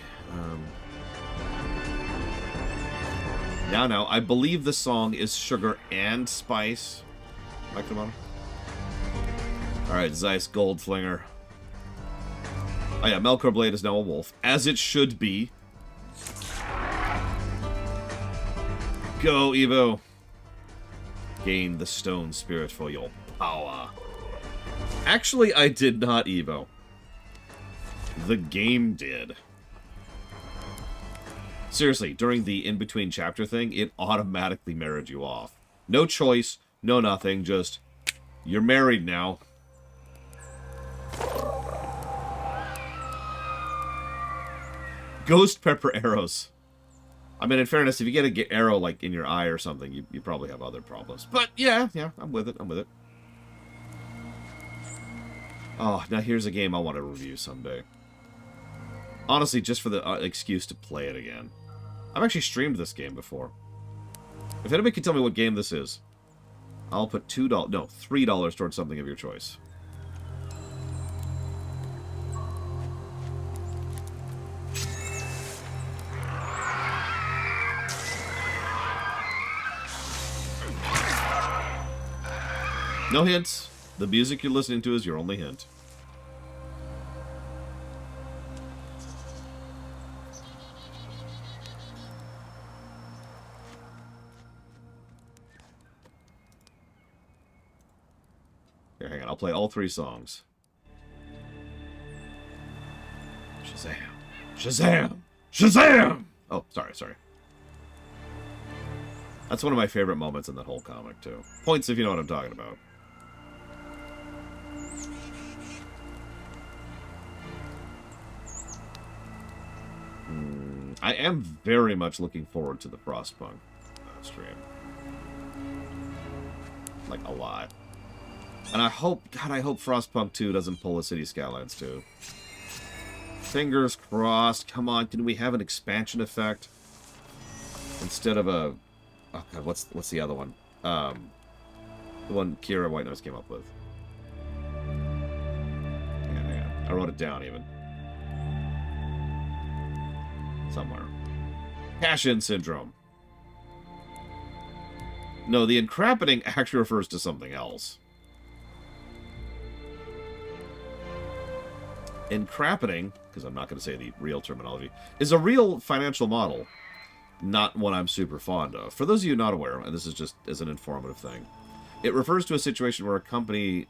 Now, I believe the song is Sugar and Spice. Alright, Zeiss Goldflinger. Oh yeah, Melkor Blade is now a wolf. As it should be. Go, Evo. Gain the stone spirit for your power. Actually, I did not, Evo. The game did. Seriously, during the in-between chapter thing, it automatically married you off. No choice, no nothing, just, you're married now. Ghost pepper arrows. I mean, in fairness, if you get an arrow, like, in your eye or something, you probably have other problems. But, yeah, I'm with it, Oh, now here's a game I want to review someday. Honestly, just for the excuse to play it again. I've actually streamed this game before. If anybody can tell me what game this is, I'll put $3 towards something of your choice. No hints. The music you're listening to is your only hint. Here, hang on. I'll play all 3 songs. Shazam! Shazam! Shazam! Oh, sorry. That's one of my favorite moments in that whole comic, too. Points if you know what I'm talking about. I am very much looking forward to the Frostpunk stream. Like, a lot. And I hope Frostpunk 2 doesn't pull a City Skylines 2. Fingers crossed. Come on, can we have an expansion effect? Instead of a... Oh, God, what's the other one? The one Kira Whitenose came up with. Hang on. I wrote it down, even. Somewhere. Cash-in syndrome. No, the encrapiting actually refers to something else. Encrapiting, because I'm not going to say the real terminology, is a real financial model, not one I'm super fond of. For those of you not aware, and this is just as an informative thing, it refers to a situation where a company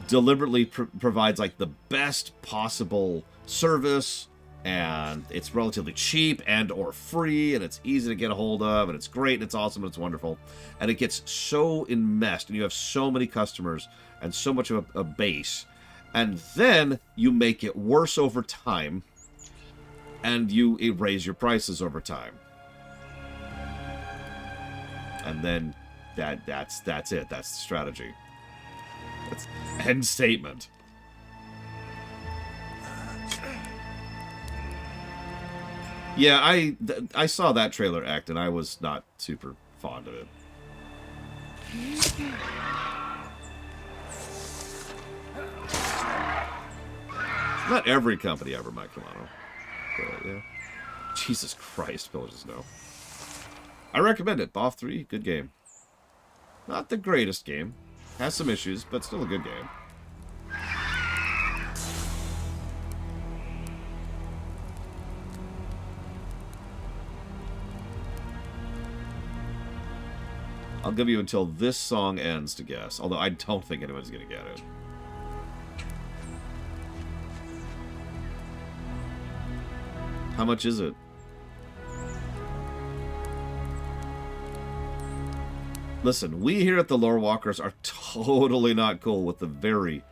deliberately provides like the best possible service, and it's relatively cheap and or free, and it's easy to get a hold of, and it's great, and it's awesome, and it's wonderful, and it gets so enmeshed, and you have so many customers and so much of a base, and then you make it worse over time, and you raise your prices over time, and then that's it. That's the strategy. That's end statement. Yeah, I saw that trailer act, and I was not super fond of it. Not every company ever, Mike Kamano. But, yeah. Jesus Christ, Pillagers no. I recommend it. BOF 3, good game. Not the greatest game. Has some issues, but still a good game. I'll give you until this song ends to guess, although I don't think anyone's going to get it. How much is it? Listen, we here at the Lore Walkers are totally not cool with the very,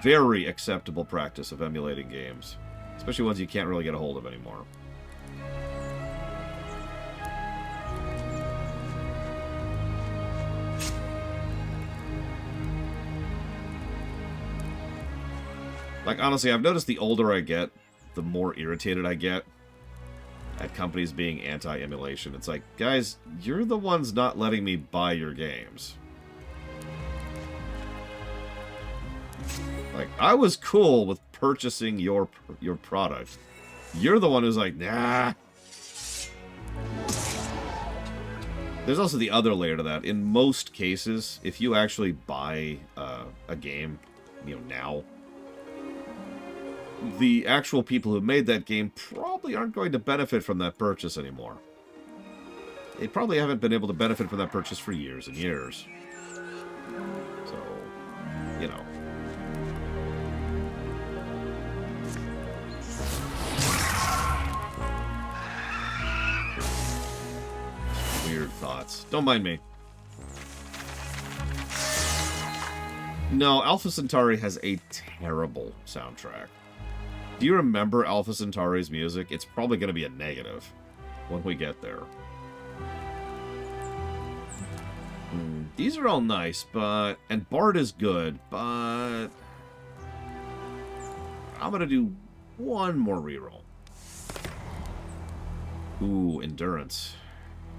very acceptable practice of emulating games. Especially ones you can't really get a hold of anymore. Like, honestly, I've noticed the older I get, the more irritated I get at companies being anti-emulation. It's like, guys, you're the ones not letting me buy your games. Like, I was cool with purchasing your product. You're the one who's like, nah. There's also the other layer to that. In most cases, if you actually buy a game, now, the actual people who made that game probably aren't going to benefit from that purchase anymore. They probably haven't been able to benefit from that purchase for years and years. So, Weird thoughts. Don't mind me. No, Alpha Centauri has a terrible soundtrack. Do you remember Alpha Centauri's music? It's probably going to be a negative when we get there. These are all nice, but... And Bard is good, but... I'm going to do one more reroll. Ooh, Endurance.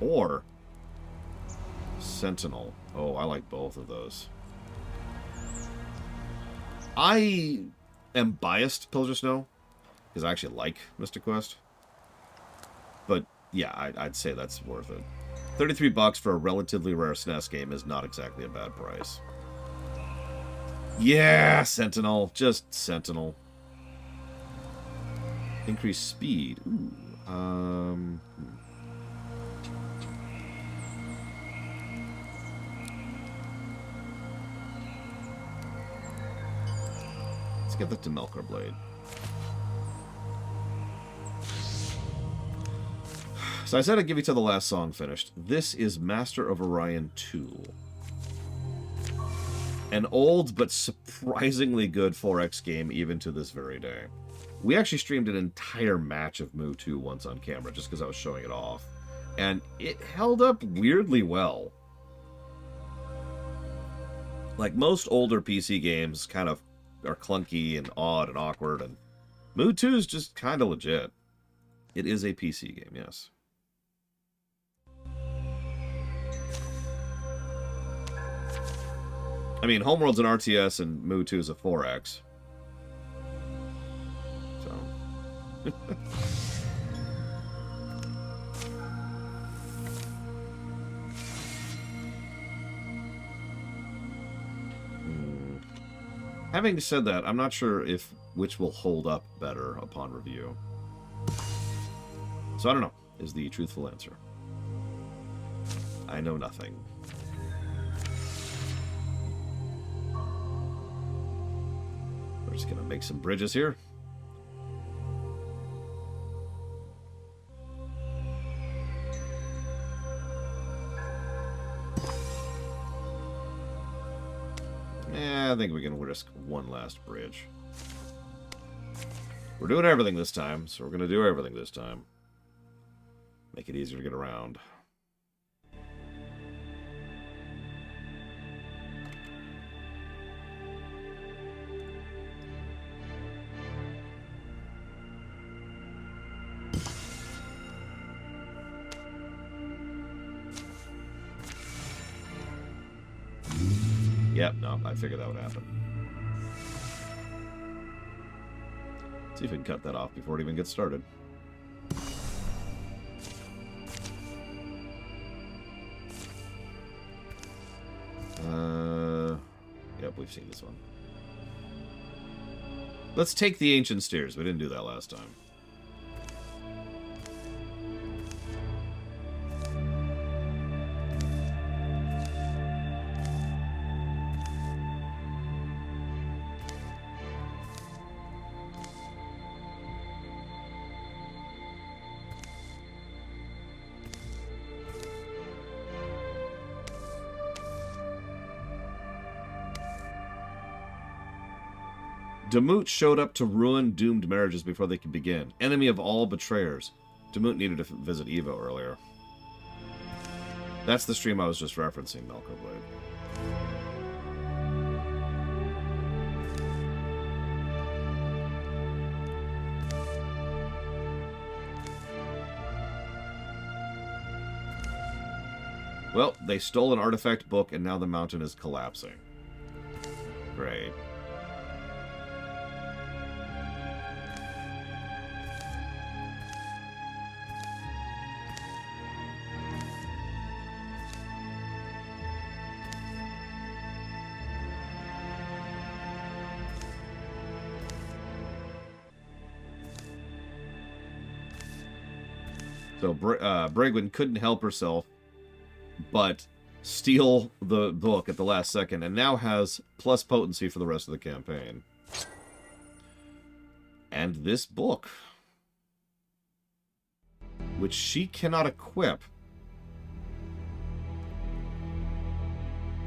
Or... Sentinel. Oh, I like both of those. I am biased, Pillager Snow, because I actually like Mystic Quest. But, yeah, I'd say that's worth it. $33 for a relatively rare SNES game is not exactly a bad price. Yeah, Sentinel. Just Sentinel. Increase speed. Ooh. Let's get that to Melkor Blade. So I said I'd give you till the last song finished. This is Master of Orion 2. An old but surprisingly good 4X game even to this very day. We actually streamed an entire match of Mu 2 once on camera just because I was showing it off. And it held up weirdly well. Like most older PC games kind of are clunky and odd and awkward, and Mu 2 is just kind of legit. It is a PC game, yes. I mean, Homeworld's an RTS and Mu 2 is a 4X. So. Having said that, I'm not sure if which will hold up better upon review. So I don't know, is the truthful answer. I know nothing. We're just gonna make some bridges here. I think we can risk one last bridge. We're doing everything this time, so we're going to do everything this time. Make it easier to get around. Yep, no, I figured that would happen. Let's see if we can cut that off before it even gets started. Yep, we've seen this one. Let's take the ancient stairs. We didn't do that last time. Demut showed up to ruin doomed marriages before they could begin. Enemy of all betrayers. Demut needed to visit Evo earlier. That's the stream I was just referencing, Melko Blade. Well, they stole an artifact book and now the mountain is collapsing. Great. So Bragwin couldn't help herself but steal the book at the last second, and now has plus potency for the rest of the campaign. And this book, which she cannot equip.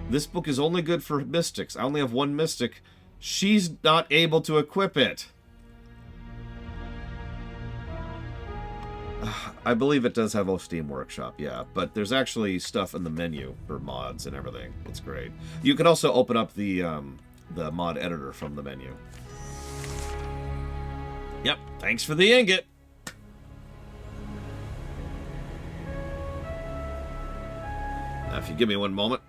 This book is only good for mystics. I only have one mystic. She's not able to equip it. I believe it does have a Steam Workshop, yeah, but there's actually stuff in the menu for mods and everything. It's great. You can also open up the mod editor from the menu. Yep, thanks for the ingot. Now, if you give me one moment,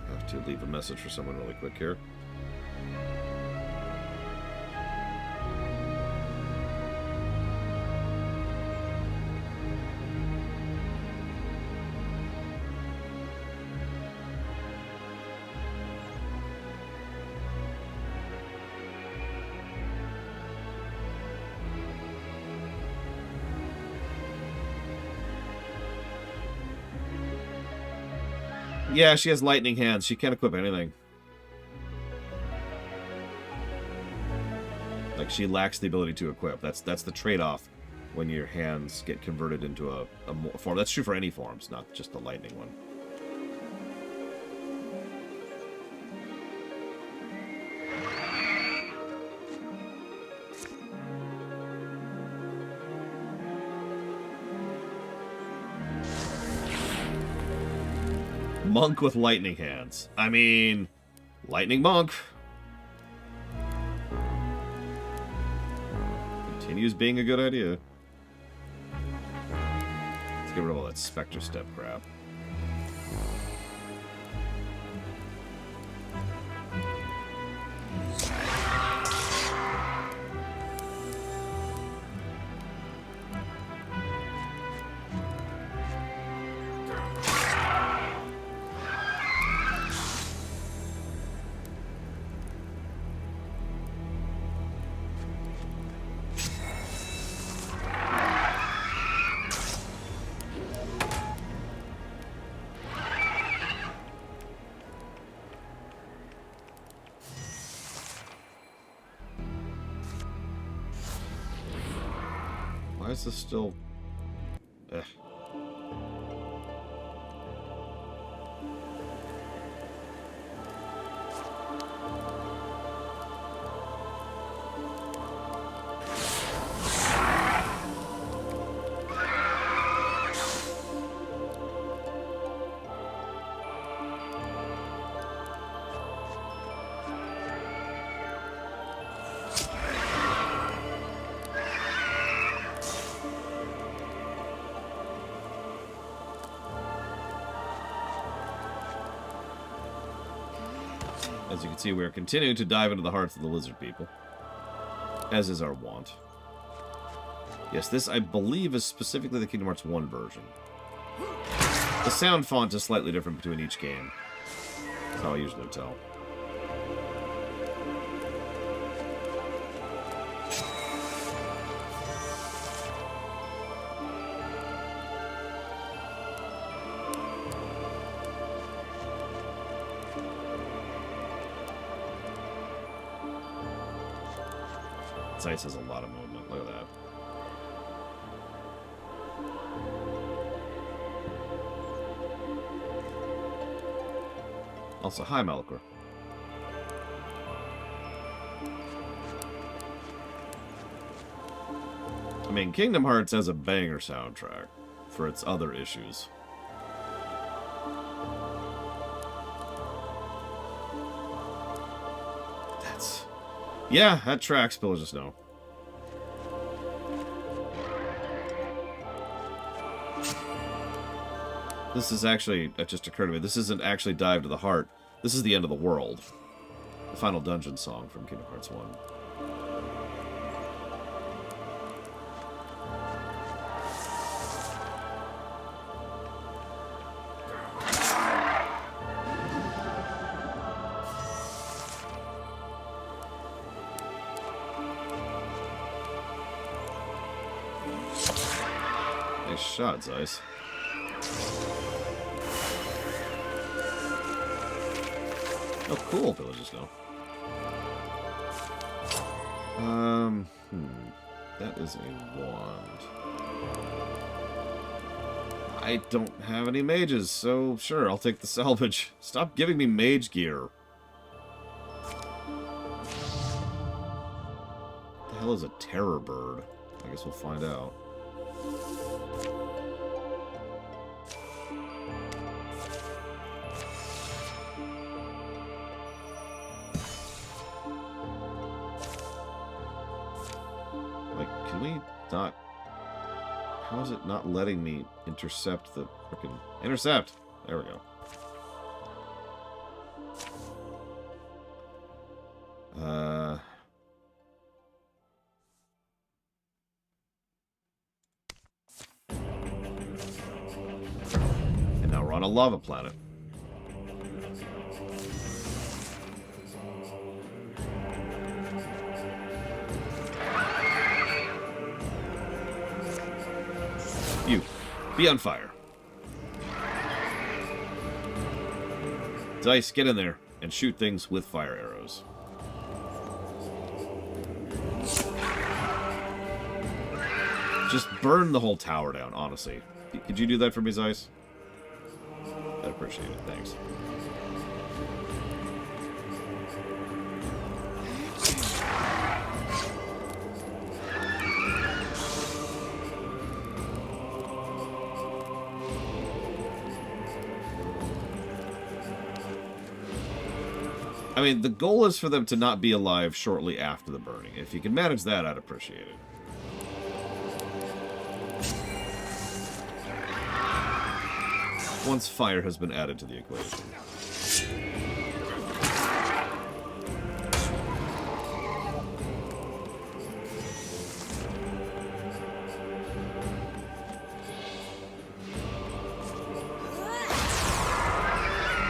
I have to leave a message for someone really quick here. Yeah, she has lightning hands. She can't equip anything. Like, she lacks the ability to equip. That's the trade-off when your hands get converted into a form. That's true for any forms, not just the lightning one. Monk with lightning hands. I mean, lightning monk. Continues being a good idea. Let's get rid of all that Spectre Step crap. is this still... Eh. As you can see, we are continuing to dive into the hearts of the lizard people, as is our wont. Yes, this, I believe, is specifically the Kingdom Hearts 1 version. The sound font is slightly different between each game. That's how I usually tell. Ice has a lot of movement. Look at that. Also, hi, Malachor. I mean, Kingdom Hearts has a banger soundtrack for its other issues. Yeah, that tracks, Pillagers know. This is actually, it just occurred to me, this isn't actually Dive to the Heart. This is the end of the world. The final dungeon song from Kingdom Hearts 1. Nice shot, Zeiss. Oh, cool, Villagers know. That is a wand. I don't have any mages, so sure, I'll take the salvage. Stop giving me mage gear. What the hell is a terror bird? I guess we'll find out. Can we not... How is it not letting me intercept the frickin'... Intercept! There we go. And now we're on a lava planet. You, be on fire. Dice, get in there and shoot things with fire arrows. Just burn the whole tower down, honestly. Could you do that for me, Zeiss? I'd appreciate it, thanks. I mean, the goal is for them to not be alive shortly after the burning. If you can manage that, I'd appreciate it. Once fire has been added to the equation.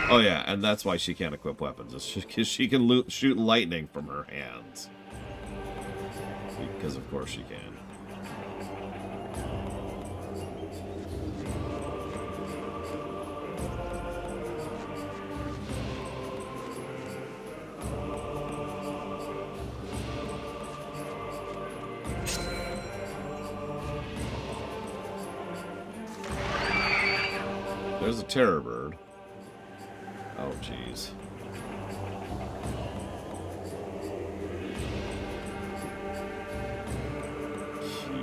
Oh yeah, and that's why she can't equip weapons. It's because she can shoot lightning from her hands. Because of course she can. There's a terror bird. Oh, jeez.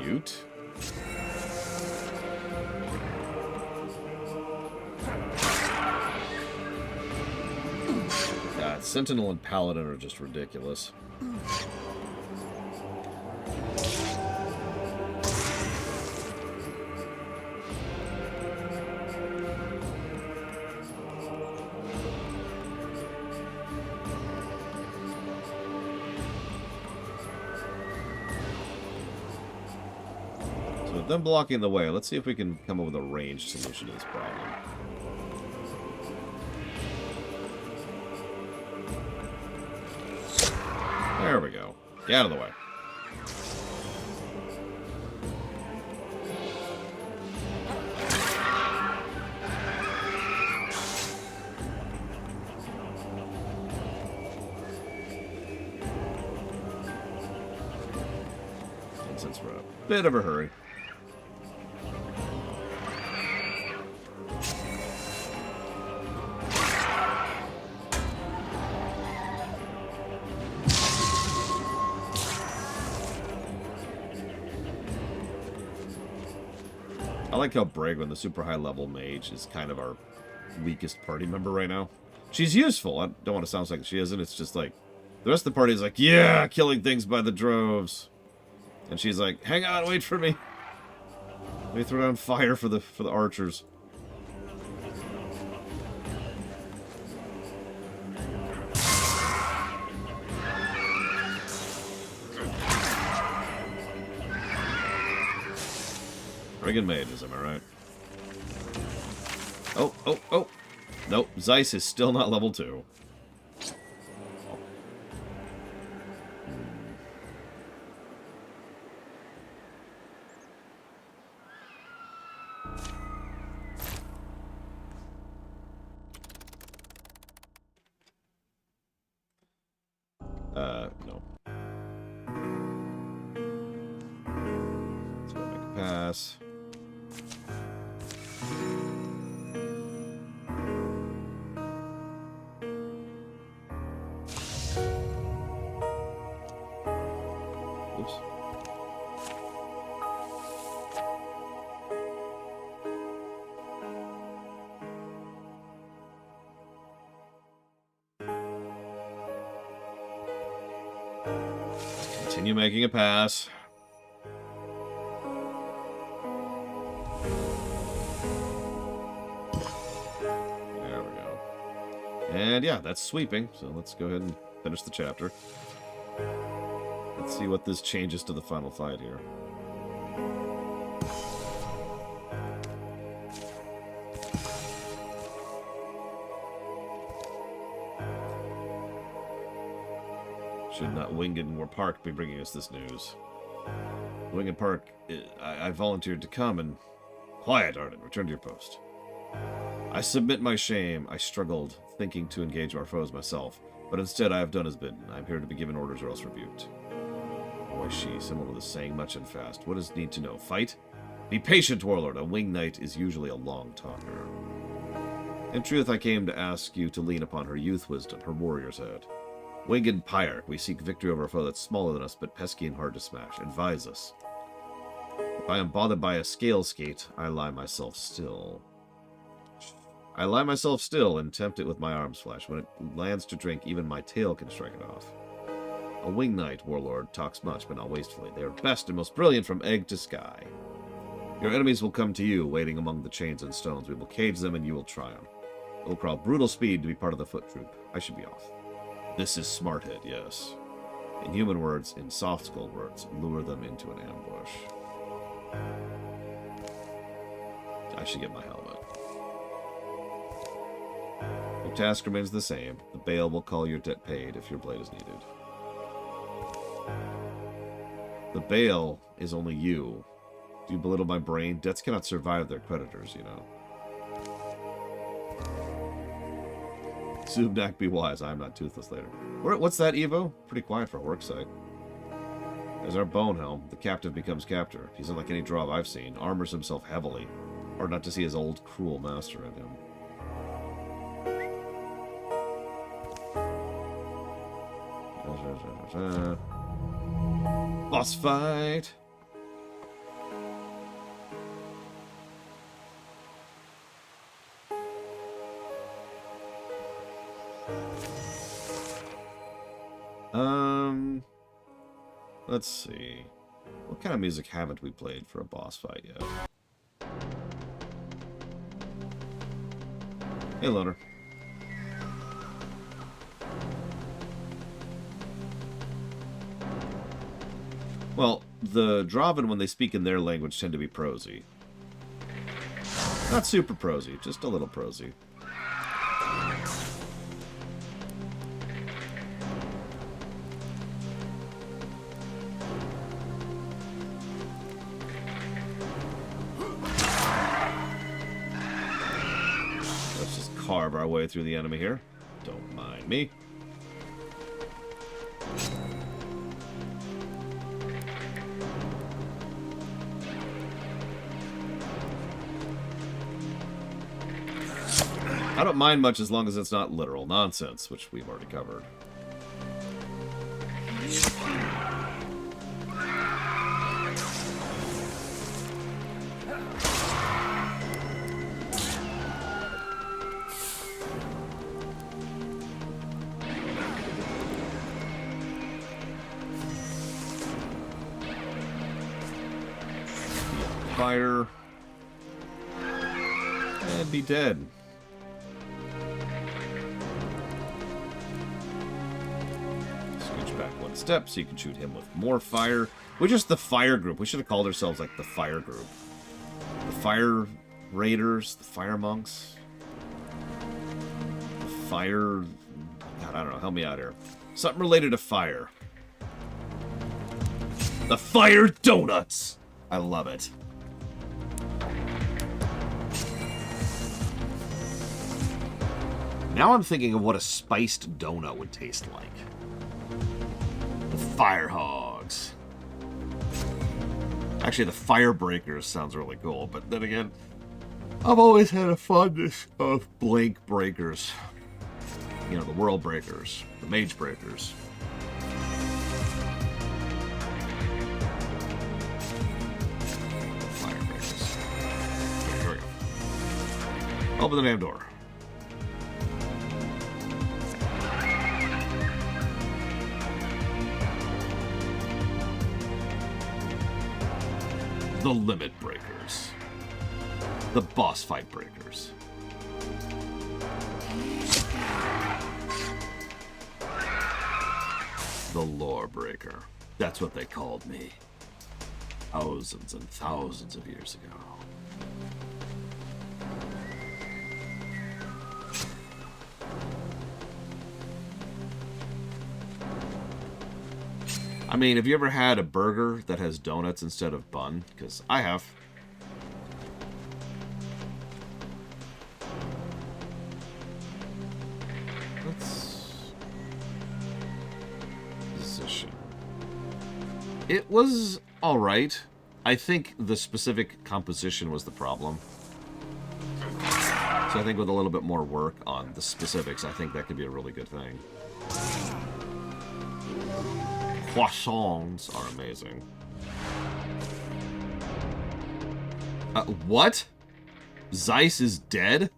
Cute. God, Sentinel and Paladin are just ridiculous. So with them blocking the way, let's see if we can come up with a ranged solution to this problem. There we go. Get out of the way. And since we're in a bit of a hurry. I like how Bragwin, the super high level mage, is kind of our weakest party member right now. She's useful. I don't want to sound like she isn't. It's just like, the rest of the party is like, yeah, killing things by the droves. And she's like, hang on, wait for me. Let me throw down fire for the archers. Friggin' mages, am I right? Oh, oh, oh! Nope, Zeiss is still not level 2. No. Let's go make a pass. Oops. Continue making a pass. There we go. And yeah, that's sweeping. So let's go ahead and finish the chapter. Let's see what this changes to the final fight here. Should not Winged Park be bringing us this news? Winged Park, I volunteered to come and... Quiet, Arden. Return to your post. I submit my shame. I struggled, thinking to engage our foes myself, but instead I have done as bidden. I am here to be given orders or else rebuked. Boy, someone with a saying much and fast. What does need to know? Fight? Be patient, warlord. A winged knight is usually a long talker. In truth, I came to ask you to lean upon her youth wisdom, her warrior's head. Winged Pyre, we seek victory over a foe that's smaller than us, but pesky and hard to smash. Advise us. If I am bothered by a scale skate, I lie myself still. I lie myself still and tempt it with my arm's flesh. When it lands to drink, even my tail can strike it off. A winged knight, warlord, talks much, but not wastefully. They are best and most brilliant from egg to sky. Your enemies will come to you, waiting among the chains and stones. We will cage them, and you will triumph. It will crawl brutal speed to be part of the foot troop. I should be off. This is Smarthead, yes. In human words, in soft skull words, lure them into an ambush. I should get my helmet. Your task remains the same. The Bale will call your debt paid if your blade is needed. The Bale is only you. Do you belittle my brain? Debts cannot survive their creditors, you know. Subnak be wise. I am not toothless later. What's that, Evo? Pretty quiet for a work site. There's our bone helm. The captive becomes captor. He's unlike any draw I've seen. Armors himself heavily. or not to see his old cruel master in him. Boss fight. Let's see. What kind of music haven't we played for a boss fight yet? Hey, Loner. Well, the Draven, when they speak in their language, tend to be prosy. Not super prosy, just a little prosy. Let's just carve our way through the enemy here. Don't mind me. I don't mind much as long as it's not literal nonsense, which we've already covered. Fire. And be dead. Step so you can shoot him with more fire. We're just the fire group. We should have called ourselves like the fire group. The fire raiders, the fire monks, the fire... God, I don't know. Help me out here. Something related to fire. The fire donuts. I love it. Now I'm thinking of what a spiced donut would taste like. Fire hogs. Actually, the fire breakers sounds really cool, but then again, I've always had a fondness of blank breakers. You know, the world breakers, the mage breakers. Fire breakers. Here we go. Open the damn door. The limit breakers. The boss fight breakers. The lore breaker. That's what they called me. Thousands and thousands of years ago. I mean, have you ever had a burger that has donuts instead of bun? Because I have. Let's... Position. It was alright. I think the specific composition was the problem. So I think with a little bit more work on the specifics, I think that could be a really good thing. Croissants are amazing. What? Zeiss is dead?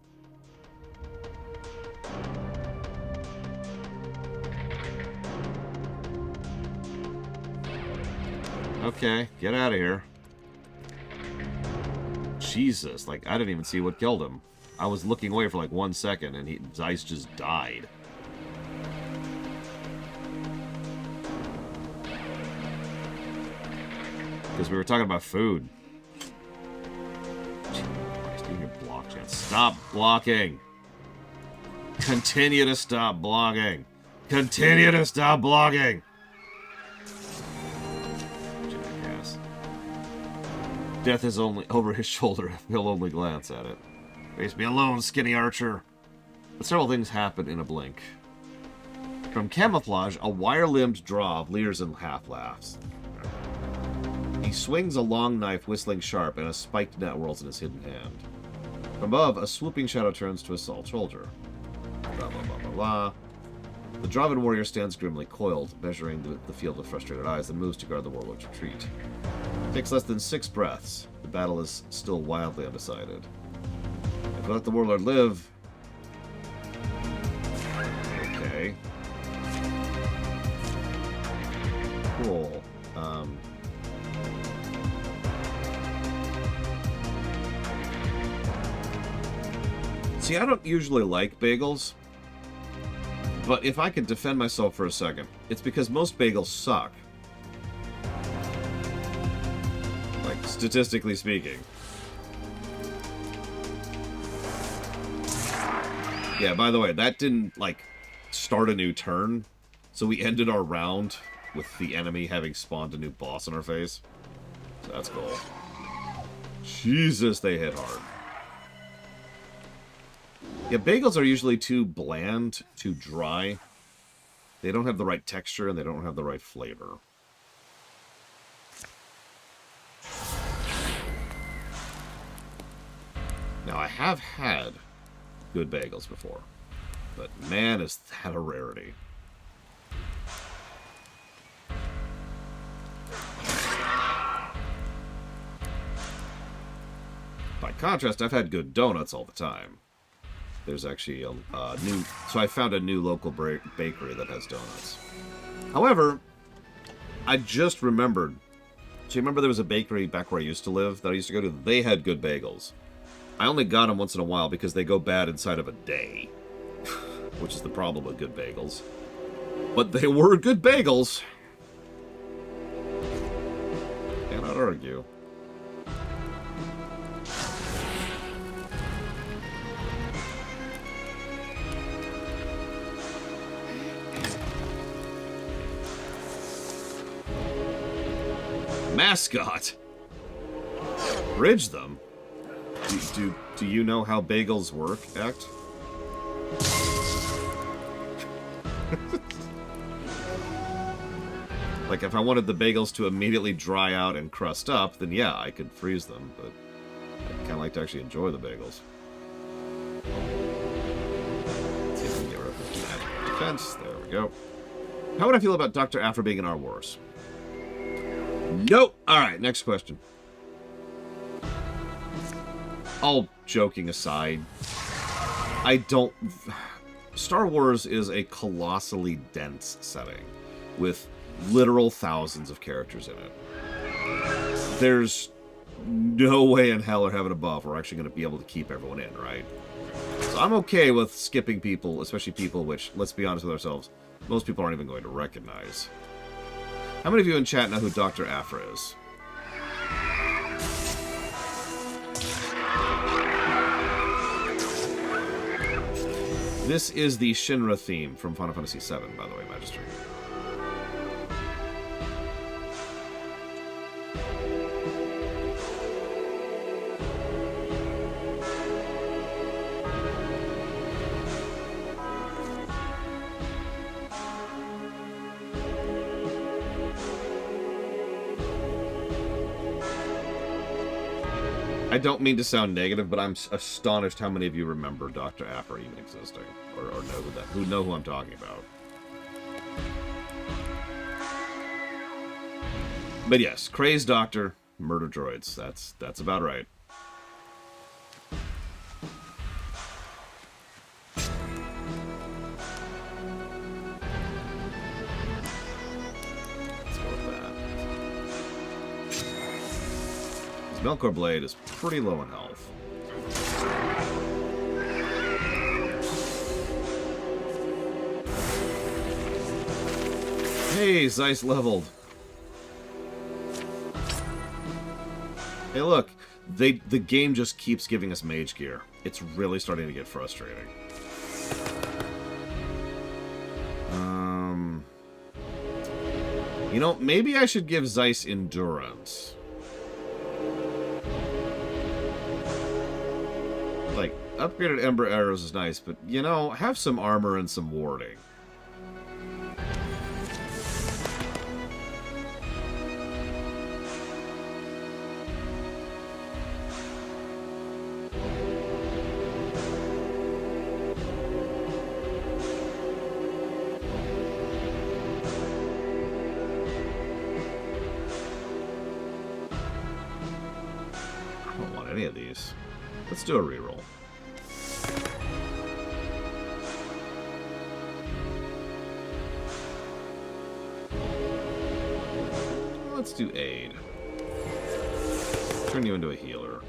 Okay, get out of here. Jesus, like, I didn't even see what killed him. I was looking away for like 1 second and Zeiss just died. Because we were talking about food. Block chance. Stop blocking. Continue to stop blocking. Continue to stop blocking. Death is only over his shoulder. He'll only glance at it. Leave me alone, skinny archer. But several things happen in a blink. From camouflage, a wire-limbed Drav leers and half-laughs. He swings a long knife, whistling sharp, and a spiked net whirls in his hidden hand. Above, a swooping shadow turns to assault shoulder. Blah, blah, blah, blah, blah. The Draven warrior stands grimly coiled, measuring the field with frustrated eyes, and moves to guard the warlord's retreat. Takes less than 6 breaths. The battle is still wildly undecided. If we let the warlord live... Okay. Cool. See, I don't usually like bagels. But if I can defend myself for a second, it's because most bagels suck. Like, statistically speaking. Yeah, by the way, that didn't, like, start a new turn. So we ended our round with the enemy having spawned a new boss in our face. So that's cool. Jesus, they hit hard. Yeah, bagels are usually too bland, too dry. They don't have the right texture, and they don't have the right flavor. Now, I have had good bagels before, but man, is that a rarity. By contrast, I've had good donuts all the time. There's actually a new... So I found a new local bakery that has donuts. However, I just remembered... So you remember there was a bakery back where I used to live that I used to go to? They had good bagels. I only got them once in a while because they go bad inside of a day. Which is the problem with good bagels. But they were good bagels. Cannot argue. Mascot. Bridge them. Do you know how bagels work, Act? Like, if I wanted the bagels to immediately dry out and crust up, then yeah, I could freeze them, but I kind of like to actually enjoy the bagels. Let's see if we can get rid of this magic defense. There we go. How would I feel about Dr. Aphra being in our wars? Nope. Alright, next question. All joking aside, I don't... Star Wars is a colossally dense setting, with literal thousands of characters in it. There's no way in hell or heaven above we're actually going to be able to keep everyone in, right? So I'm okay with skipping people, especially people which, let's be honest with ourselves, most people aren't even going to recognize. How many of you in chat know who Dr. Aphra is? This is the Shinra theme from Final Fantasy VII, by the way, Magister. I don't mean to sound negative, but I'm astonished how many of you remember Dr. Aphra even existing, or know who I'm talking about. But yes, crazed doctor, murder droids. That's about right. Melkor Blade is pretty low in health. Hey, Zeiss leveled. Hey, look. The game just keeps giving us mage gear. It's really starting to get frustrating. You know, maybe I should give Zeiss endurance. Like, upgraded Ember Arrows is nice, but, you know, have some armor and some warding. any of these. Let's do a reroll. Let's do aid. Turn you into a healer.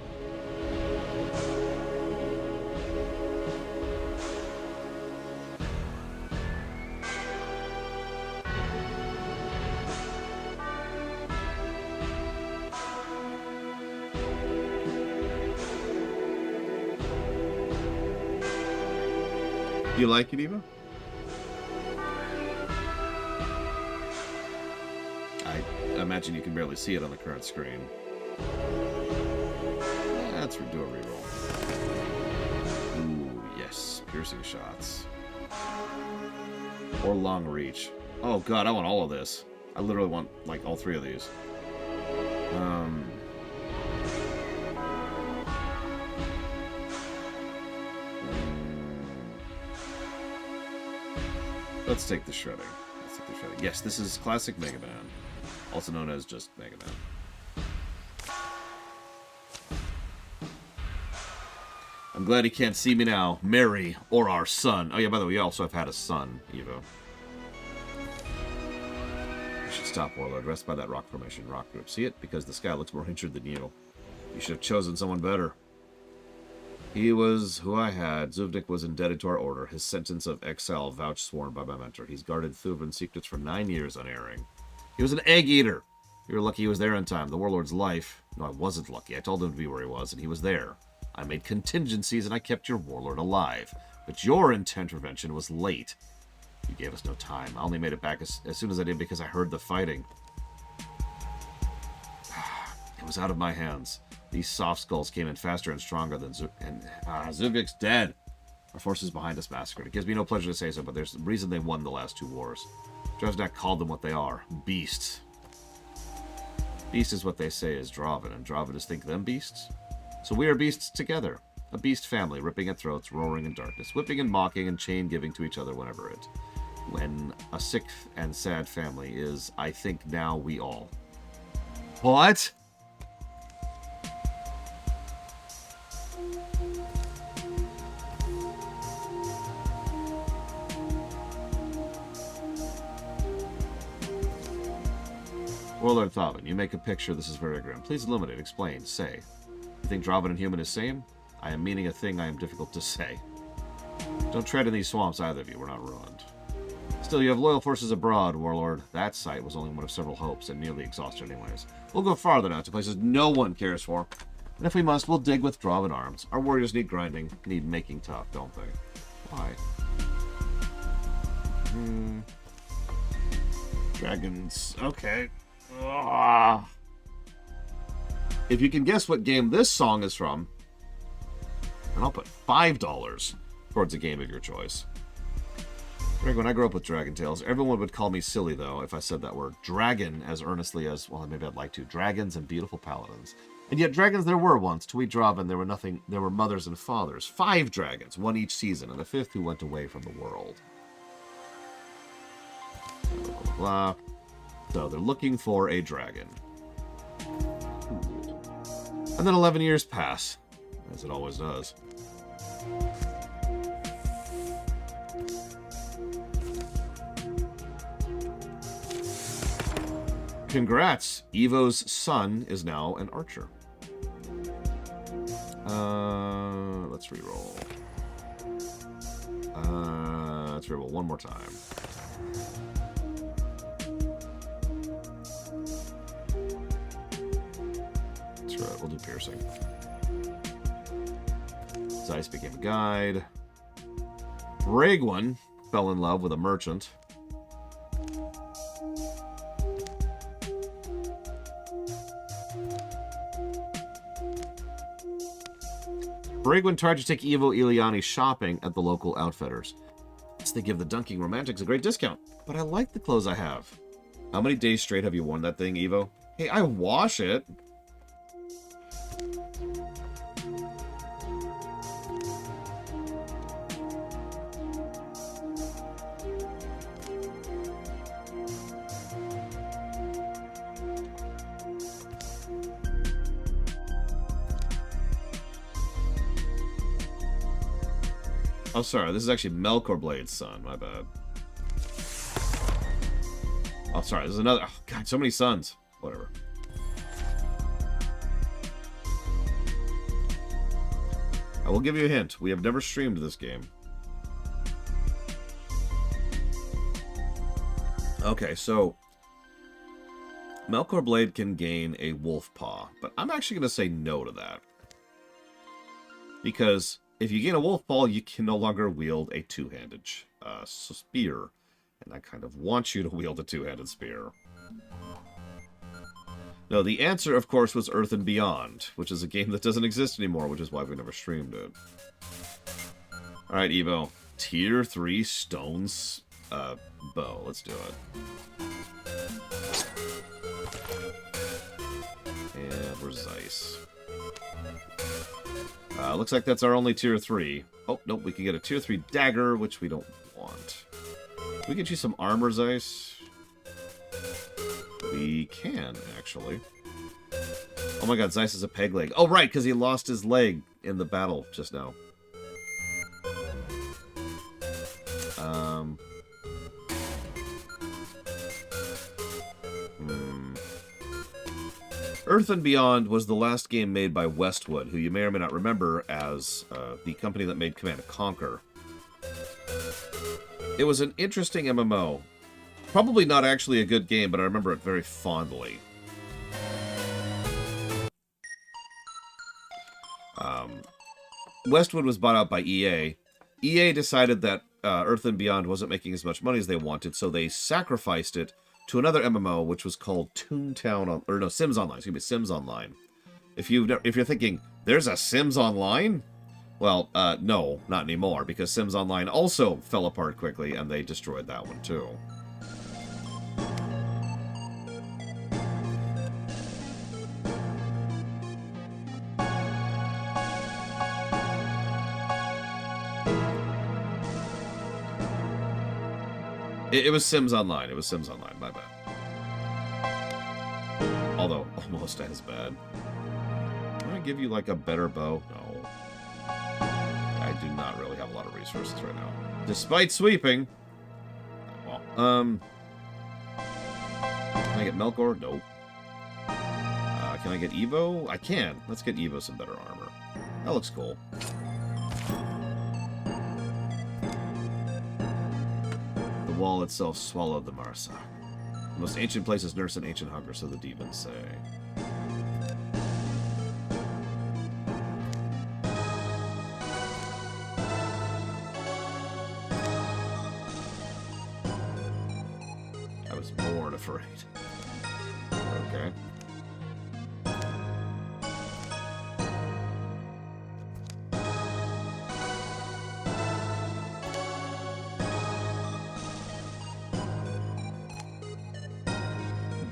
Do you like it, Eva? I imagine you can barely see it on the current screen. Let's do a reroll. Ooh, yes. Piercing shots. Or long reach. Oh god, I want all of this. I literally want, like, all three of these. Let's take the shredding. Yes, this is classic Mega Man. Also known as just Mega Man. I'm glad he can't see me now. Mary, or our son. Oh yeah, by the way, we also have had a son, Evo. You should stop, Warlord. Rest by that rock formation, rock group. See it? Because the sky looks more injured than you. You should have chosen someone better. He was who I had. Zuvnik was indebted to our order. His sentence of exile vouch sworn by my mentor. He's guarded Thuvin's secrets for 9 years unerring. He was an egg eater. You were lucky he was there in time. The warlord's life. No, I wasn't lucky. I told him to be where he was, and he was there. I made contingencies, and I kept your warlord alive. But your intervention was late. You gave us no time. I only made it back as soon as I did because I heard the fighting. It was out of my hands. These soft skulls came in faster and stronger than Zuvnik's dead. Our forces behind us massacred. It gives me no pleasure to say so, but there's a reason they won the last 2 wars. Drevnak called them what they are. Beasts. Beast is what they say is Draven, and Dravidists think them beasts? So we are beasts together. A beast family, ripping at throats, roaring in darkness, whipping and mocking and chain-giving to each other whenever it. When a sick and sad family is, I think now we all. What? Warlord Thavan, you make a picture. This is very grim. Please illuminate, explain, say. You think Draven and human is same? I am meaning a thing I am difficult to say. Don't tread in these swamps, either of you. We're not ruined. Still, you have loyal forces abroad, Warlord. That site was only one of several hopes, and nearly exhausted anyways. We'll go farther now, to places no one cares for. And if we must, we'll dig with Draven arms. Our warriors need grinding, need making tough, don't they? Why? Dragons. Okay. Ugh. If you can guess what game this song is from, and I'll put $5 towards a game of your choice. Greg, when I grew up with Dragon Tales, everyone would call me silly, though, if I said that word. Dragon as earnestly as, well, maybe I'd like to. Dragons and beautiful paladins. And yet dragons there were once. To each Draven, there were mothers and fathers. 5 dragons, one each season, and a 5th who went away from the world. Blah, blah, blah. So they're looking for a dragon. And then 11 years pass, as it always does. Congrats! Evo's son is now an archer. Let's reroll. Let's reroll one more time. That's right, we'll do piercing. Zeiss became a guide. Bragwin fell in love with a merchant. Bragwin tried to take Evo Iliani shopping at the local outfitters. They give the Dunking Romantics a great discount, but I like the clothes I have. How many days straight have you worn that thing, Evo? Hey, I wash it. Oh, sorry. This is actually Melkor Blade's son. My bad. Oh, sorry. There's another... Oh, God, so many sons. Whatever. I will give you a hint. We have never streamed this game. Okay, so... Melkor Blade can gain a wolf paw, but I'm actually going to say no to that. Because if you gain a wolf paw, you can no longer wield a two-handed spear. And I kind of want you to wield a two-handed spear. No, the answer, of course, was Earth and Beyond, which is a game that doesn't exist anymore, which is why we never streamed it. Alright, Evo. Tier 3 stones bow. Let's do it. And where's Zeiss? Looks like that's our only tier 3. Oh, nope, we can get a tier 3 dagger, which we don't want. Can we get you some armor, Zeiss? We can, actually. Oh my god, Zeiss is a peg leg. Oh, right, because he lost his leg in the battle just now. Earth and Beyond was the last game made by Westwood, who you may or may not remember as the company that made Command & Conquer. It was an interesting MMO. Probably not actually a good game, but I remember it very fondly. Westwood was bought out by EA. EA decided that Earth and Beyond wasn't making as much money as they wanted, so they sacrificed it to another MMO, which was called Toontown, or no, Sims Online. Excuse me, Sims Online. If you're thinking, there's a Sims Online? Well, no, not anymore, because Sims Online also fell apart quickly, and they destroyed that one, too. It was Sims Online. It was Sims Online. My bad. Although, almost as bad. Can I give you, like, a better bow? No. I do not really have a lot of resources right now. Despite sweeping. Well, can I get Melkor? Nope. Can I get Evo? I can. Let's get Evo some better armor. That looks cool. The wall itself swallowed the Marsa. The most ancient places nurse an ancient hunger, so the demons say. I was born afraid. Okay.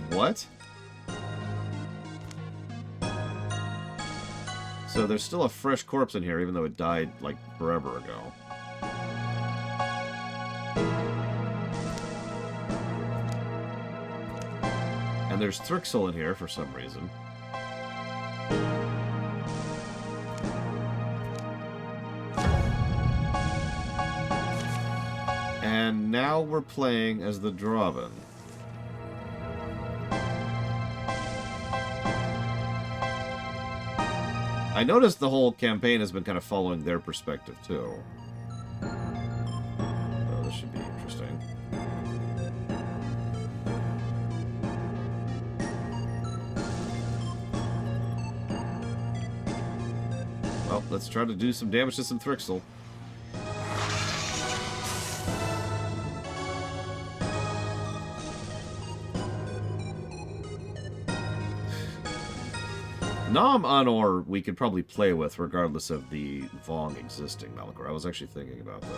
What? So there's still a fresh corpse in here, even though it died, like, forever ago. And there's Thrixel in here for some reason. And now we're playing as the Draven. I noticed the whole campaign has been kind of following their perspective, too. Oh, this should be interesting. Well, let's try to do some damage to some Thrixel. Nom Anor we could probably play with regardless of the Vong existing Malachor. I was actually thinking about that.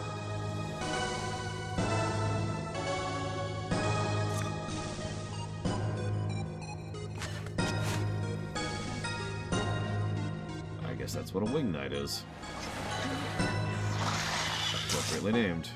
I guess that's what a Wing Knight is. Appropriately named.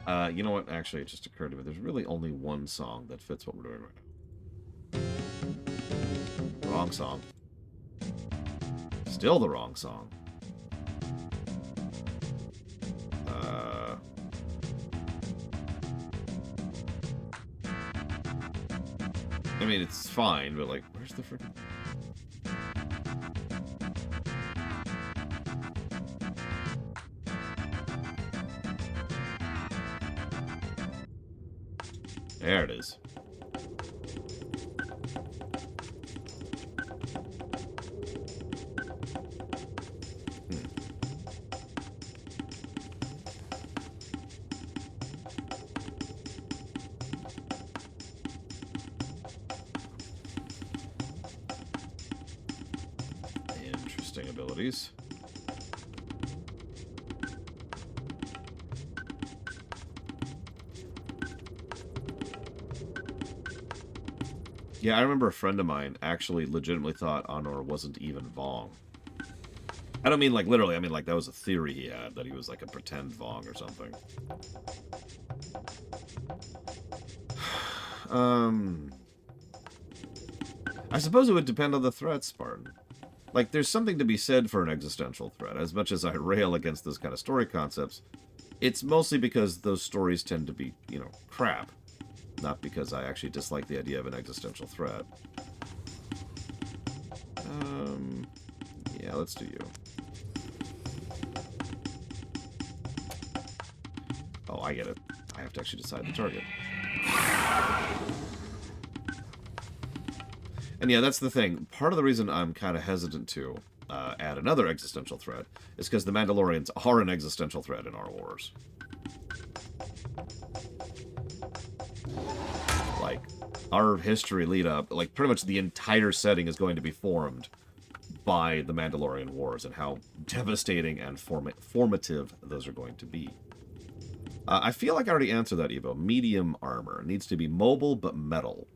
You know what? Actually, it just occurred to me. There's really only one song that fits what we're doing right now. Wrong song. Still the wrong song. I mean, it's fine, but, like, where's the freaking... There it is. Interesting abilities. Yeah, I remember a friend of mine actually legitimately thought Honor wasn't even Vong. I don't mean like literally, I mean like that was a theory he had, that he was like a pretend Vong or something. I suppose it would depend on the threat, Spartan. Like, there's something to be said for an existential threat. As much as I rail against this kind of story concepts, it's mostly because those stories tend to be, you know, crap. Not because I actually dislike the idea of an existential threat. Yeah, let's do you. Oh, I get it. I have to actually decide the target. And yeah, that's the thing. Part of the reason I'm kind of hesitant to add another existential threat is because the Mandalorians are an existential threat in our wars. Like, our history lead up, like, pretty much the entire setting is going to be formed by the Mandalorian Wars and how devastating and formative those are going to be. I feel like I already answered that, Evo. Medium armor. It needs to be mobile, but metal.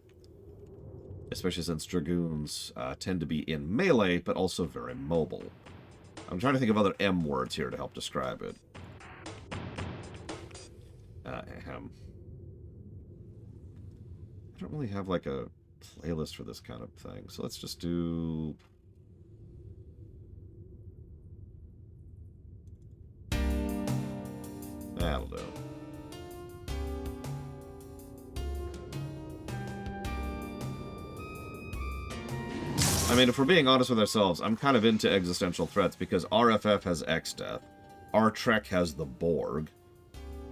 Especially since Dragoons tend to be in melee, but also very mobile. I'm trying to think of other M words here to help describe it. I don't really have, like, a playlist for this kind of thing, so let's just do... That'll do. I mean, if we're being honest with ourselves, I'm kind of into existential threats because RFF has X-Death, our Trek has the Borg,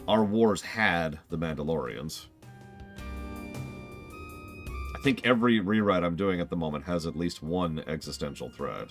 our wars had the Mandalorians. I think every rewrite I'm doing at the moment has at least one existential threat.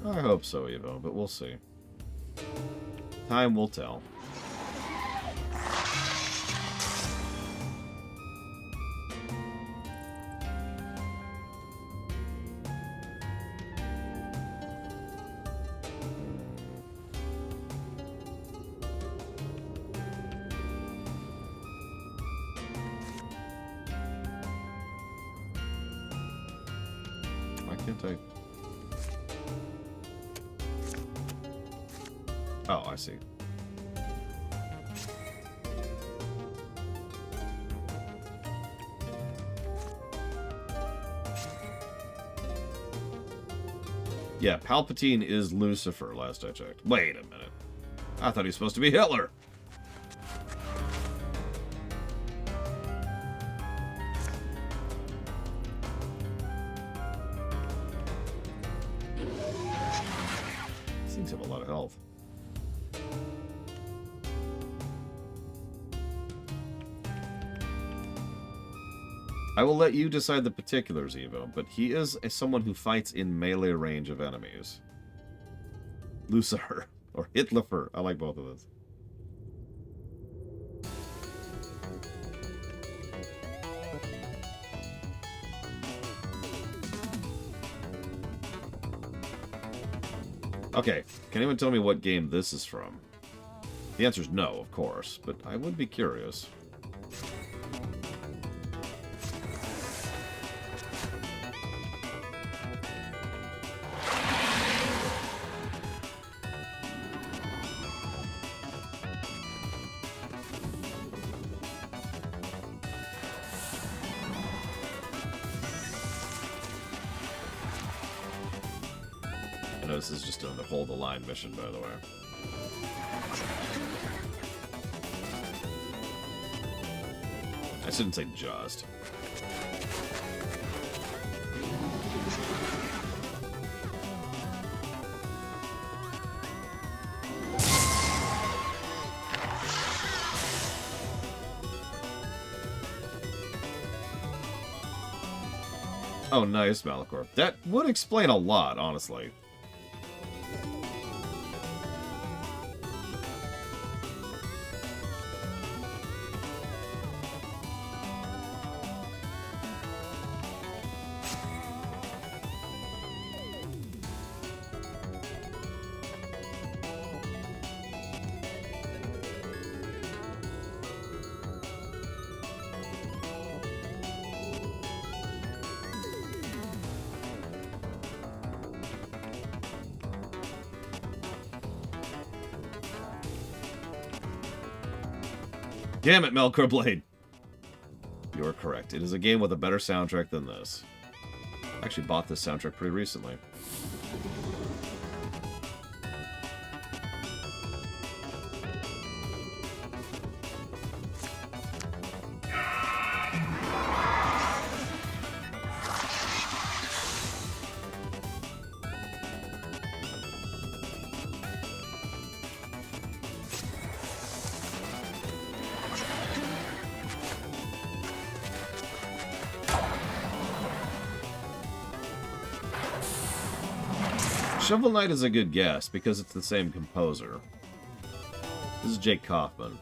I hope so, Evo, but we'll see. Time will tell. Why can't I... Oh, I see. Yeah, Palpatine is Lucifer, last I checked. Wait a minute. I thought he was supposed to be Hitler. These things have a lot of health. I will let you decide the particulars, Evo, but he is someone who fights in melee range of enemies. Lucifer. Or Hitlerfer. I like both of those. Okay, can anyone tell me what game this is from? The answer is no, of course, but I would be curious. I know this is just another hold the line mission, by the way. I shouldn't say just. Oh, nice, Malachor. That would explain a lot, honestly. Damn it, Melkor Blade! You are correct. It is a game with a better soundtrack than this. I actually bought this soundtrack pretty recently. Shovel Knight is a good guess, because it's the same composer. This is Jake Kaufman.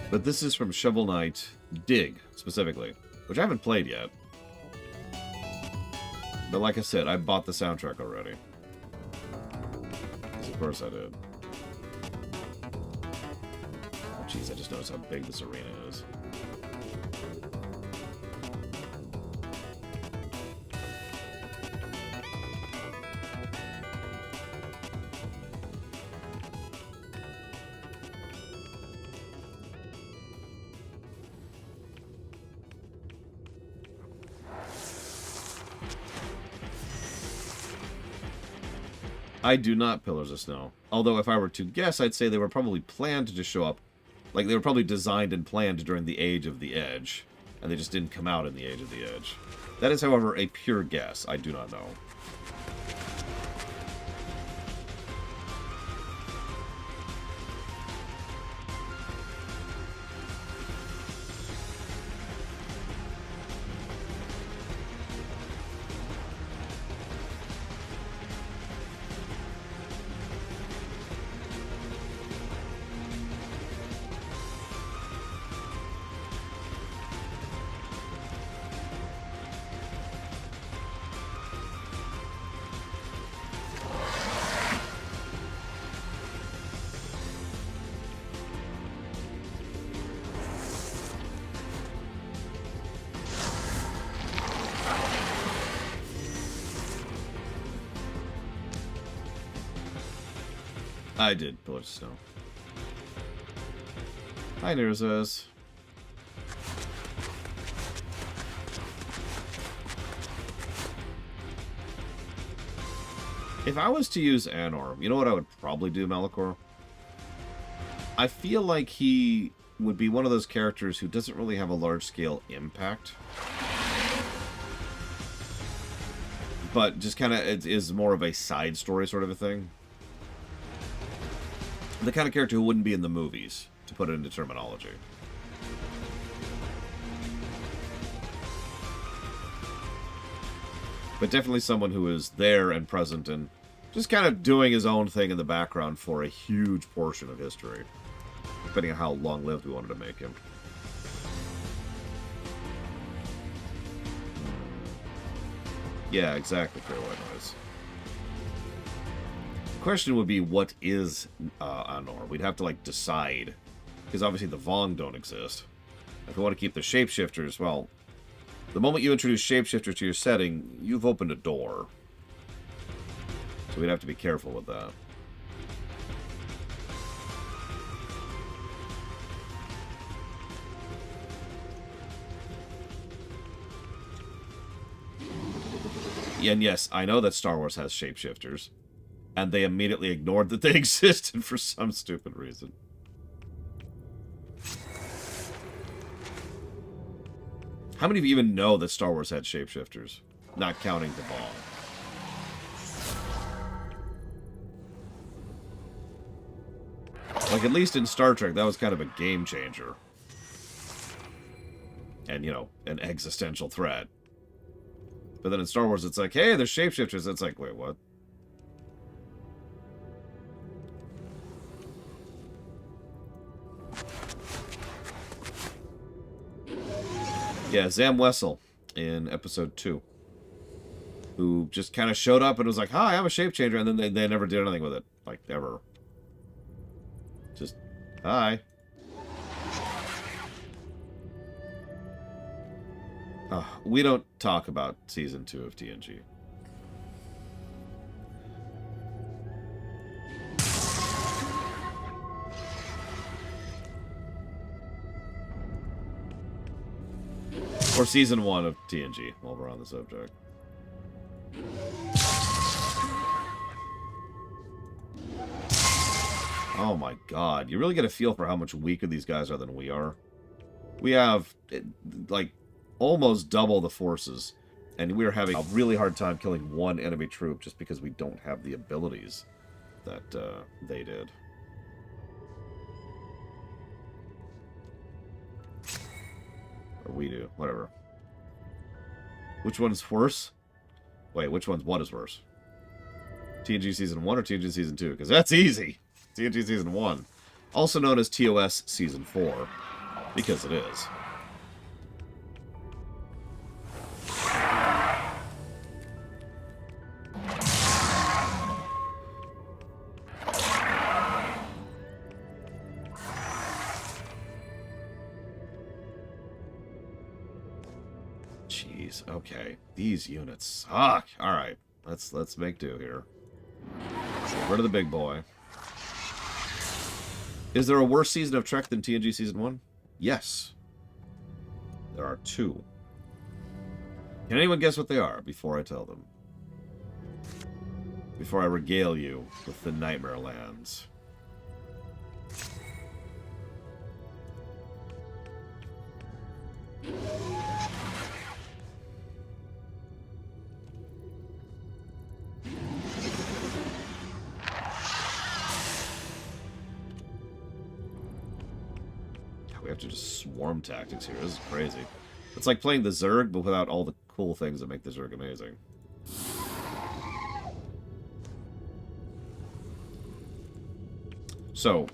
But this is from Shovel Knight Dig, specifically, which I haven't played yet. But like I said, I bought the soundtrack already. Of course I did. Oh, jeez, I just noticed how big this arena is. I do not Pillars of Snow. Although if I were to guess, I'd say they were probably planned to just show up. Like, they were probably designed and planned during the Age of the Edge. And they just didn't come out in the Age of the Edge. That is, however, a pure guess. I do not know. I did Pillars of Snow. Hi, Nerzas. If I was to use Anor, you know what I would probably do, Malachor? I feel like he would be one of those characters who doesn't really have a large-scale impact. But just kind of is more of a side story sort of a thing. The kind of character who wouldn't be in the movies, to put it into terminology. But definitely someone who is there and present and just kind of doing his own thing in the background for a huge portion of history. Depending on how long-lived we wanted to make him. Yeah, exactly, Clear White Noise. The question would be, what is Anor? We'd have to, like, decide. Because obviously the Vong don't exist. If we want to keep the shapeshifters, well, the moment you introduce shapeshifters to your setting, you've opened a door. So we'd have to be careful with that. And yes, I know that Star Wars has shapeshifters. And they immediately ignored that they existed for some stupid reason. How many of you even know that Star Wars had shapeshifters? Not counting the Vong. Like, at least in Star Trek, that was kind of a game changer. And, you know, an existential threat. But then in Star Wars, it's like, hey, there's shapeshifters. It's like, wait, what? Yeah, Zam Wessel in episode 2. Who just kind of showed up and was like, hi, I'm a shape changer. And then they never did anything with it. Like, ever. Just, hi. We don't talk about Season 2 of TNG. Or Season 1 of TNG, while we're on the subject. Oh my god. You really get a feel for how much weaker these guys are than we are. We have, like, almost double the forces, and we're having a really hard time killing one enemy troop just because we don't have the abilities that they did. Or we do. Whatever. Which one's worse? Wait, what is worse? TNG Season 1 or TNG Season 2? Because that's easy. TNG Season 1. Also known as TOS Season 4. Because it is. Jeez, okay. These units suck. Alright, let's make do here. Get rid of the big boy. Is there a worse season of Trek than TNG Season 1? Yes. There are 2. Can anyone guess what they are before I tell them? Before I regale you with the Nightmare Lands. We have to just swarm tactics here. This is crazy. It's like playing the Zerg, but without all the cool things that make the Zerg amazing. So,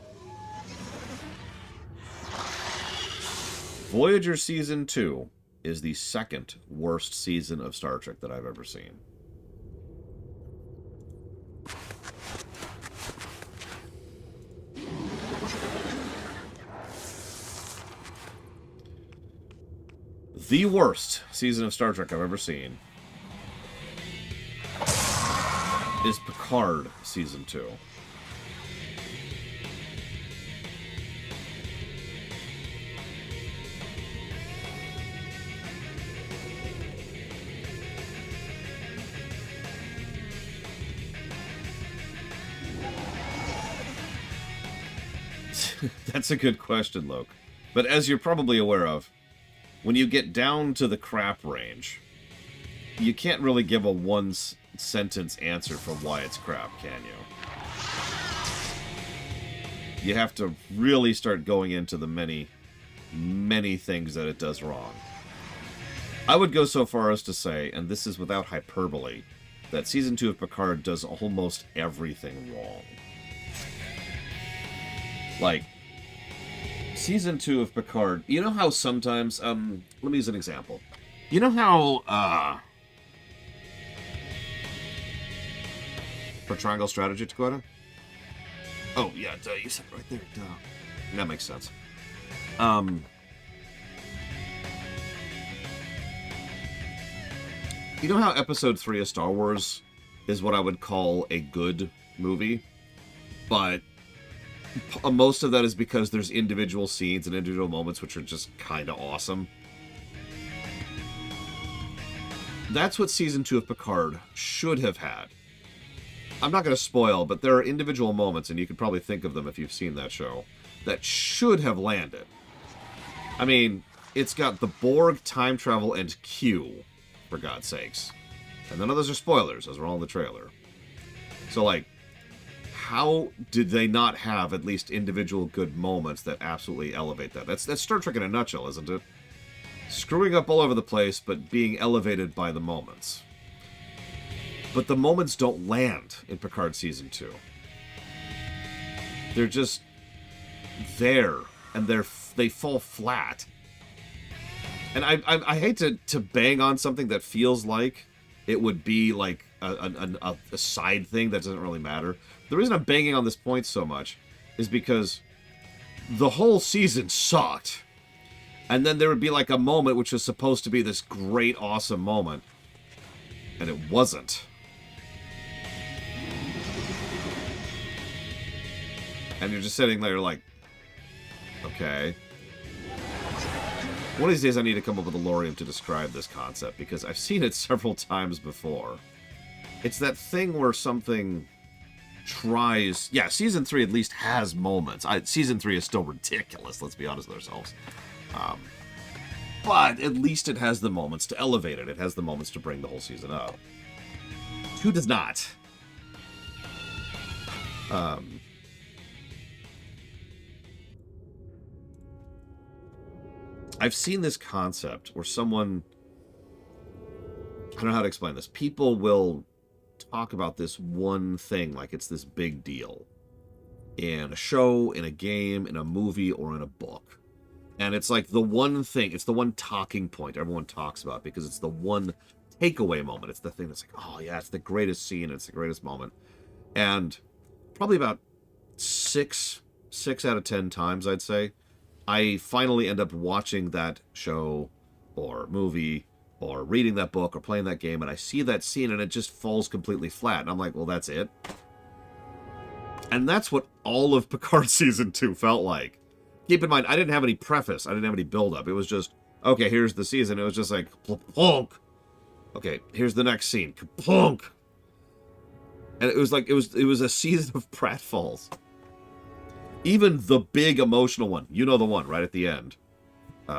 Voyager Season 2 is the second worst season of Star Trek that I've ever seen. The worst season of Star Trek I've ever seen is Picard Season 2. That's a good question, Loke. But as you're probably aware of, when you get down to the crap range, you can't really give a one-sentence answer for why it's crap, can you? You have to really start going into the many, many things that it does wrong. I would go so far as to say, and this is without hyperbole, that Season 2 of Picard does almost everything wrong. Like, Season 2 of Picard, you know how sometimes, let me use an example. You know how, for Triangle Strategy, Dakota? Oh, yeah, duh, you said it right there, duh. That makes sense. You know how Episode 3 of Star Wars is what I would call a good movie? But most of that is because there's individual scenes and individual moments which are just kind of awesome. That's what Season 2 of Picard should have had. I'm not going to spoil, but there are individual moments, and you could probably think of them if you've seen that show, that should have landed. I mean, it's got the Borg, time travel, and Q, for God's sakes. And none of those are spoilers, those are all in the trailer. So, like, how did they not have at least individual good moments that absolutely elevate that? That's Star Trek in a nutshell, isn't it? Screwing up all over the place, but being elevated by the moments. But the moments don't land in Picard Season 2. They're just there, and they fall flat. And I hate to bang on something that feels like it would be like a side thing that doesn't really matter. The reason I'm banging on this point so much is because the whole season sucked. And then there would be like a moment which was supposed to be this great, awesome moment. And it wasn't. And you're just sitting there like, okay. One of these days I need to come up with a lorium to describe this concept, because I've seen it several times before. It's that thing where something tries... Yeah, Season 3 at least has moments. Season 3 is still ridiculous, let's be honest with ourselves. But at least it has the moments to elevate it. It has the moments to bring the whole season up. 2 does not. I've seen this concept where someone... I don't know how to explain this. People will talk about this one thing like it's this big deal. In a show, in a game, in a movie, or in a book. And it's like the one thing, it's the one talking point everyone talks about, because it's the one takeaway moment. It's the thing that's like, oh yeah, it's the greatest scene, it's the greatest moment. And probably about 6 out of 10 times, I'd say, I finally end up watching that show or movie or reading that book or playing that game, and I see that scene and it just falls completely flat. And I'm like, well, that's it. And that's what all of Picard Season 2 felt like. Keep in mind, I didn't have any preface. I didn't have any build-up. It was just, okay, here's the season. It was just like, plonk. Okay, here's the next scene. Plonk. And it was like, it was a season of pratfalls. Even the big emotional one, you know the one, right at the end,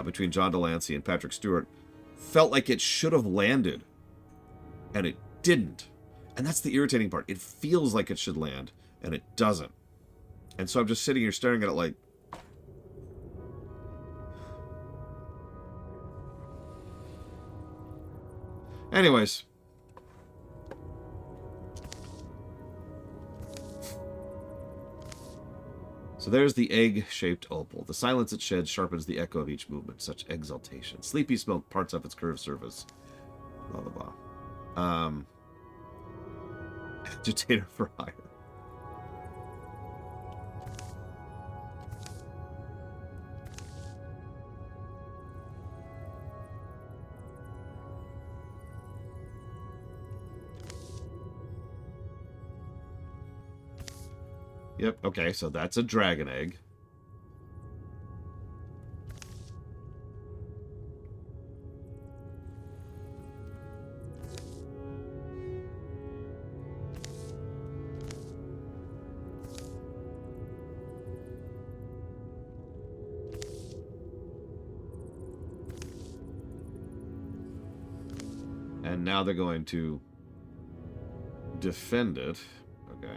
between John Delancey and Patrick Stewart, felt like it should have landed. And it didn't. And that's the irritating part. It feels like it should land, and it doesn't. And so I'm just sitting here staring at it like, anyways. So there's the egg-shaped opal. The silence it sheds sharpens the echo of each movement. Such exaltation. Sleepy smoke parts up its curved surface. Blah, blah, blah. Agitator for hire. Yep, okay, so that's a dragon egg. And now they're going to defend it. Okay.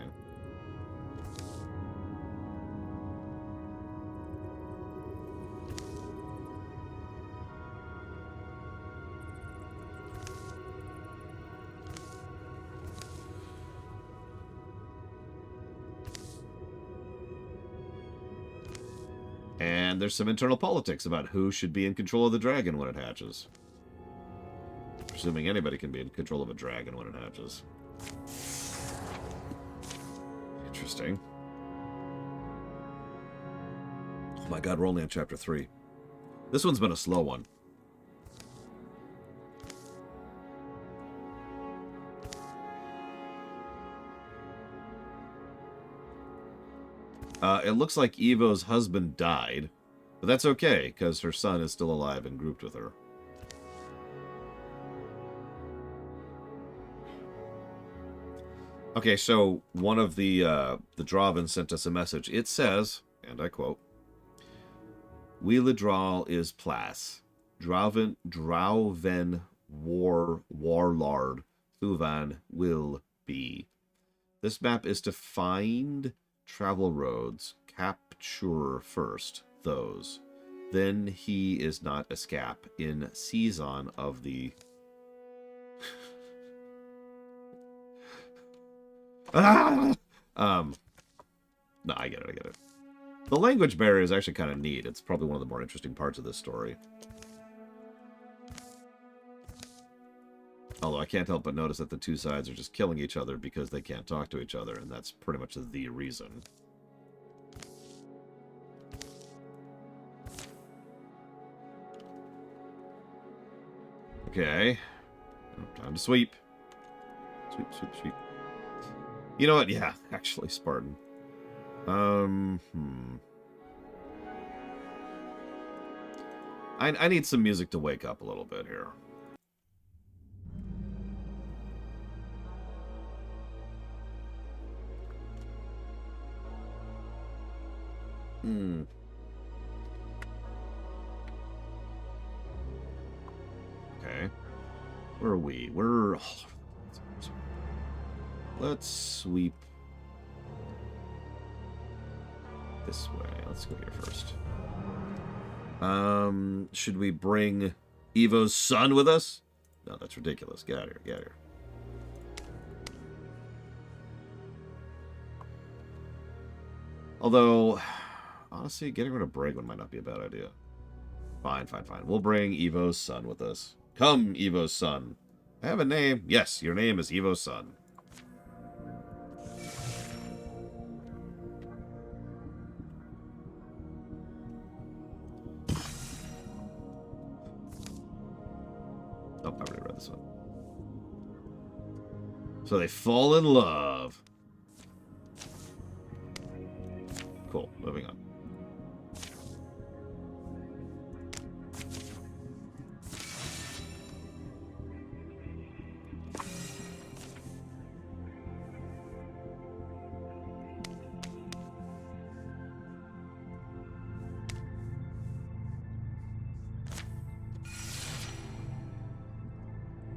And there's some internal politics about who should be in control of the dragon when it hatches. Presuming anybody can be in control of a dragon when it hatches. Interesting. Oh my god, we're only on chapter 3. This one's been a slow one. It looks like Evo's husband died, but that's okay, because her son is still alive and grouped with her. Okay, so one of the Draven sent us a message. It says, and I quote, Wieladral is Plas. Drauven Warlord Thuvan will be. This map is to find travel roads, capture first those. Then he is not escape in season of the... No, I get it. The language barrier is actually kind of neat. It's probably one of the more interesting parts of this story. Although I can't help but notice that the two sides are just killing each other because they can't talk to each other, and that's pretty much the reason. Okay. Time to sweep. Sweep. You know what? Yeah, actually, Spartan. I need some music to wake up a little bit here. Okay. Where are we? Let's sweep this way. Let's go here first. Should we bring Evo's son with us? No, that's ridiculous. Get out of here. Although, honestly, getting rid of Bragwin might not be a bad idea. Fine. We'll bring Evo's son with us. Come, Evo's son. I have a name. Yes, your name is Evo's son. Oh, I already read this one. So they fall in love. Cool, moving on.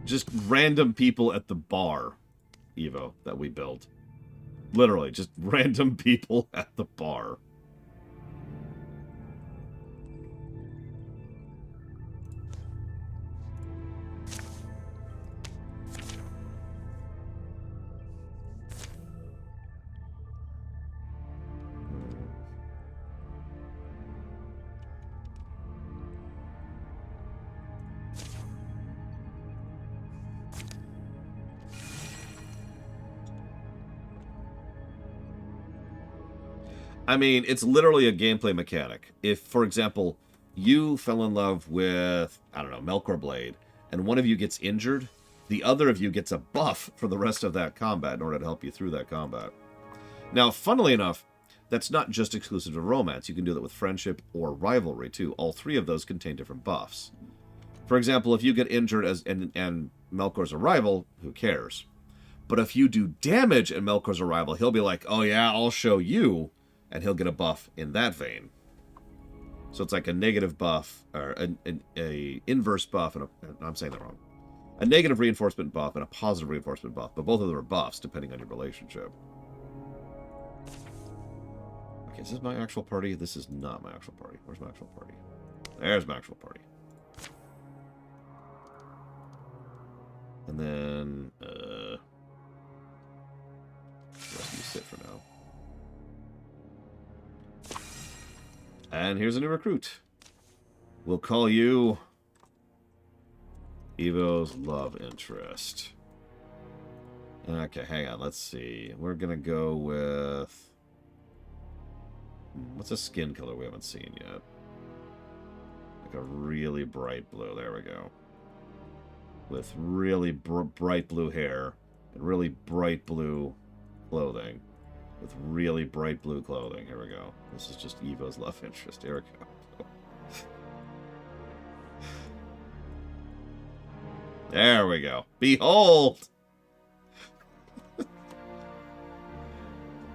Just random people at the bar, Evo, that we built. Literally, just random people at the bar. I mean, it's literally a gameplay mechanic. If, for example, you fell in love with, I don't know, Melkor Blade, and one of you gets injured, the other of you gets a buff for the rest of that combat in order to help you through that combat. Now, funnily enough, that's not just exclusive to romance. You can do that with friendship or rivalry, too. All three of those contain different buffs. For example, if you get injured and Melkor's a rival, who cares? But if you do damage and Melkor's a rival, he'll be like, oh yeah, I'll show you. And he'll get a buff in that vein. So it's like a negative buff, or a inverse buff, and I'm saying that wrong. a negative reinforcement buff and a positive reinforcement buff, but both of them are buffs depending on your relationship. Okay, is this my actual party? This is not my actual party. Where's my actual party? There's my actual party. And then, let me sit for now. And here's a new recruit. We'll call you Evo's love interest. Okay, hang on. Let's see. We're gonna go with... What's a skin color we haven't seen yet? Like a really bright blue. There we go. With really bright blue hair and really bright blue clothing. With really bright blue clothing. Here we go. This is just Evo's love interest. Here we go. There we go. Behold!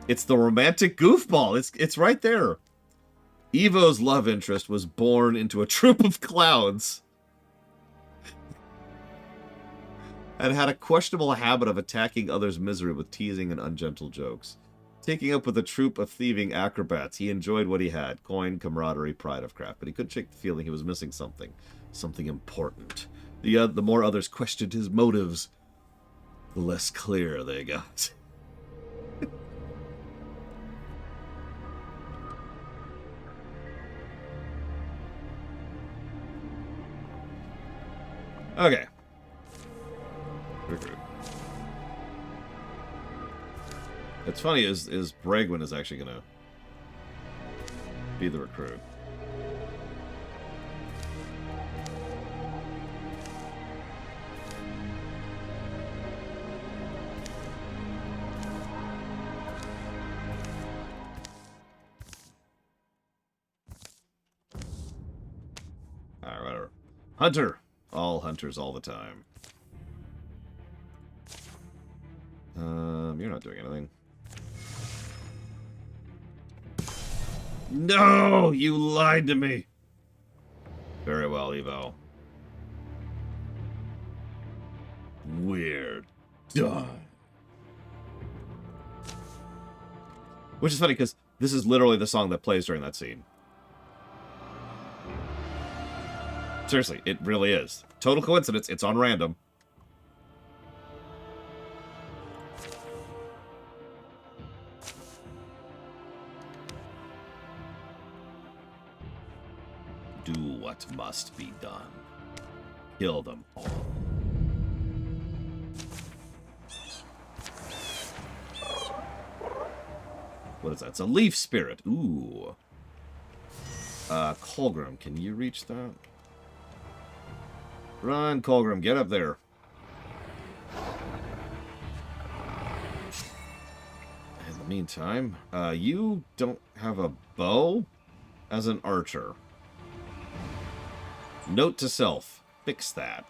It's the romantic goofball. It's right there. Evo's love interest was born into a troop of clowns and had a questionable habit of attacking others' misery with teasing and ungentle jokes. Taking up with a troop of thieving acrobats, he enjoyed what he had, coin, camaraderie, pride of craft, but he couldn't shake the feeling he was missing something important. The more others questioned his motives, the less clear they got. Okay. Recruit. It's funny is Bragwin is actually gonna be the recruit. Alright, whatever. Hunter! All hunters all the time. You're not doing anything. No! You lied to me! Very well, Evo. We're done. Which is funny, because this is literally the song that plays during that scene. Seriously, it really is. Total coincidence. It's on random. Do what must be done. Kill them all. What is that? It's a leaf spirit. Ooh. Colgrim, can you reach that? Run, Colgrim, get up there. In the meantime, you don't have a bow as an archer. Note to self, fix that.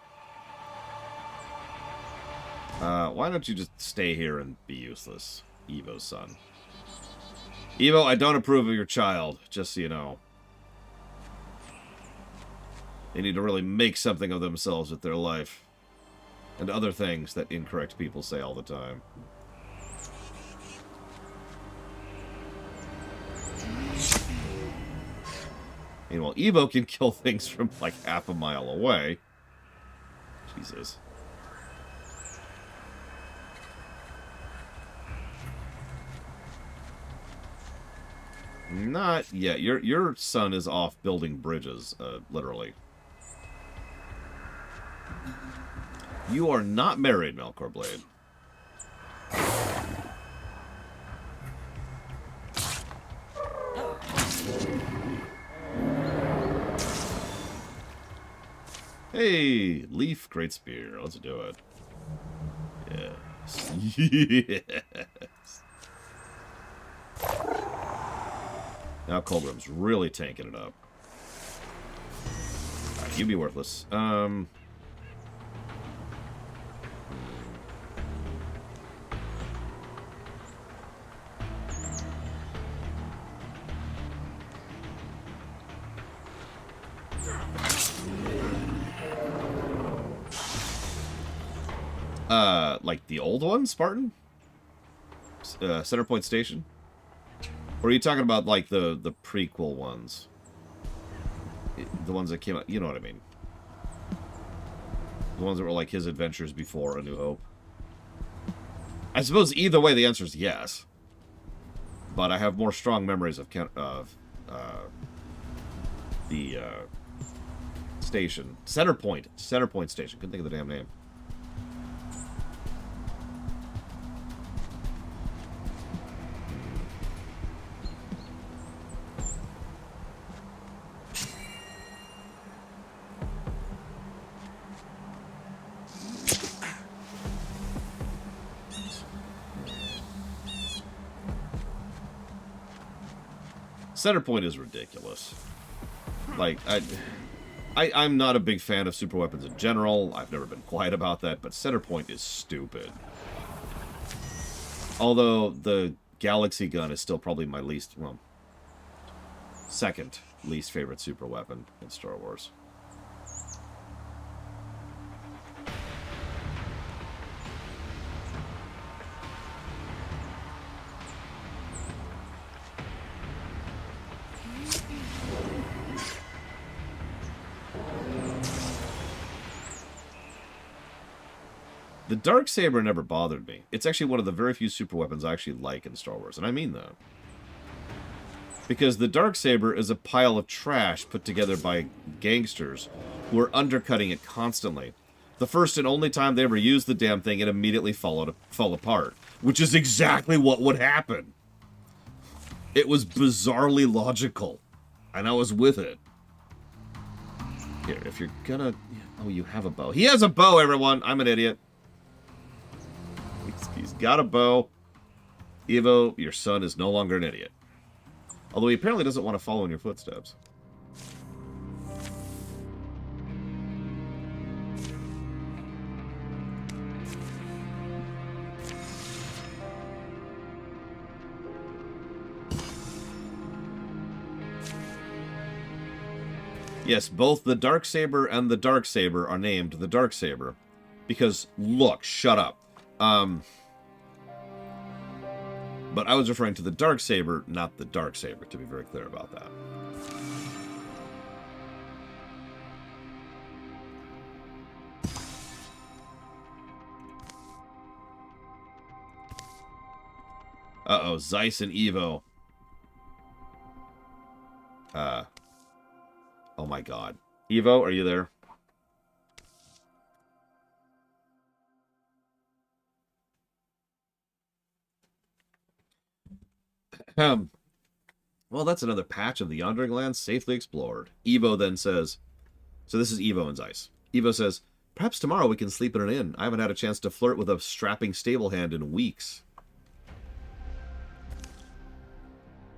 Why don't you just stay here and be useless, Evo's son? Evo, I don't approve of your child, just so you know. They need to really make something of themselves with their life. And other things that incorrect people say all the time. Meanwhile, Evo can kill things from like half a mile away. Jesus. Not yet. Your son is off building bridges, literally. You are not married, Melkor Blade. Hey, Leaf, great spear. Let's do it. Yes. Yes. Now Colgrim's really tanking it up. Alright, you be worthless. Like the old one, Spartan? Centerpoint Station? Or are you talking about, like, the prequel ones? The ones that came out, you know what I mean. The ones that were, like, his adventures before A New Hope. I suppose either way the answer is yes. But I have more strong memories of the station. Centerpoint Station. Couldn't think of the damn name. Centerpoint is ridiculous. Like, I'm not a big fan of super weapons in general. I've never been quiet about that, but Centerpoint is stupid. Although the Galaxy Gun is still probably my least, well, second least favorite super weapon in Star Wars. The Darksaber never bothered me. It's actually one of the very few super weapons I actually like in Star Wars, and I mean that. Because the Darksaber is a pile of trash put together by gangsters who are undercutting it constantly. The first and only time they ever used the damn thing, it immediately fell apart. Which is exactly what would happen. It was bizarrely logical. And I was with it. Here, if you're gonna... Oh, you have a bow. He has a bow, everyone! I'm an idiot. He's got a bow. Evo, your son is no longer an idiot. Although he apparently doesn't want to follow in your footsteps. Yes, both the Darksaber and the Darksaber are named the Darksaber. Because, look, shut up. But I was referring to the Darksaber, not the Darksaber, to be very clear about that. Uh-oh, Zeiss and Evo. Oh my god. Evo, are you there? Well, that's another patch of the Yondering Lands safely explored. Evo then says, so this is Evo and Zeiss. Evo says, perhaps tomorrow we can sleep in an inn. I haven't had a chance to flirt with a strapping stable hand in weeks.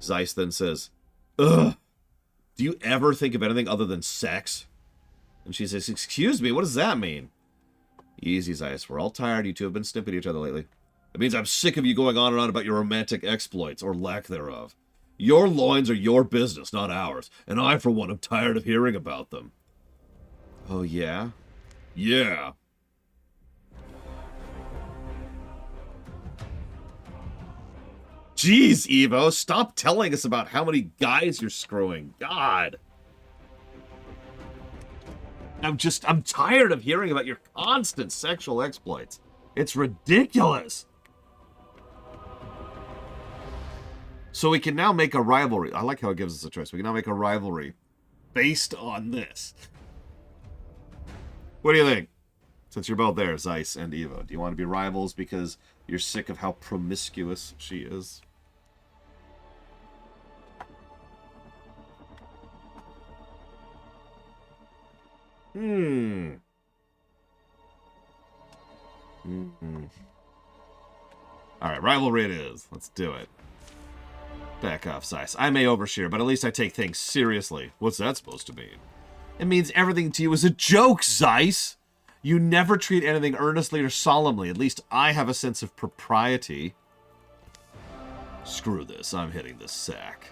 Zeiss then says, ugh, do you ever think of anything other than sex? And she says, excuse me, what does that mean? Easy, Zeiss. We're all tired. You two have been snipping at each other lately. It means I'm sick of you going on and on about your romantic exploits, or lack thereof. Your loins are your business, not ours, and I, for one, am tired of hearing about them. Oh, yeah? Yeah. Jeez, Evo, stop telling us about how many guys you're screwing. God. I'm tired of hearing about your constant sexual exploits. It's ridiculous. So we can now make a rivalry. I like how it gives us a choice. We can now make a rivalry based on this. What do you think? Since you're both there, Zeiss and Evo. Do you want to be rivals because you're sick of how promiscuous she is? Alright, rivalry it is. Let's do it. Back off, Zeiss. I may overshare, but at least I take things seriously. What's that supposed to mean? It means everything to you is a joke, Zeiss! You never treat anything earnestly or solemnly. At least I have a sense of propriety. Screw this. I'm hitting the sack.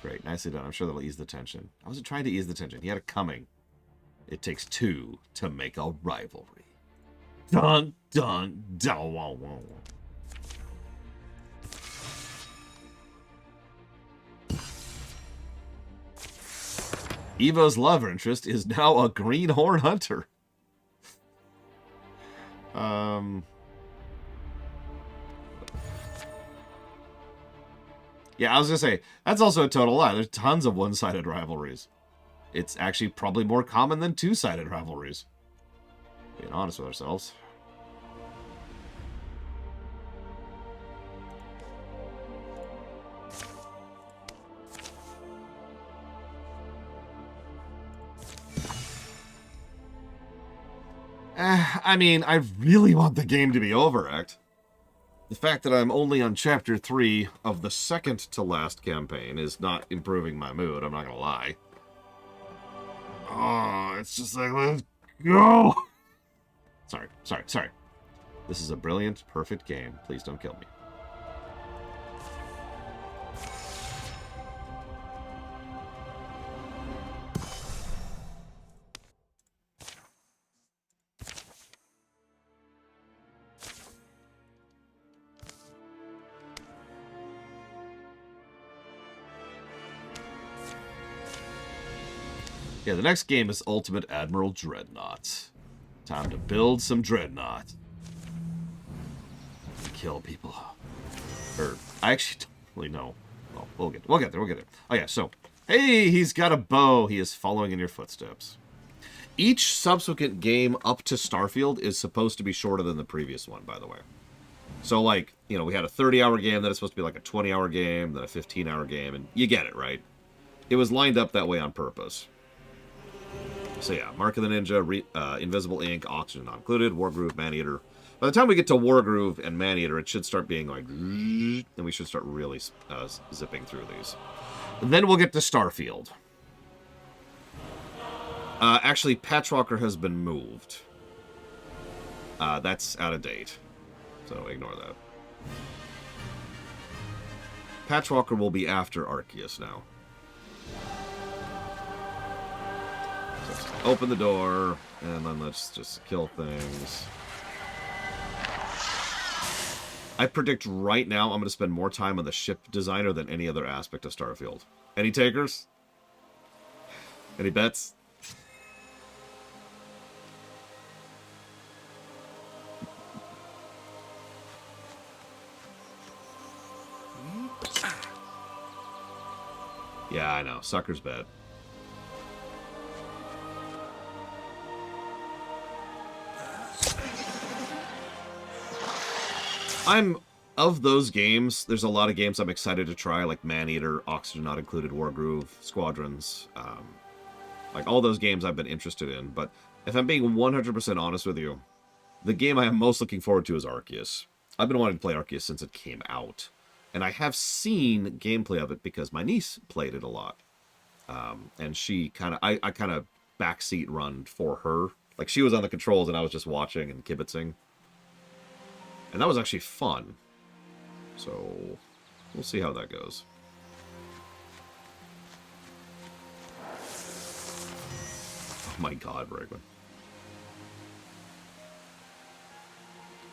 Great. Nicely done. I'm sure that'll ease the tension. I wasn't trying to ease the tension. He had it coming. It takes two to make a rivalry. Dun, dun, dun, wah, wah, wah. Evo's love interest is now a greenhorn hunter. Yeah, I was gonna say, that's also a total lie. There's tons of one-sided rivalries. It's actually probably more common than two-sided rivalries. Being honest with ourselves. I mean, I really want the game to be over, Act. The fact that I'm only on Chapter 3 of the second-to-last campaign is not improving my mood, I'm not gonna lie. Oh, it's just like, let's go! Sorry. This is a brilliant, perfect game. Please don't kill me. Yeah, the next game is Ultimate Admiral Dreadnought. Time to build some Dreadnought. Kill people. Or, I actually don't really know. Well, we'll get there. Oh yeah, so, hey, he's got a bow. He is following in your footsteps. Each subsequent game up to Starfield is supposed to be shorter than the previous one, by the way. So, like, you know, we had a 30-hour game, then it's supposed to be like a 20-hour game, then a 15-hour game, and you get it, right? It was lined up that way on purpose. So yeah, Mark of the Ninja, Invisible Ink, Oxygen not included, Wargroove, Maneater. By the time we get to Wargroove and Maneater, it should start being like, and we should start really zipping through these. And then we'll get to Starfield. Actually, Patchwalker has been moved. That's out of date, so ignore that. Patchwalker will be after Arceus now. Open the door, and then let's just kill things. I predict right now I'm going to spend more time on the ship designer than any other aspect of Starfield. Any takers? Any bets? Yeah, I know. Sucker's bad. Of those games, there's a lot of games I'm excited to try, like Maneater, Oxygen Not Included, Wargroove, Squadrons. Like, all those games I've been interested in. But if I'm being 100% honest with you, the game I am most looking forward to is Arceus. I've been wanting to play Arceus since it came out. And I have seen gameplay of it because my niece played it a lot. And she kind of... I kind of backseat run for her. Like, she was on the controls and I was just watching and kibitzing. And that was actually fun. So, we'll see how that goes. Oh my god, Bregman.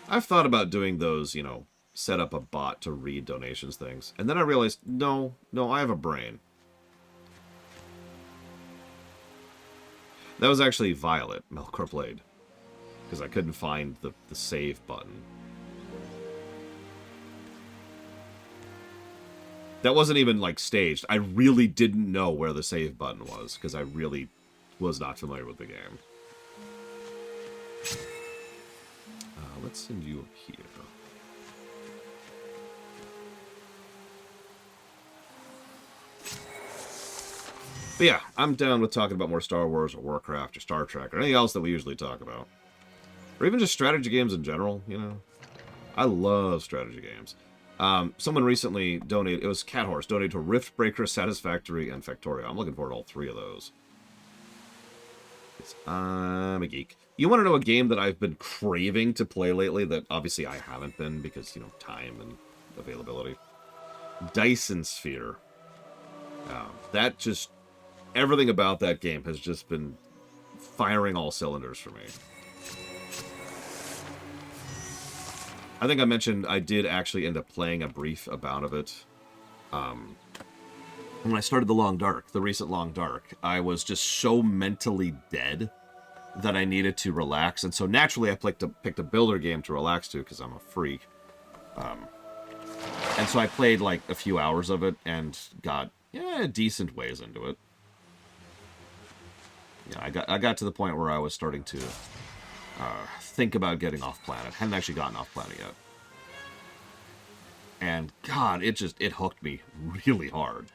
I've thought about doing those, you know, set up a bot to read donations things. And then I realized, no, I have a brain. That was actually Violet, Melkor played. Because I couldn't find the save button. That wasn't even, like, staged. I really didn't know where the save button was, because I really was not familiar with the game. Let's send you up here. But yeah, I'm down with talking about more Star Wars or Warcraft or Star Trek or anything else that we usually talk about. Or even just strategy games in general, you know? I love strategy games. Someone recently donated, it was Cat Horse, donated to Rift Breaker, Satisfactory, and Factorio. I'm looking forward to all three of those. I'm a geek. You want to know a game that I've been craving to play lately that obviously I haven't been because, you know, time and availability? Dyson Sphere. That just, everything about that game has just been firing all cylinders for me. I think I mentioned I did actually end up playing a brief amount of it. When I started the Long Dark, the recent Long Dark, I was just so mentally dead that I needed to relax. And so naturally I picked a builder game to relax to because I'm a freak. And so I played like a few hours of it and got decent ways into it. Yeah, I got to the point where I was starting to think about getting off planet. Hadn't actually gotten off planet yet. And God, it hooked me really hard.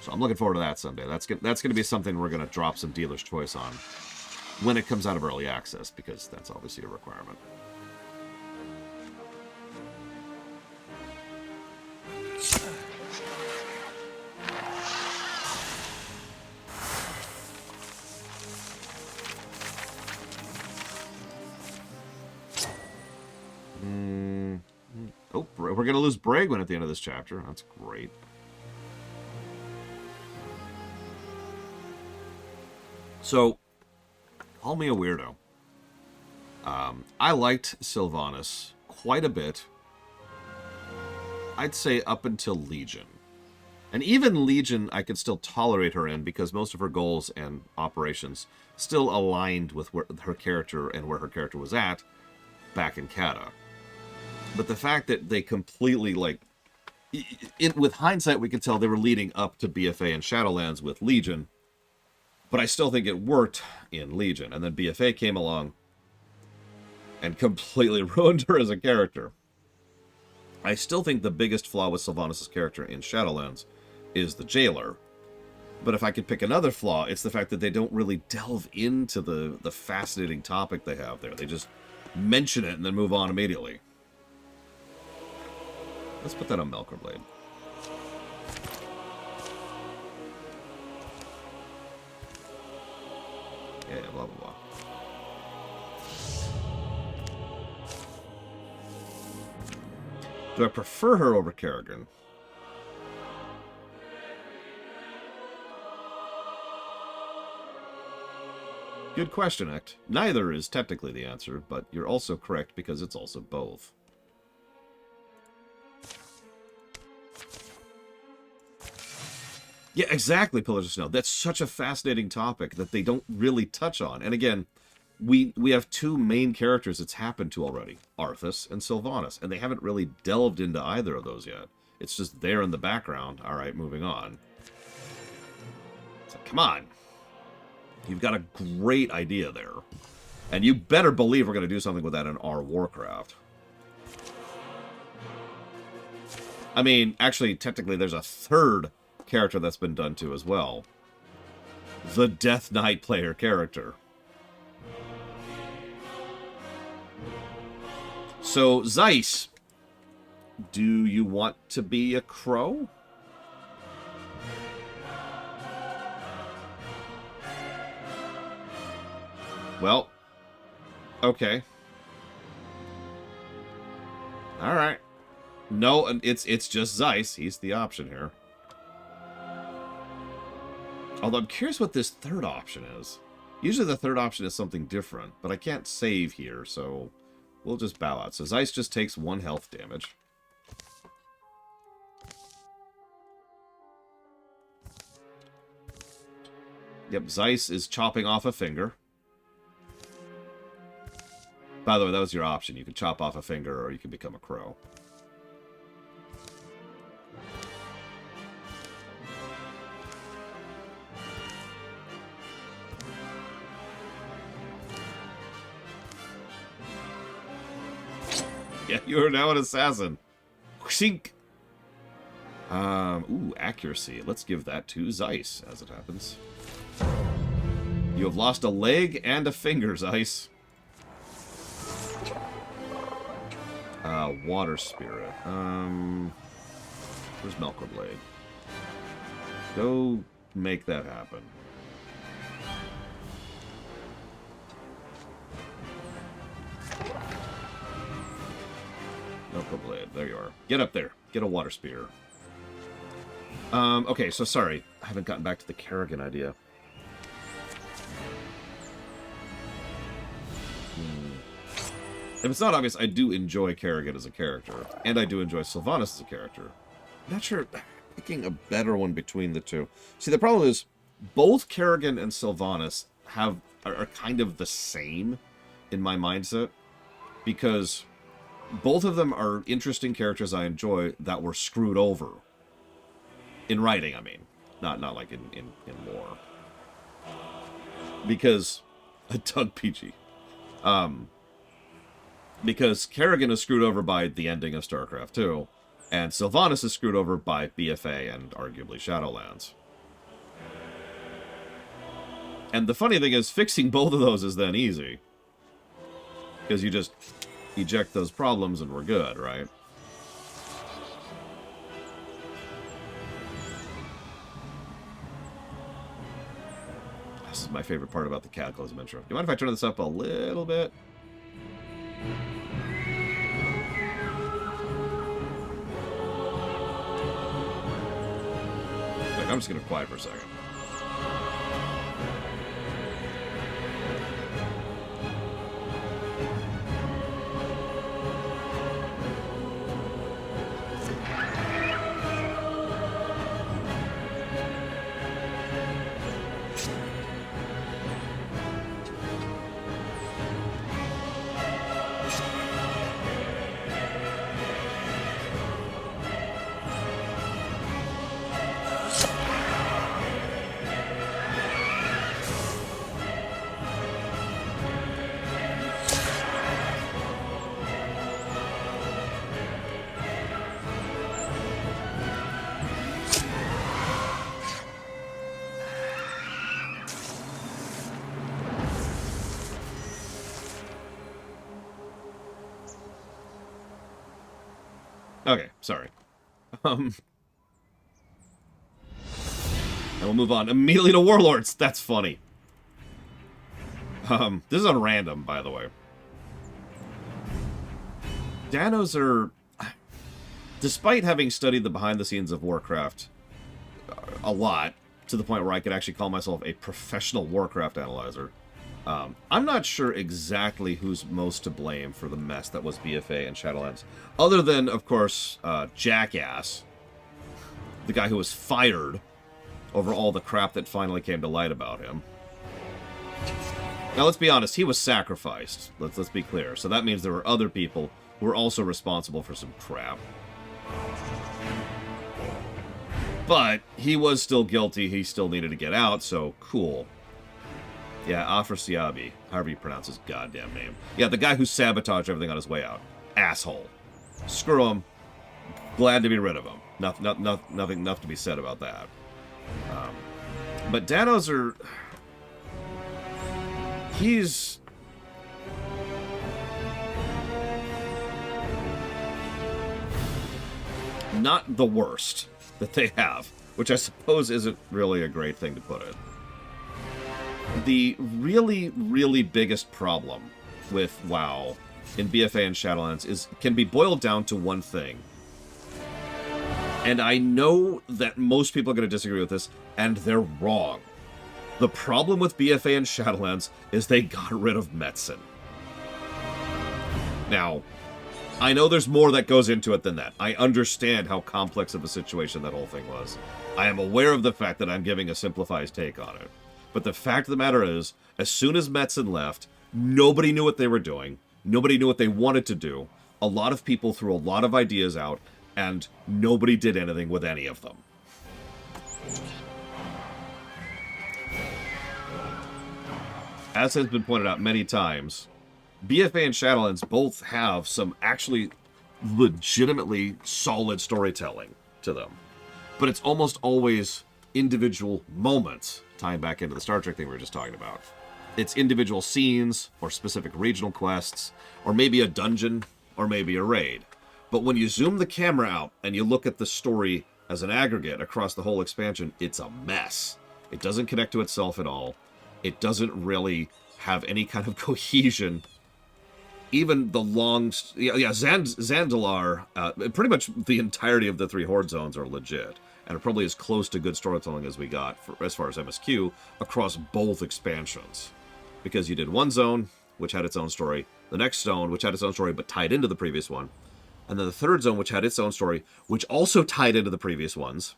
So I'm looking forward to that someday. That's gonna be something we're gonna drop some dealer's choice on when it comes out of early access, because that's obviously a requirement. Oh, we're going to lose Bragwin at the end of this chapter. That's great. So, call me a weirdo. I liked Sylvanas quite a bit. I'd say up until Legion. And even Legion, I could still tolerate her in because most of her goals and operations still aligned with her character and where her character was at back in Kata. But the fact that they completely, like, with hindsight, we could tell they were leading up to BFA and Shadowlands with Legion. But I still think it worked in Legion. And then BFA came along and completely ruined her as a character. I still think the biggest flaw with Sylvanas' character in Shadowlands is the jailer. But if I could pick another flaw, it's the fact that they don't really delve into the fascinating topic they have there. They just mention it and then move on immediately. Let's put that on Melkorblade. Yeah, blah, blah, blah. Do I prefer her over Kerrigan? Good question, Act. Neither is technically the answer, but you're also correct because it's also both. Yeah, exactly, Pillars of Snow. That's such a fascinating topic that they don't really touch on. And again, we have two main characters it's happened to already, Arthas and Sylvanas, and they haven't really delved into either of those yet. It's just there in the background. All right, moving on. It's like, come on. You've got a great idea there. And you better believe we're going to do something with that in our Warcraft. I mean, actually, technically, there's a third character that's been done to as well. The Death Knight player character. So, Zeiss, do you want to be a crow? Well, okay. All right. No, it's just Zeiss. He's the option here. Although I'm curious what this third option is. Usually the third option is something different, but I can't save here, so we'll just bow out. So Zeiss just takes 1 health damage. Yep, Zeiss is chopping off a finger. By the way, that was your option. You could chop off a finger or you could become a crow. Yeah, you are now an assassin. Shink. Ooh, accuracy. Let's give that to Zeiss, as it happens. You have lost a leg and a finger, Zeiss. Water Spirit. Where's Melkorblade? Go make that happen. Melkorblade, there you are. Get up there. Get a Water Spear. Okay, so sorry. I haven't gotten back to the Kerrigan idea. If it's not obvious, I do enjoy Kerrigan as a character, and I do enjoy Sylvanas as a character. I'm not sure picking a better one between the two. See, the problem is both Kerrigan and Sylvanas are kind of the same in my mindset, because both of them are interesting characters I enjoy that were screwed over. In writing, I mean. Not like in lore. Because... Doug Peachy. Because Kerrigan is screwed over by the ending of StarCraft 2, and Sylvanas is screwed over by BFA and arguably Shadowlands. And the funny thing is, fixing both of those is then easy. Because you just eject those problems and we're good, right? This is my favorite part about the Cataclysm intro. Do you mind if I turn this up a little bit? Look, I'm just going to quiet for a second. Okay, sorry. And we'll move on immediately to Warlords. That's funny. This is on random, by the way. Danos are... Despite having studied the behind-the-scenes of Warcraft a lot, to the point where I could actually call myself a professional Warcraft analyzer, I'm not sure exactly who's most to blame for the mess that was BFA and Shadowlands. Other than, of course, Jackass, the guy who was fired over all the crap that finally came to light about him. Now, let's be honest, he was sacrificed. Let's be clear. So that means there were other people who were also responsible for some crap. But he was still guilty. He still needed to get out, so cool. Yeah, Afrasiabi, however you pronounce his goddamn name. Yeah, the guy who sabotaged everything on his way out. Asshole. Screw him. Glad to be rid of him. Nothing enough to be said about that. But Danos are... He's... not the worst that they have, which I suppose isn't really a great thing to put it. The really, really biggest problem with WoW in BFA and Shadowlands can be boiled down to one thing. And I know that most people are going to disagree with this, and they're wrong. The problem with BFA and Shadowlands is they got rid of medicine. Now, I know there's more that goes into it than that. I understand how complex of a situation that whole thing was. I am aware of the fact that I'm giving a simplified take on it. But the fact of the matter is, as soon as Metzen left, nobody knew what they were doing. Nobody knew what they wanted to do. A lot of people threw a lot of ideas out, and nobody did anything with any of them. As has been pointed out many times, BFA and Shadowlands both have some actually legitimately solid storytelling to them. But it's almost always individual moments, tying back into the Star Trek thing we were just talking about. It's individual scenes, or specific regional quests, or maybe a dungeon, or maybe a raid. But when you zoom the camera out and you look at the story as an aggregate across the whole expansion, it's a mess. It doesn't connect to itself at all. It doesn't really have any kind of cohesion. Even the long... Zandalar, pretty much the entirety of the 3 Horde zones are legit. And are probably as close to good storytelling as we got, as far as MSQ, across both expansions. Because you did one zone, which had its own story, the next zone, which had its own story but tied into the previous one, and then the third zone, which had its own story, which also tied into the previous ones,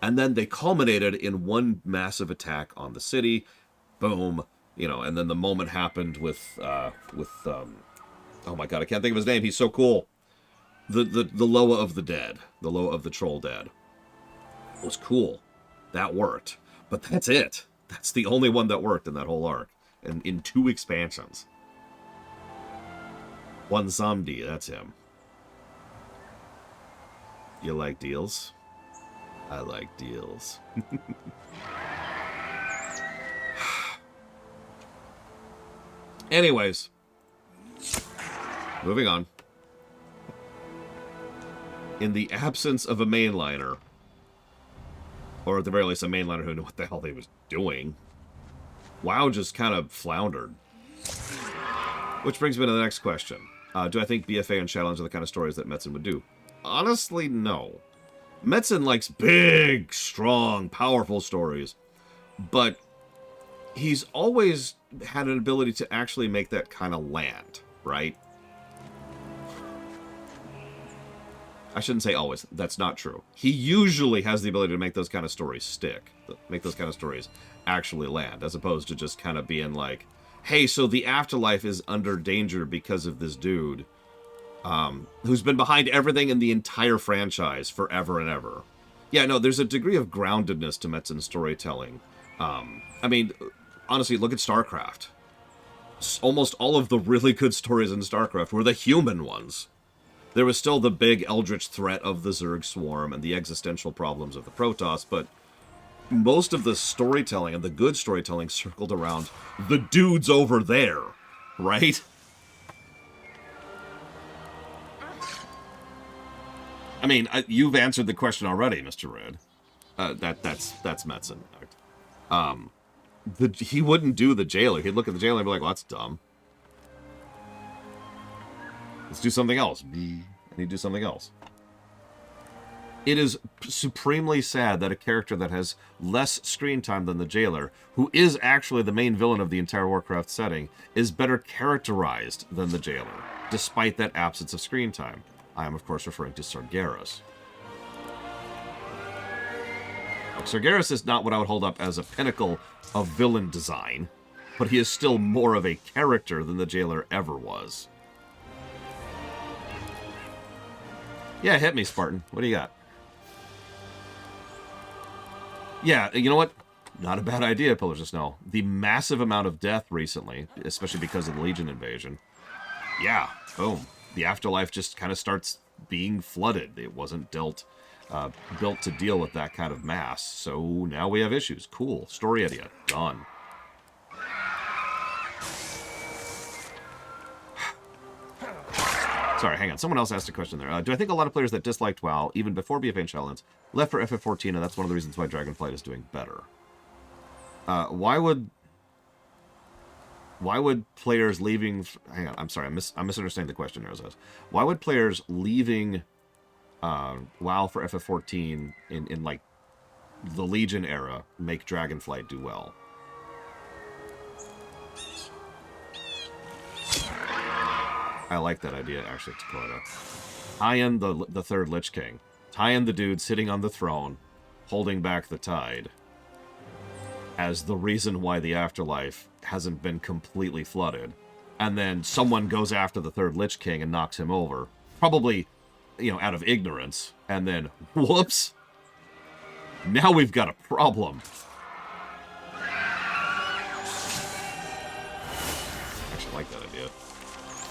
and then they culminated in one massive attack on the city. Boom, and then the moment happened with oh my god, I can't think of his name. He's so cool. The Loa of the Dead, the Loa of the Troll Dead. It was cool. That worked. But that's it. That's the only one that worked in that whole arc. And in 2 expansions. One Zamdi, that's him. You like deals? I like deals. Anyways. Moving on. In the absence of a mainliner, or at the very least a mainliner who knew what the hell they was doing, WoW just kind of floundered. Which brings me to the next question. Do I think BFA and Shadowlands are the kind of stories that Metzen would do? Honestly, no. Metzen likes big, strong, powerful stories, but he's always had an ability to actually make that kind of land, right? I shouldn't say always. That's not true. He usually has the ability to make those kind of stories stick. Make those kind of stories actually land, as opposed to just kind of being like, hey, so the afterlife is under danger because of this dude who's been behind everything in the entire franchise forever and ever. Yeah, no, there's a degree of groundedness to Metzen's storytelling. I mean, honestly, look at StarCraft. Almost all of the really good stories in StarCraft were the human ones. There was still the big eldritch threat of the Zerg swarm and the existential problems of the Protoss, but most of the storytelling and the good storytelling circled around the dudes over there, right? I mean, you've answered the question already, Mr. Red. That's Metzen. He wouldn't do the jailer. He'd look at the jailer and be like, well, that's dumb. Let's do something else. And he'd do something else. It is supremely sad that a character that has less screen time than the jailer, who is actually the main villain of the entire Warcraft setting, is better characterized than the jailer, despite that absence of screen time. I am, of course, referring to Sargeras. Sargeras is not what I would hold up as a pinnacle of villain design, but he is still more of a character than the jailer ever was. Yeah, hit me, Spartan. What do you got? Yeah, you know what? Not a bad idea, Pillars of Snow. The massive amount of death recently, especially because of the Legion invasion. Yeah, boom. The afterlife just kind of starts being flooded. It wasn't built to deal with that kind of mass, so now we have issues. Cool. Story idea. Done. Sorry, hang on. Someone else asked a question there. Do I think a lot of players that disliked WoW, even before BFA and Shadowlands, left for FF14, and that's one of the reasons why Dragonflight is doing better? Why would players leaving... Hang on, I'm sorry. I'm misunderstanding the question there, Zaz. Why would players leaving WoW for FF14 in like, the Legion era make Dragonflight do well? I like that idea, actually, Dakota. Tie in the third Lich King. Tie in the dude sitting on the throne, holding back the tide, as the reason why the afterlife hasn't been completely flooded. And then someone goes after the third Lich King and knocks him over. Probably, out of ignorance. And then, whoops! Now we've got a problem. Actually, I like that idea.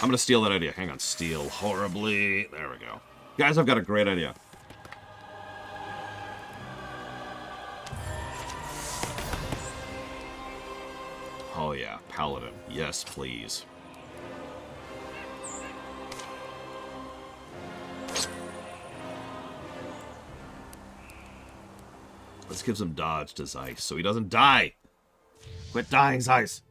I'm going to steal that idea. Hang on. Steal horribly. There we go. Guys, I've got a great idea. Oh, yeah. Paladin. Yes, please. Let's give some dodge to Zeiss so he doesn't die. Quit dying, Zeiss.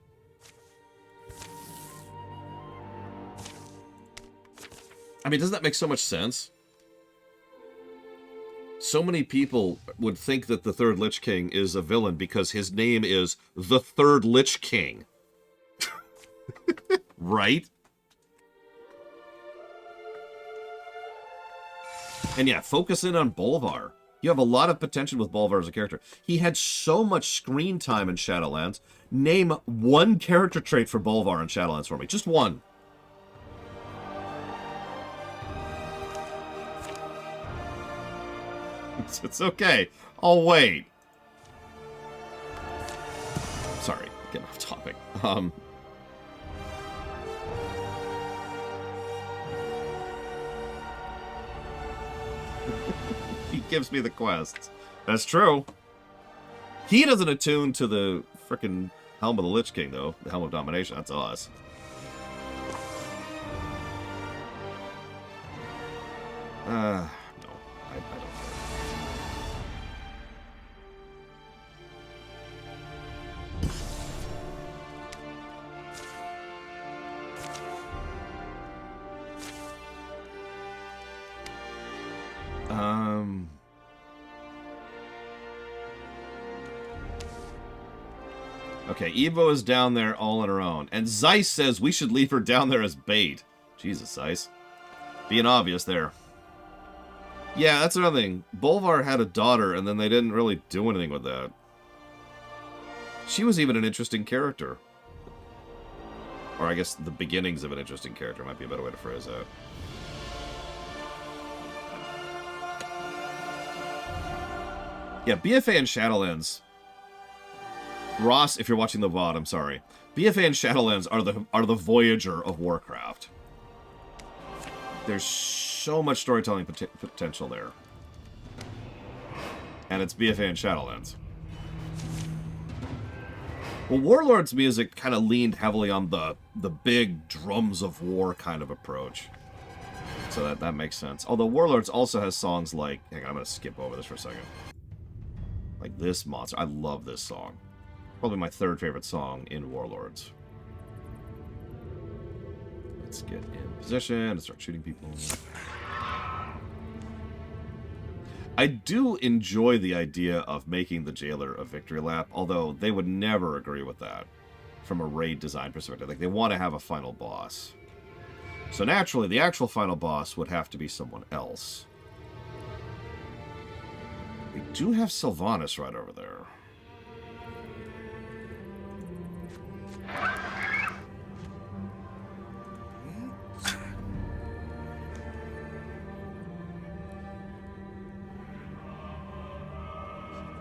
I mean, doesn't that make so much sense? So many people would think that the third Lich King is a villain because his name is the third Lich King. Right? And yeah, focus in on Bolvar. You have a lot of potential with Bolvar as a character. He had so much screen time in Shadowlands. Name one character trait for Bolvar in Shadowlands for me. Just one. It's okay. I'll wait. Sorry, getting off topic. He gives me the quests. That's true. He doesn't attune to the frickin' Helm of the Lich King, though. The Helm of Domination. That's us. No. I don't know. Okay, Evo is down there all on her own. And Zeiss says we should leave her down there as bait. Jesus, Zeiss. Being obvious there. Yeah, that's another thing. Bolvar had a daughter, and then they didn't really do anything with that. She was even an interesting character. Or I guess the beginnings of an interesting character might be a better way to phrase that. Yeah, BFA and Shadowlands. Ross, if you're watching the VOD, I'm sorry. BFA and Shadowlands are the Voyager of Warcraft. There's so much storytelling potential there. And it's BFA and Shadowlands. Well, Warlord's music kind of leaned heavily on the big drums of war kind of approach. So that makes sense. Although Warlords also has songs like... Hang on, I'm going to skip over this for a second. Like this monster. I love this song. Probably my third favorite song in Warlords. Let's get in position and start shooting people. I do enjoy the idea of making the Jailer a victory lap, although they would never agree with that from a raid design perspective. Like, they want to have a final boss. So naturally, the actual final boss would have to be someone else. We do have Sylvanas right over there.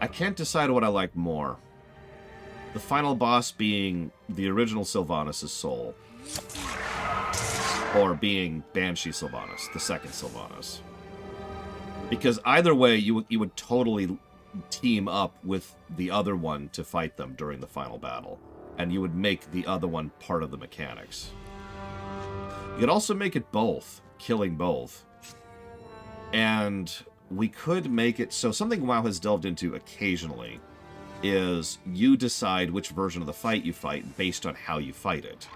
I can't decide what I like more. The final boss being the original Sylvanas' soul. Or being Banshee Sylvanas, the second Sylvanas. Because either way, you would totally team up with the other one to fight them during the final battle. And you would make the other one part of the mechanics. You could also make it both, killing both. And we could make it so something WoW has delved into occasionally is you decide which version of the fight you fight based on how you fight it.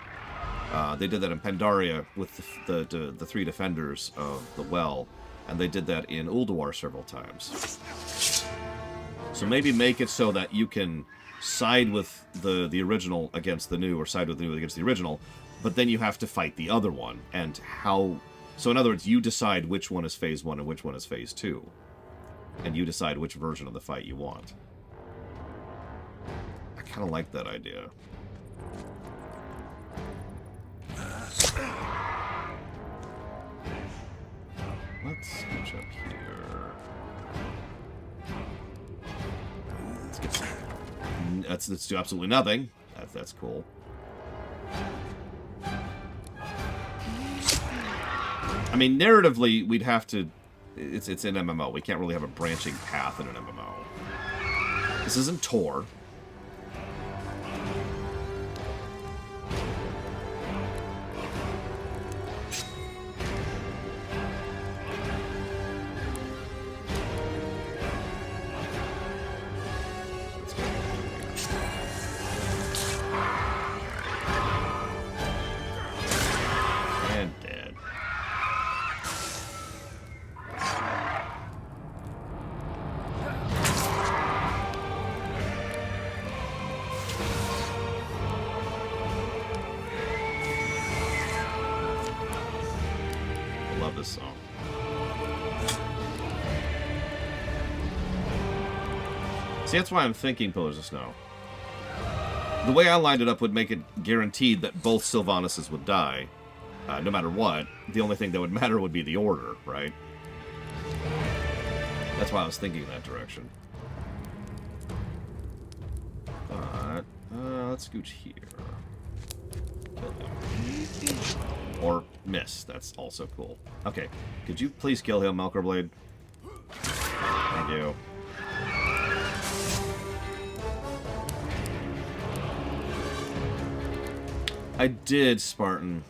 They did that in Pandaria with the three defenders of the well, and they did that in Ulduar several times. So maybe make it so that you can side with the original against the new, or side with the new against the original, but then you have to fight the other one, and how... So in other words, you decide which one is Phase 1 and which one is Phase 2. And you decide which version of the fight you want. I kind of like that idea. Let's switch up here. Let's get some... Let's do absolutely nothing. That's cool. I mean, narratively, we'd have to... It's an MMO. We can't really have a branching path in an MMO. This isn't Tor. See, that's why I'm thinking Pillars of Snow. The way I lined it up would make it guaranteed that both Sylvanuses would die, no matter what. The only thing that would matter would be the order, right? That's why I was thinking in that direction. But, let's scooch here. Kill him. Or miss. That's also cool. Okay. Could you please kill him, Melkorblade? Thank you. I did, Spartan.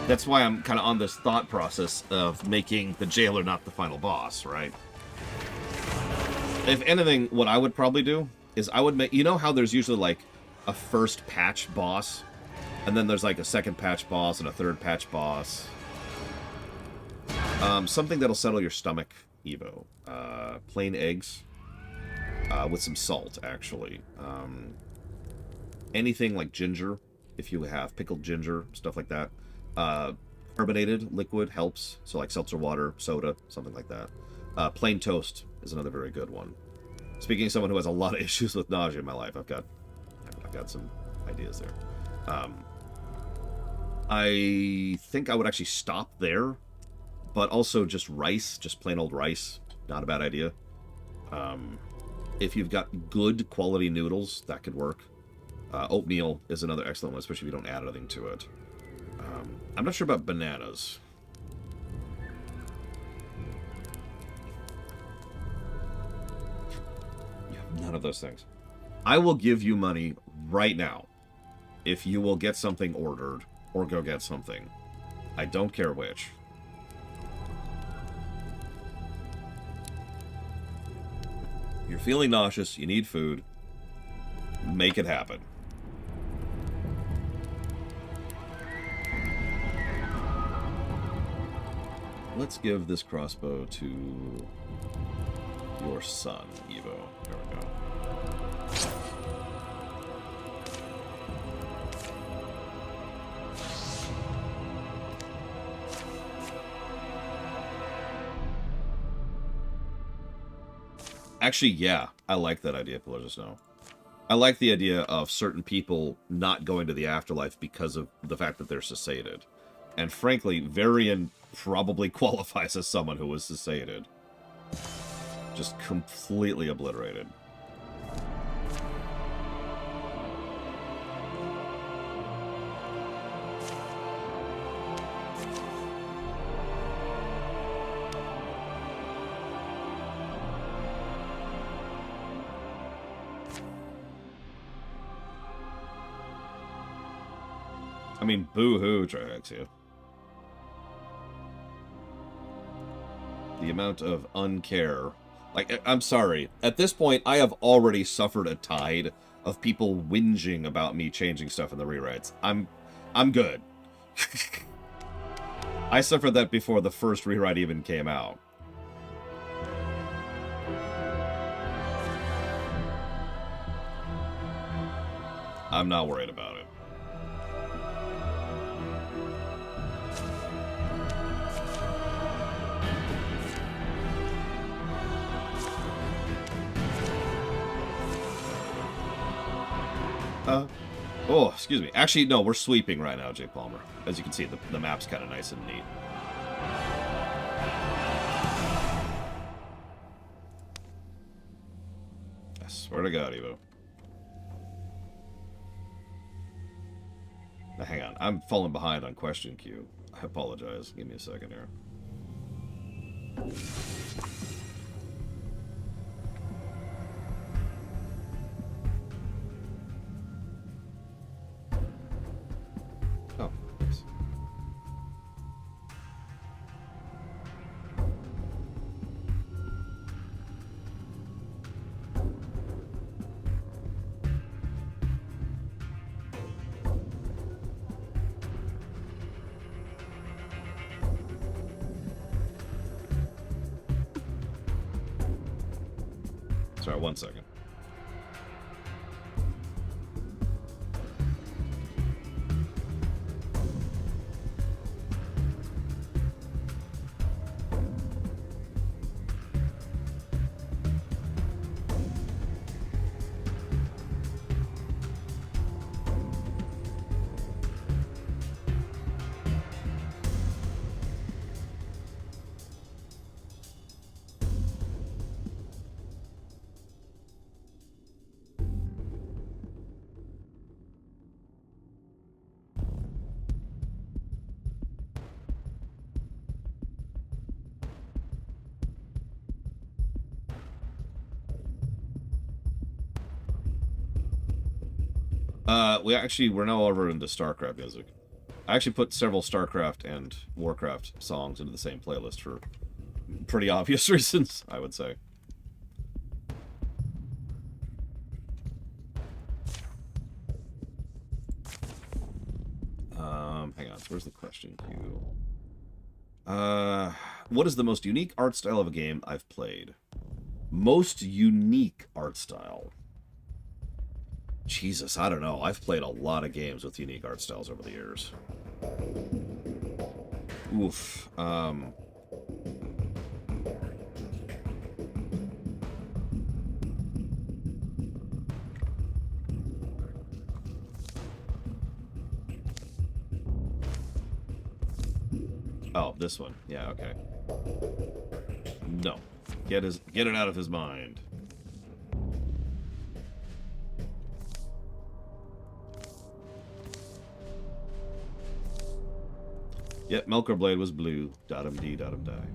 That's why I'm kind of on this thought process of making the jailer not the final boss, right? If anything, what I would probably do is I would make... You know how there's usually, like, a first patch boss? And then there's, like, a second patch boss and a third patch boss. Something that'll settle your stomach, Evo. Plain eggs. With some salt, actually. Anything like ginger, if you have pickled ginger, stuff like that. Carbonated liquid helps, so like seltzer water, soda, something like that. Plain toast is another very good one. Speaking of someone who has a lot of issues with nausea in my life, I've got some ideas there. I think I would actually stop there, but also just rice, just plain old rice, not a bad idea. If you've got good quality noodles, that could work. Oatmeal is another excellent one, especially if you don't add anything to it. I'm not sure about bananas. You have none of those things. I will give you money right now if you will get something ordered or go get something. I don't care which. You're feeling nauseous, you need food. Make it happen. Let's give this crossbow to your son, Evo. There we go. Actually, yeah, I like that idea, Pillars of Snow. I like the idea of certain people not going to the afterlife because of the fact that they're cessated. And frankly, Varian probably qualifies as someone who was cessated. Just completely obliterated. I mean, boo-hoo, Triaxia. The amount of uncare. Like, I'm sorry. At this point, I have already suffered a tide of people whinging about me changing stuff in the rewrites. I'm good. I suffered that before the first rewrite even came out. I'm not worried about it. Oh, excuse me. Actually, no, we're sweeping right now, Jay Palmer. As you can see, the map's kind of nice and neat. I swear to God, Evo. Now, hang on. I'm falling behind on question queue. I apologize. Give me a second here. Oh, nice. Sorry, 1 second. We're now over into StarCraft music. I actually put several StarCraft and Warcraft songs into the same playlist for pretty obvious reasons, I would say. Hang on. So where's the question queue? What is the most unique art style of a game I've played? Most unique art style. Jesus, I don't know. I've played a lot of games with unique art styles over the years. Oof. Oh, this one. Yeah, okay. No. Get it out of his mind. Yep, Melkor Blade was blue. Dot-em-dee, dot-em-die.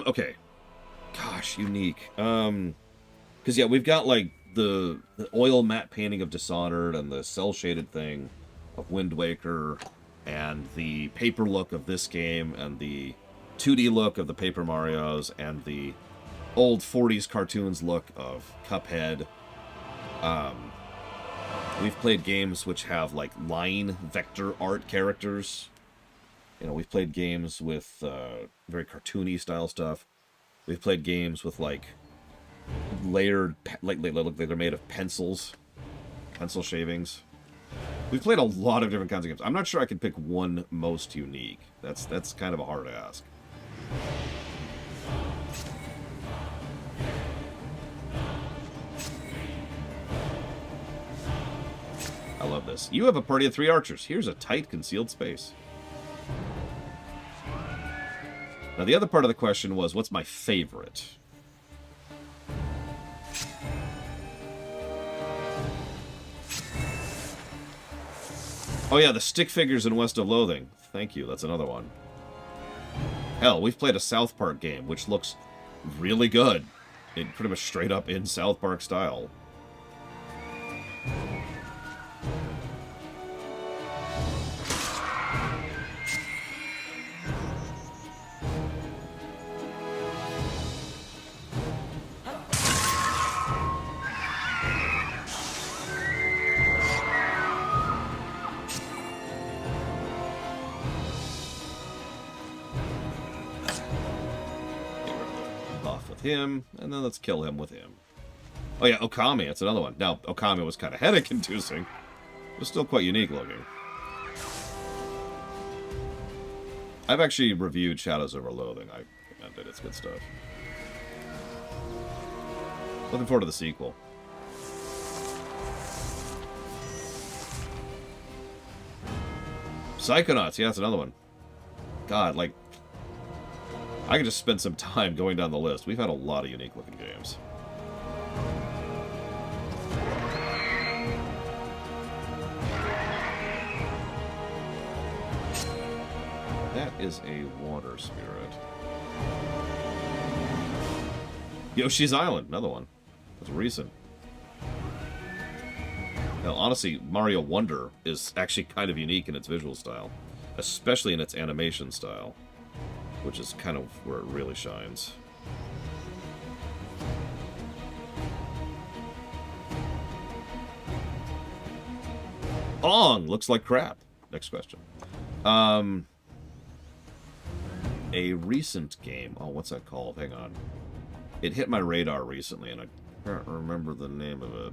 Okay. Gosh, unique. Because, yeah, we've got, like, the oil matte painting of Dishonored and the cel-shaded thing of Wind Waker and the paper look of this game and the 2D look of the Paper Marios and the old 40s cartoons look of Cuphead. We've played games which have, like, line vector art characters. You know, we've played games with very cartoony style stuff. We've played games with, like, layered, like they're made of pencil shavings. We've played a lot of different kinds of games. I'm not sure I could pick one most unique. That's kind of a hard ask. I love this. You have a party of 3 archers. Here's a tight, concealed space. Now, the other part of the question was, what's my favorite? Oh, yeah, the stick figures in West of Loathing. Thank you, that's another one. Hell, we've played a South Park game, which looks really good. Pretty much straight up in South Park style. Him, and then let's kill him with him. Oh yeah, Okami, that's another one. Now, Okami was kind of headache-inducing, but still quite unique looking. I've actually reviewed Shadows Over Loathing. I recommend it, it's good stuff. Looking forward to the sequel. Psychonauts, yeah, that's another one. God, like, I could just spend some time going down the list. We've had a lot of unique-looking games. That is a water spirit. Yoshi's Island, another one. That's recent. Now, honestly, Mario Wonder is actually kind of unique in its visual style, especially in its animation style, which is kind of where it really shines. Pong looks like crap. Next question. A recent game. Oh, what's that called? Hang on. It hit my radar recently, and I can't remember the name of it.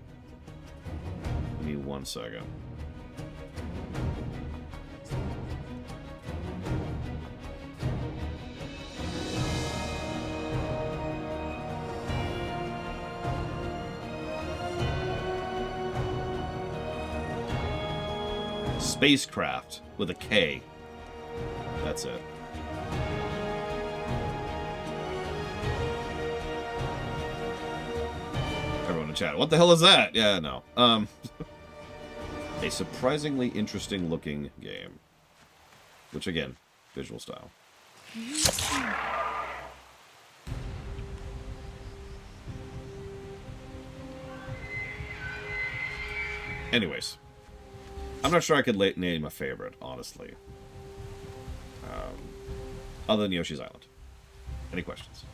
Give me 1 second. Spacecraft with a K. That's it. Everyone in chat, what the hell is that? Yeah, no. A surprisingly interesting looking game. Which again, visual style. Anyways. I'm not sure I could name a favorite, honestly. Other than Yoshi's Island. Any questions?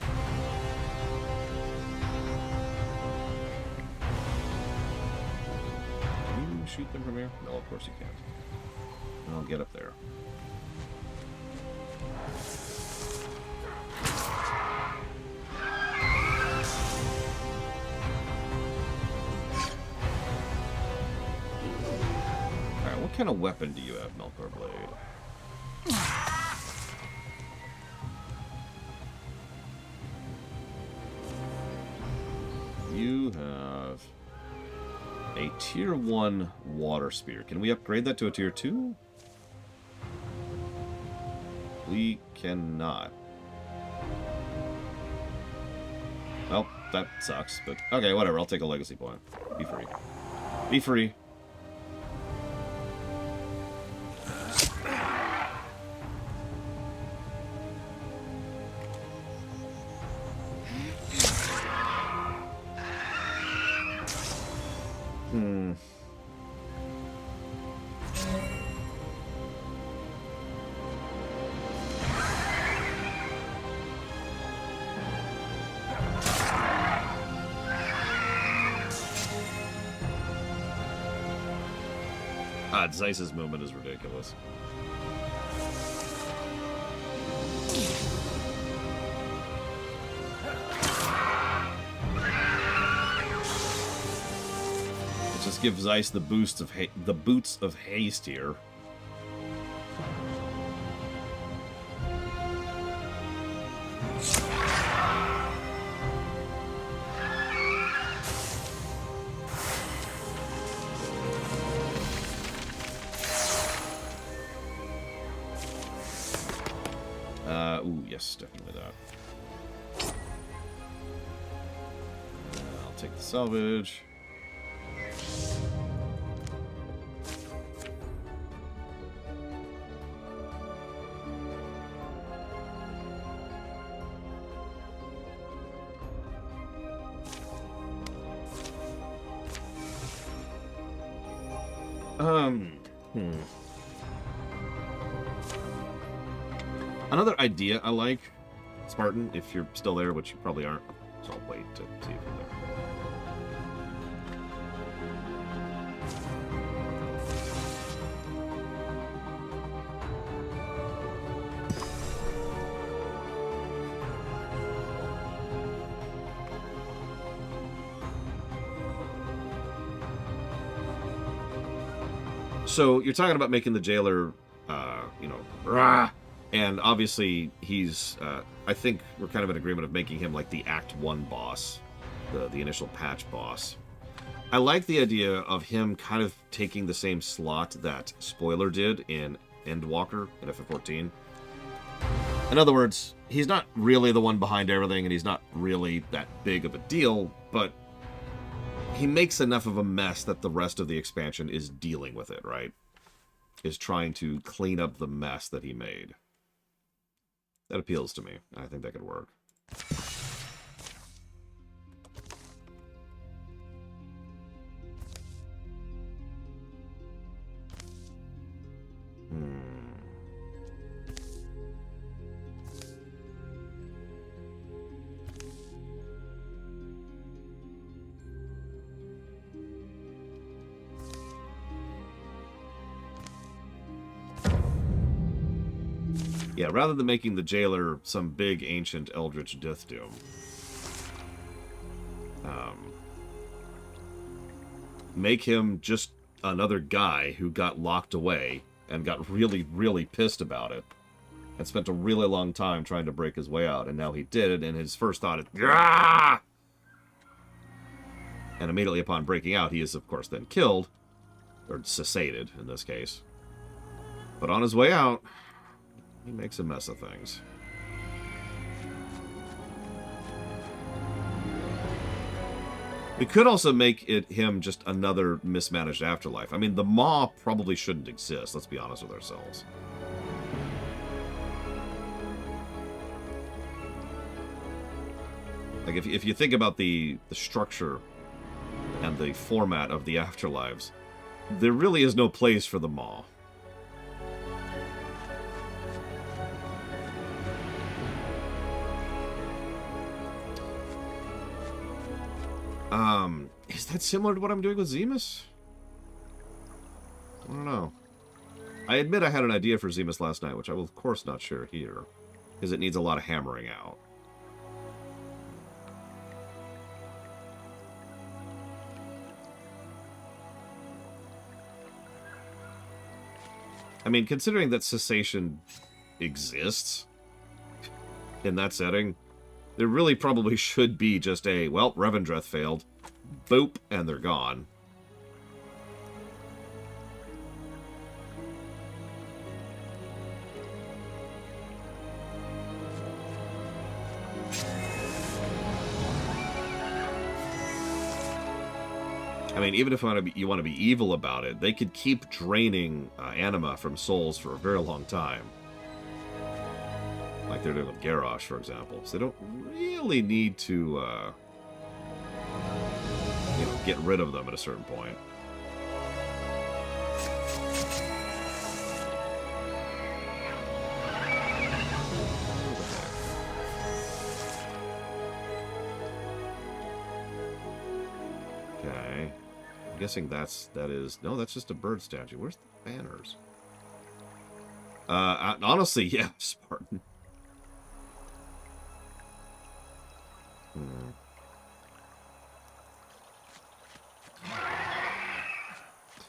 Can you shoot them from here? No, of course you can't. I'll get up there. What kind of weapon do you have, Melkor Blade? You have a tier 1 water spear. Can we upgrade that to a tier 2? We cannot. Well, that sucks, but okay, whatever. I'll take a legacy point. Be free. Be free. Zeiss's movement is ridiculous. Let's just give Zeiss the boots of haste here. Ooh, yes, definitely that. I'll take the salvage. Another idea I like, Spartan, if you're still there, which you probably aren't, so I'll wait to see if you're there. So you're talking about making the jailer, rah! And obviously, he's, I think we're kind of in agreement of making him like the Act 1 boss, the initial patch boss. I like the idea of him kind of taking the same slot that Spoiler did in Endwalker in FF14. In other words, he's not really the one behind everything, and he's not really that big of a deal, but he makes enough of a mess that the rest of the expansion is dealing with it, right? Is trying to clean up the mess that he made. That appeals to me. I think that could work. Yeah, rather than making the jailer some big, ancient, eldritch death doom. Make him just another guy who got locked away and got really, really pissed about it. And spent a really long time trying to break his way out. And now he did it, and his first thought is, "Gah!" And immediately upon breaking out, he is, of course, then killed. Or cessated, in this case. But on his way out, he makes a mess of things. We could also make it him just another mismanaged afterlife. I mean, the Maw probably shouldn't exist, let's be honest with ourselves. Like, if you think about the structure and the format of the afterlives, there really is no place for the Maw. Is that similar to what I'm doing with Zemus? I don't know. I admit I had an idea for Zemus last night, which I will of course not share here, because it needs a lot of hammering out. I mean, considering that cessation exists in that setting, there really probably should be just a, well, Revendreth failed, boop, and they're gone. I mean, even if you want to be evil about it, they could keep draining anima from souls for a very long time. Like they're doing with Garrosh, for example. So they don't really need to, get rid of them at a certain point. Okay. I'm guessing that is... No, that's just a bird statue. Where's the banners? Honestly, yeah, Spartan.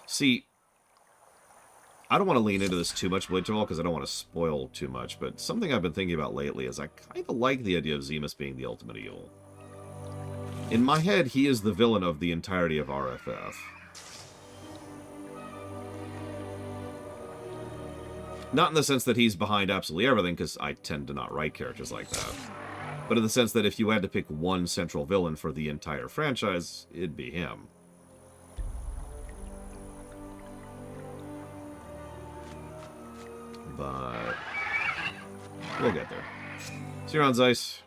See, I don't want to lean into this too much, Blade because I don't want to spoil too much, but something I've been thinking about lately is I kind of like the idea of Zemus being the ultimate evil. In my head, he is the villain of the entirety of RFF. Not in the sense that he's behind absolutely everything, because I tend to not write characters like that. But in the sense that if you had to pick one central villain for the entire franchise, it'd be him. But we'll get there. So you're on Zeiss.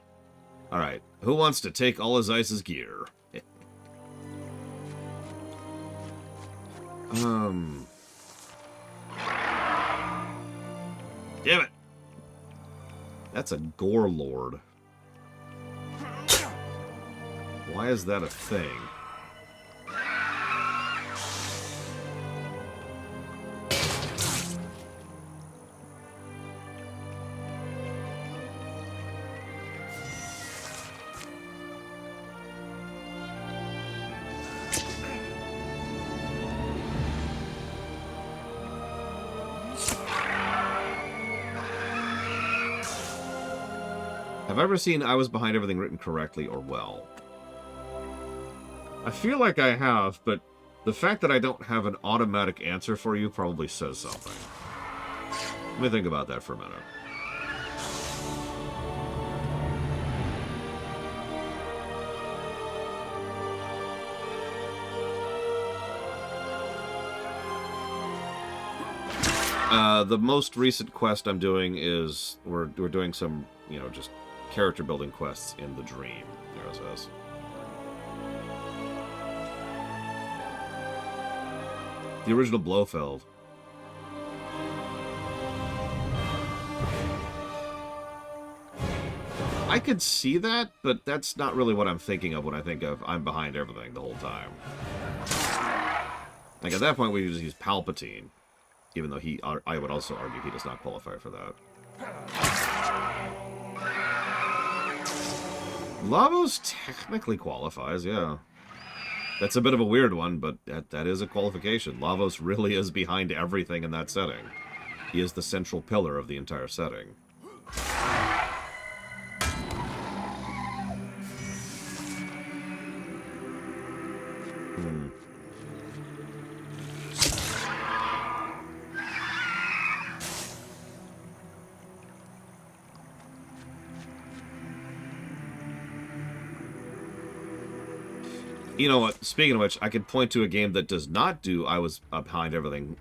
Alright. Who wants to take all of Zeiss's gear? Damn it! That's a Gore Lord. Why is that a thing? Have I ever seen I Was Behind Everything written correctly or well? I feel like I have, but the fact that I don't have an automatic answer for you probably says something. Let me think about that for a minute. The most recent quest I'm doing is we're doing some, just character building quests in the dream. There it says. The original Blofeld. I could see that, but that's not really what I'm thinking of when I think of I'm behind everything the whole time. Like, at that point, we just use Palpatine. Even though I would also argue he does not qualify for that. Lavos technically qualifies, yeah. That's a bit of a weird one, but that is a qualification. Lavos really is behind everything in that setting. He is the central pillar of the entire setting. You know what? Speaking of which, I could point to a game that does not do I was behind everything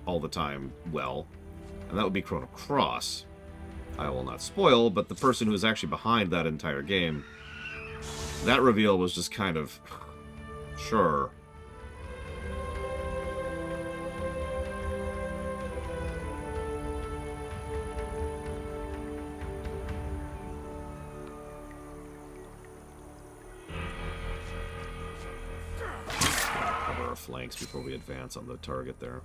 all the time well, and that would be Chrono Cross. I will not spoil, but the person who is actually behind that entire game, that reveal was just kind of... sure. Cover our flanks before we advance on the target there.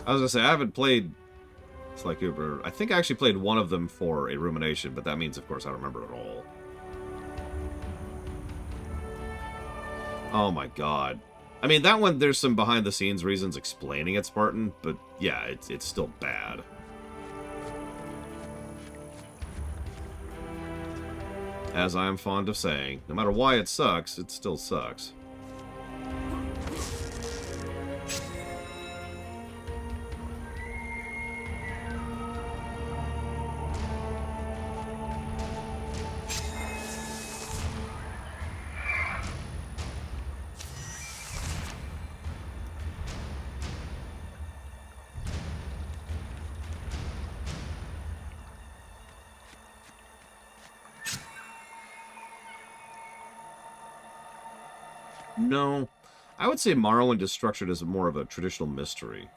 I was gonna say, I haven't played Sly Cooper. I think I actually played one of them for a rumination, but that means, of course, I don't remember it all. Oh my god. I mean, that one, there's some behind-the-scenes reasons explaining it, Spartan, but yeah, it's still bad. As I am fond of saying, no matter why it sucks, it still sucks. No. I would say Morrowind is structured as more of a traditional mystery.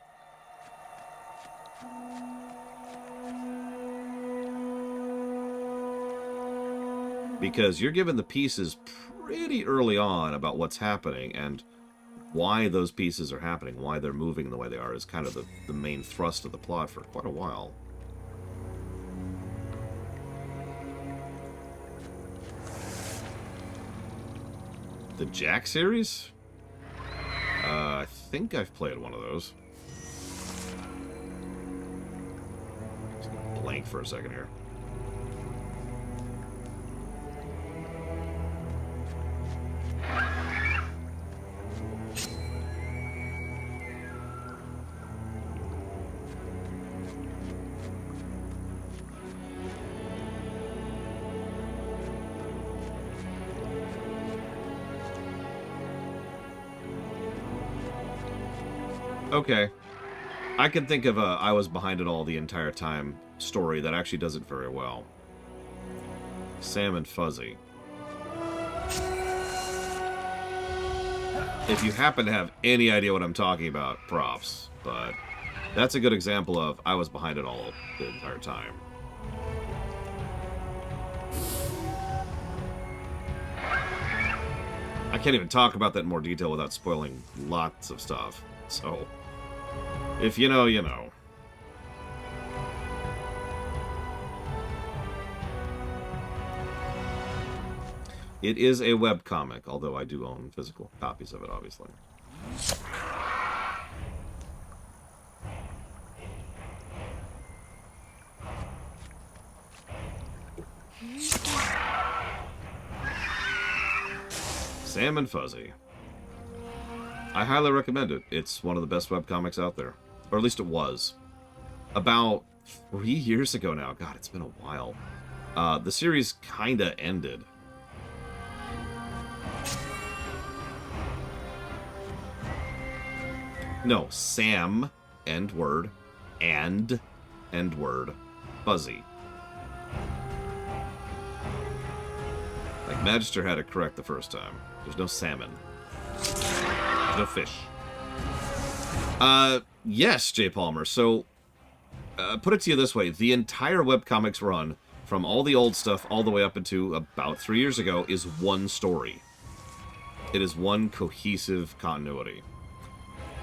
Because you're given the pieces pretty early on about what's happening, and why those pieces are happening, why they're moving the way they are, is kind of the main thrust of the plot for quite a while. The Jack series? I think I've played one of those. Just gonna blank for a second here. Okay. I can think of a I was behind it all the entire time story that actually does it very well. Sam and Fuzzy. If you happen to have any idea what I'm talking about, props. But that's a good example of I was behind it all the entire time. I can't even talk about that in more detail without spoiling lots of stuff. So, if you know, you know. It is a webcomic, although I do own physical copies of it, obviously. Sam and Fuzzy. I highly recommend it. It's one of the best webcomics out there. Or at least it was. About 3 years ago now. God, it's been a while. The series kinda ended. No, Sam, end word, and, end word, Fuzzy. Like Magister had it correct the first time. There's no salmon. There's no fish. Yes, J. Palmer. So, put it to you this way. The entire webcomics run, from all the old stuff all the way up into about 3 years ago, is one story. It is one cohesive continuity.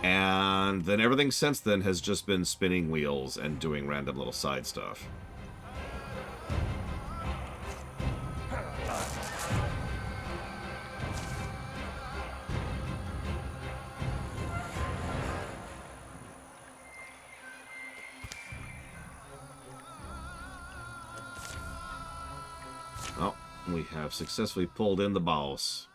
And then everything since then has just been spinning wheels and doing random little side stuff. Oh, we have successfully pulled in the boss.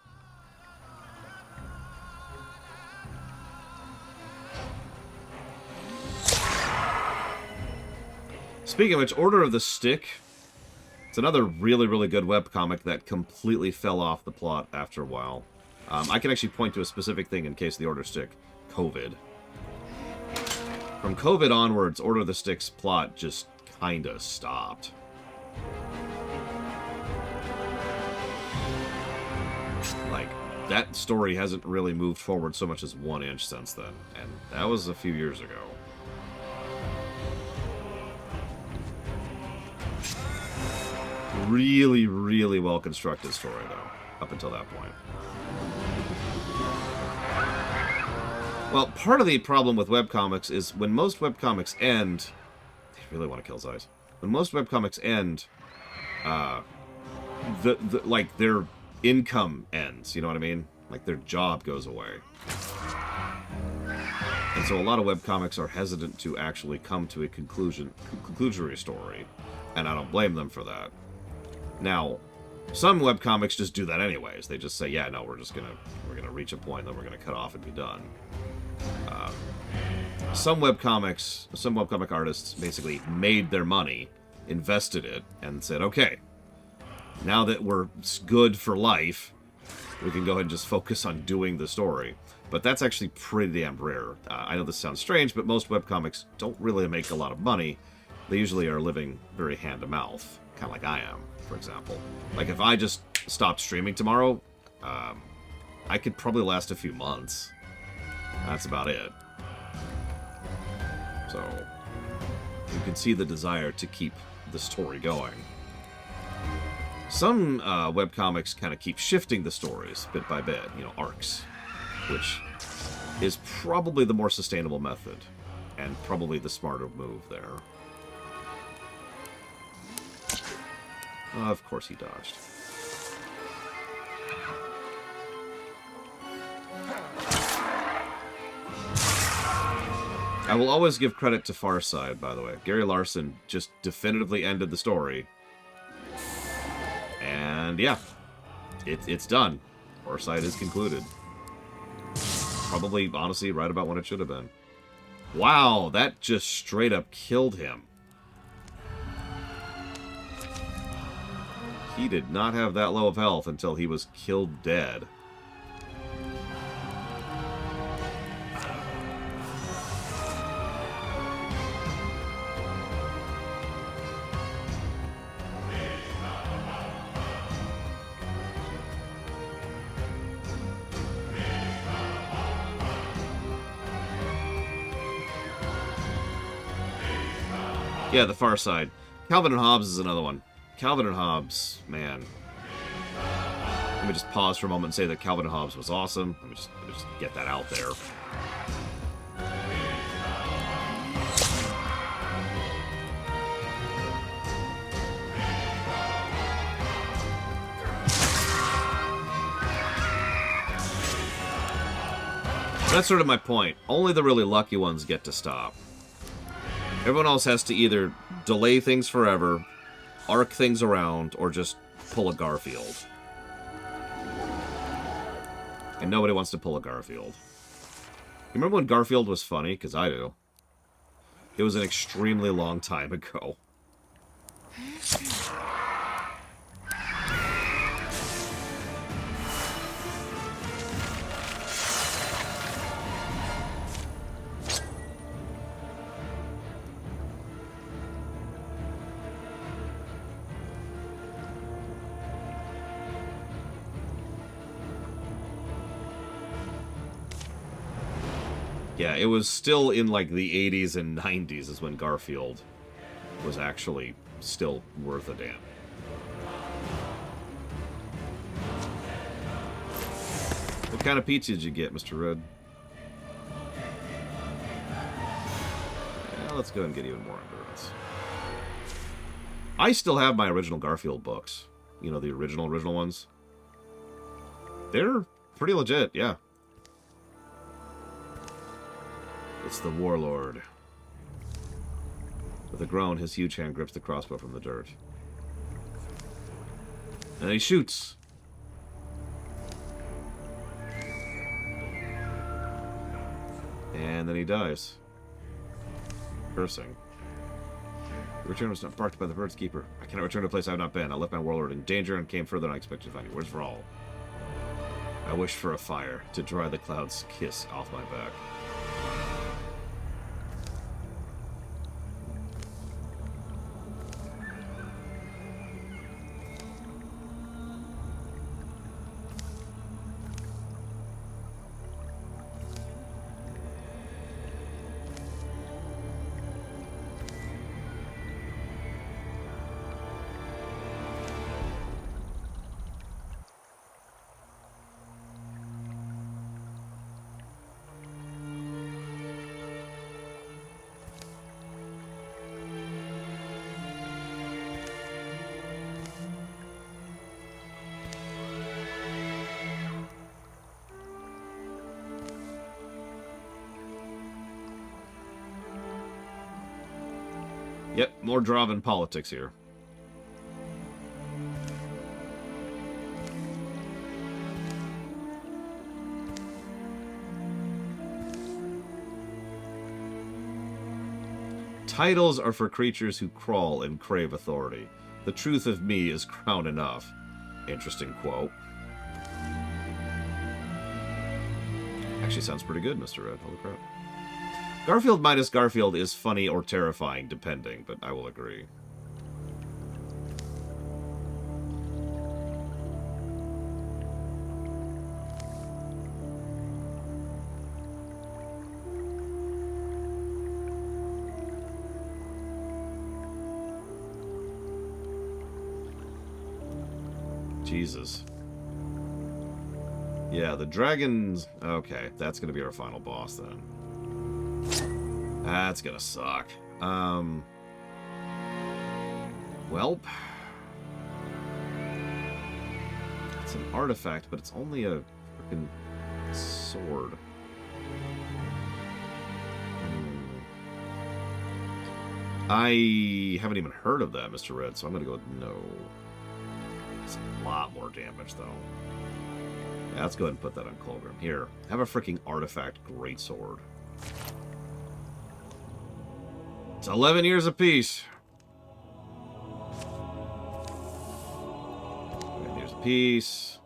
Speaking of which, Order of the Stick, it's another really, really good webcomic that completely fell off the plot after a while. I can actually point to a specific thing in case the Order Stick. COVID. From COVID onwards, Order of the Stick's plot just kinda stopped. Like, that story hasn't really moved forward so much as 1 inch since then, and that was a few years ago. Really, really well-constructed story, though, up until that point. Well, part of the problem with webcomics is when most webcomics end... I really want to kill Zeiss. When most webcomics end, like, their income ends, you know what I mean? Like, their job goes away. And so a lot of webcomics are hesitant to actually come to a conclusory story, and I don't blame them for that. Now, some webcomics just do that anyways. They just say, yeah, no, we're gonna reach a point, then we're gonna cut off and be done. Some webcomic artists basically made their money, invested it, and said, okay, now that we're good for life, we can go ahead and just focus on doing the story. But that's actually pretty damn rare. I know this sounds strange, but most webcomics don't really make a lot of money. They usually are living very hand-to-mouth, kind of like I am, for example. Like, if I just stopped streaming tomorrow, I could probably last a few months. That's about it. So, you can see the desire to keep the story going. Some webcomics kind of keep shifting the stories bit by bit, you know, arcs, which is probably the more sustainable method, and probably the smarter move there. Of course he dodged. I will always give credit to Farside, by the way. Gary Larson just definitively ended the story. And yeah, it's done. Farside is concluded. Probably, honestly, right about when it should have been. Wow, that just straight up killed him. He did not have that low of health until he was killed dead. Yeah, The Far Side. Calvin and Hobbes is another one. Calvin and Hobbes, man. Let me just pause for a moment and say that Calvin and Hobbes was awesome. Let me just get that out there. That's sort of my point. Only the really lucky ones get to stop. Everyone else has to either delay things forever, arc things around, or just pull a Garfield. And nobody wants to pull a Garfield. You remember when Garfield was funny? Because I do. It was an extremely long time ago. Yeah, it was still in, like, the 80s and 90s is when Garfield was actually still worth a damn. What kind of pizza did you get, Mr. Red? Yeah, let's go ahead and get even more endurance. I still have my original Garfield books. You know, the original ones. They're pretty legit, yeah. It's the Warlord. With a groan, his huge hand grips the crossbow from the dirt. And he shoots. And then he dies. Cursing. The return was not barked by the bird's keeper. I cannot return to a place I have not been. I left my warlord in danger and came further than I expected to find you. Where's Vral? I wish for a fire to dry the cloud's kiss off my back. Yep, more Draven politics here. Titles are for creatures who crawl and crave authority. The truth of me is crown enough. Interesting quote. Actually sounds pretty good, Mr. Red. Holy crap. Garfield minus Garfield is funny or terrifying, depending, but I will agree. Jesus. Yeah, the dragons... Okay, that's going to be our final boss, then. That's gonna suck. Well... It's an artifact, but it's only a freaking sword. I haven't even heard of that, Mr. Red, so I'm gonna go with no. It's a lot more damage, though. Yeah, let's go ahead and put that on Colgrim. Here, have a freaking artifact greatsword. It's 11 years apiece. 11 years apiece.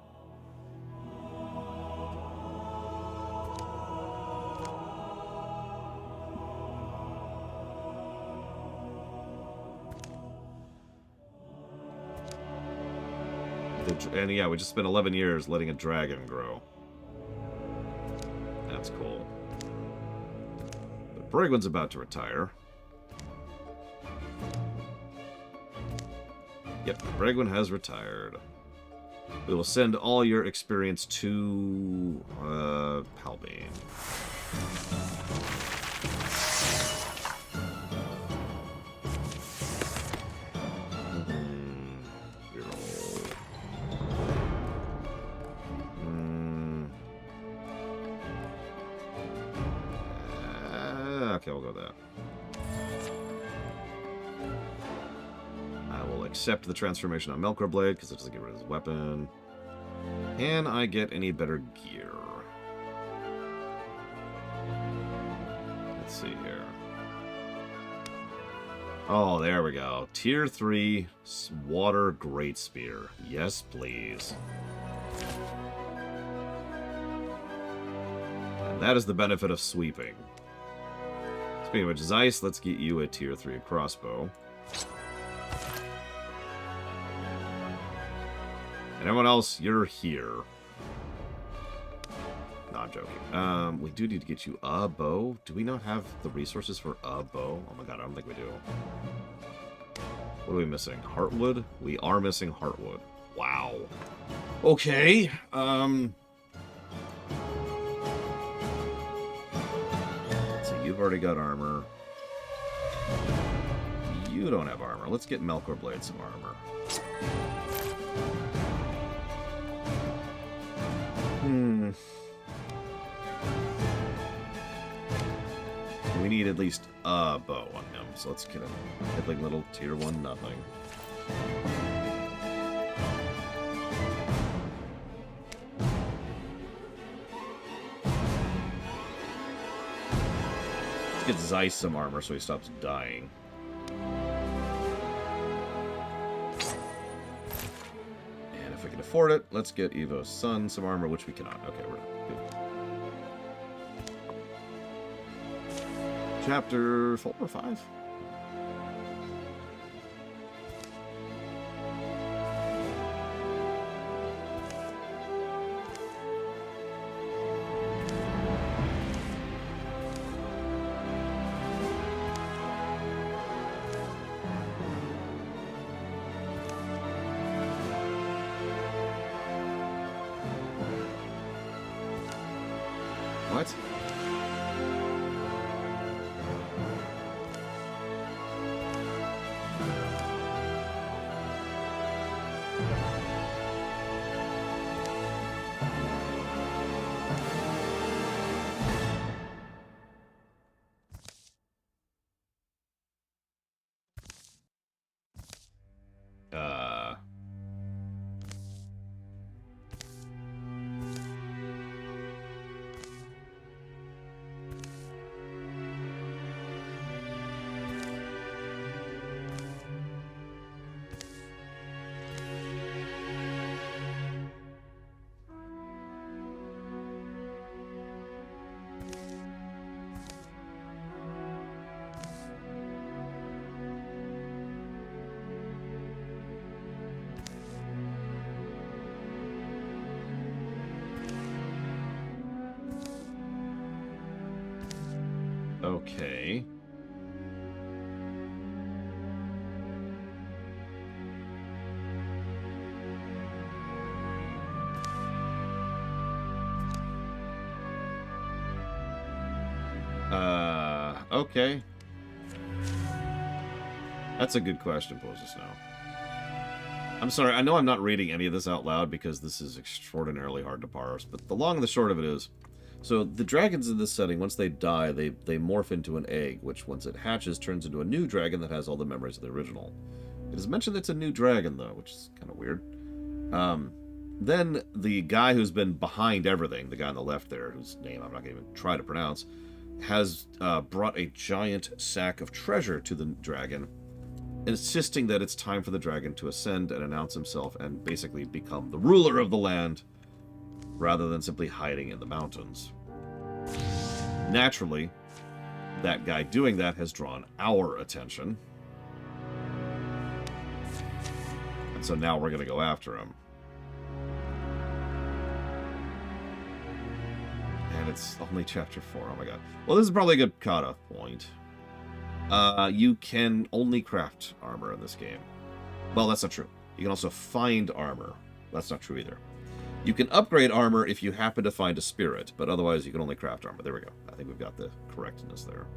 And yeah, we just spent 11 years letting a dragon grow. That's cool. But Brigwin's about to retire. Yep, Brigwin has retired. We will send all your experience to Palbane. Okay, we'll go with that. I will accept the transformation on Melkor Blade because it doesn't get rid of his weapon. Can I get any better gear? Let's see here. Oh, there we go. Tier 3 Water Great Spear. Yes, please. And that is the benefit of sweeping. Speaking of which, Zeiss, let's get you a tier 3 crossbow. And everyone else, you're here. No, I'm joking. We do need to get you a bow. Do we not have the resources for a bow? Oh my god, I don't think we do. What are we missing? Heartwood? We are missing heartwood. Wow. Okay. So you've already got armor. You don't have armor. Let's get Melkor Blade some armor. We need at least a bow on him, so let's get him. Hit like little tier 1 nothing. Let's get Zeiss some armor so he stops dying. And if we can afford it, let's get Evo's son some armor, which we cannot. Okay, we're good. Chapter 4 or 5? What? Okay. Okay. That's a good question, Poses now. I'm sorry, I know I'm not reading any of this out loud because this is extraordinarily hard to parse, but the long and the short of it is, so the dragons in this setting, once they die, they morph into an egg, which once it hatches turns into a new dragon that has all the memories of the original. It is mentioned it's a new dragon, though, which is kind of weird. Then the guy who's been behind everything, the guy on the left there, whose name I'm not going to even try to pronounce, has brought a giant sack of treasure to the dragon, insisting that it's time for the dragon to ascend and announce himself and basically become the ruler of the land, rather than simply hiding in the mountains. Naturally, that guy doing that has drawn our attention. And so now we're going to go after him. And it's only chapter 4. Oh my god. Well, this is probably a good cutoff point. You can only craft armor in this game. Well, that's not true. You can also find armor. That's not true either. You can upgrade armor if you happen to find a spirit, but otherwise you can only craft armor. There we go. I think we've got the correctness there.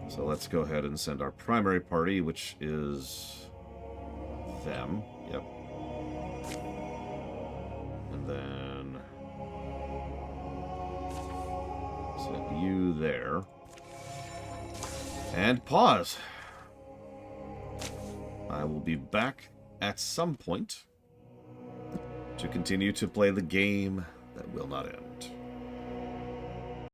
So let's go ahead and send our primary party, which is them. Yep. And then set you there. And pause. I will be back at some point to continue to play the game that will not end.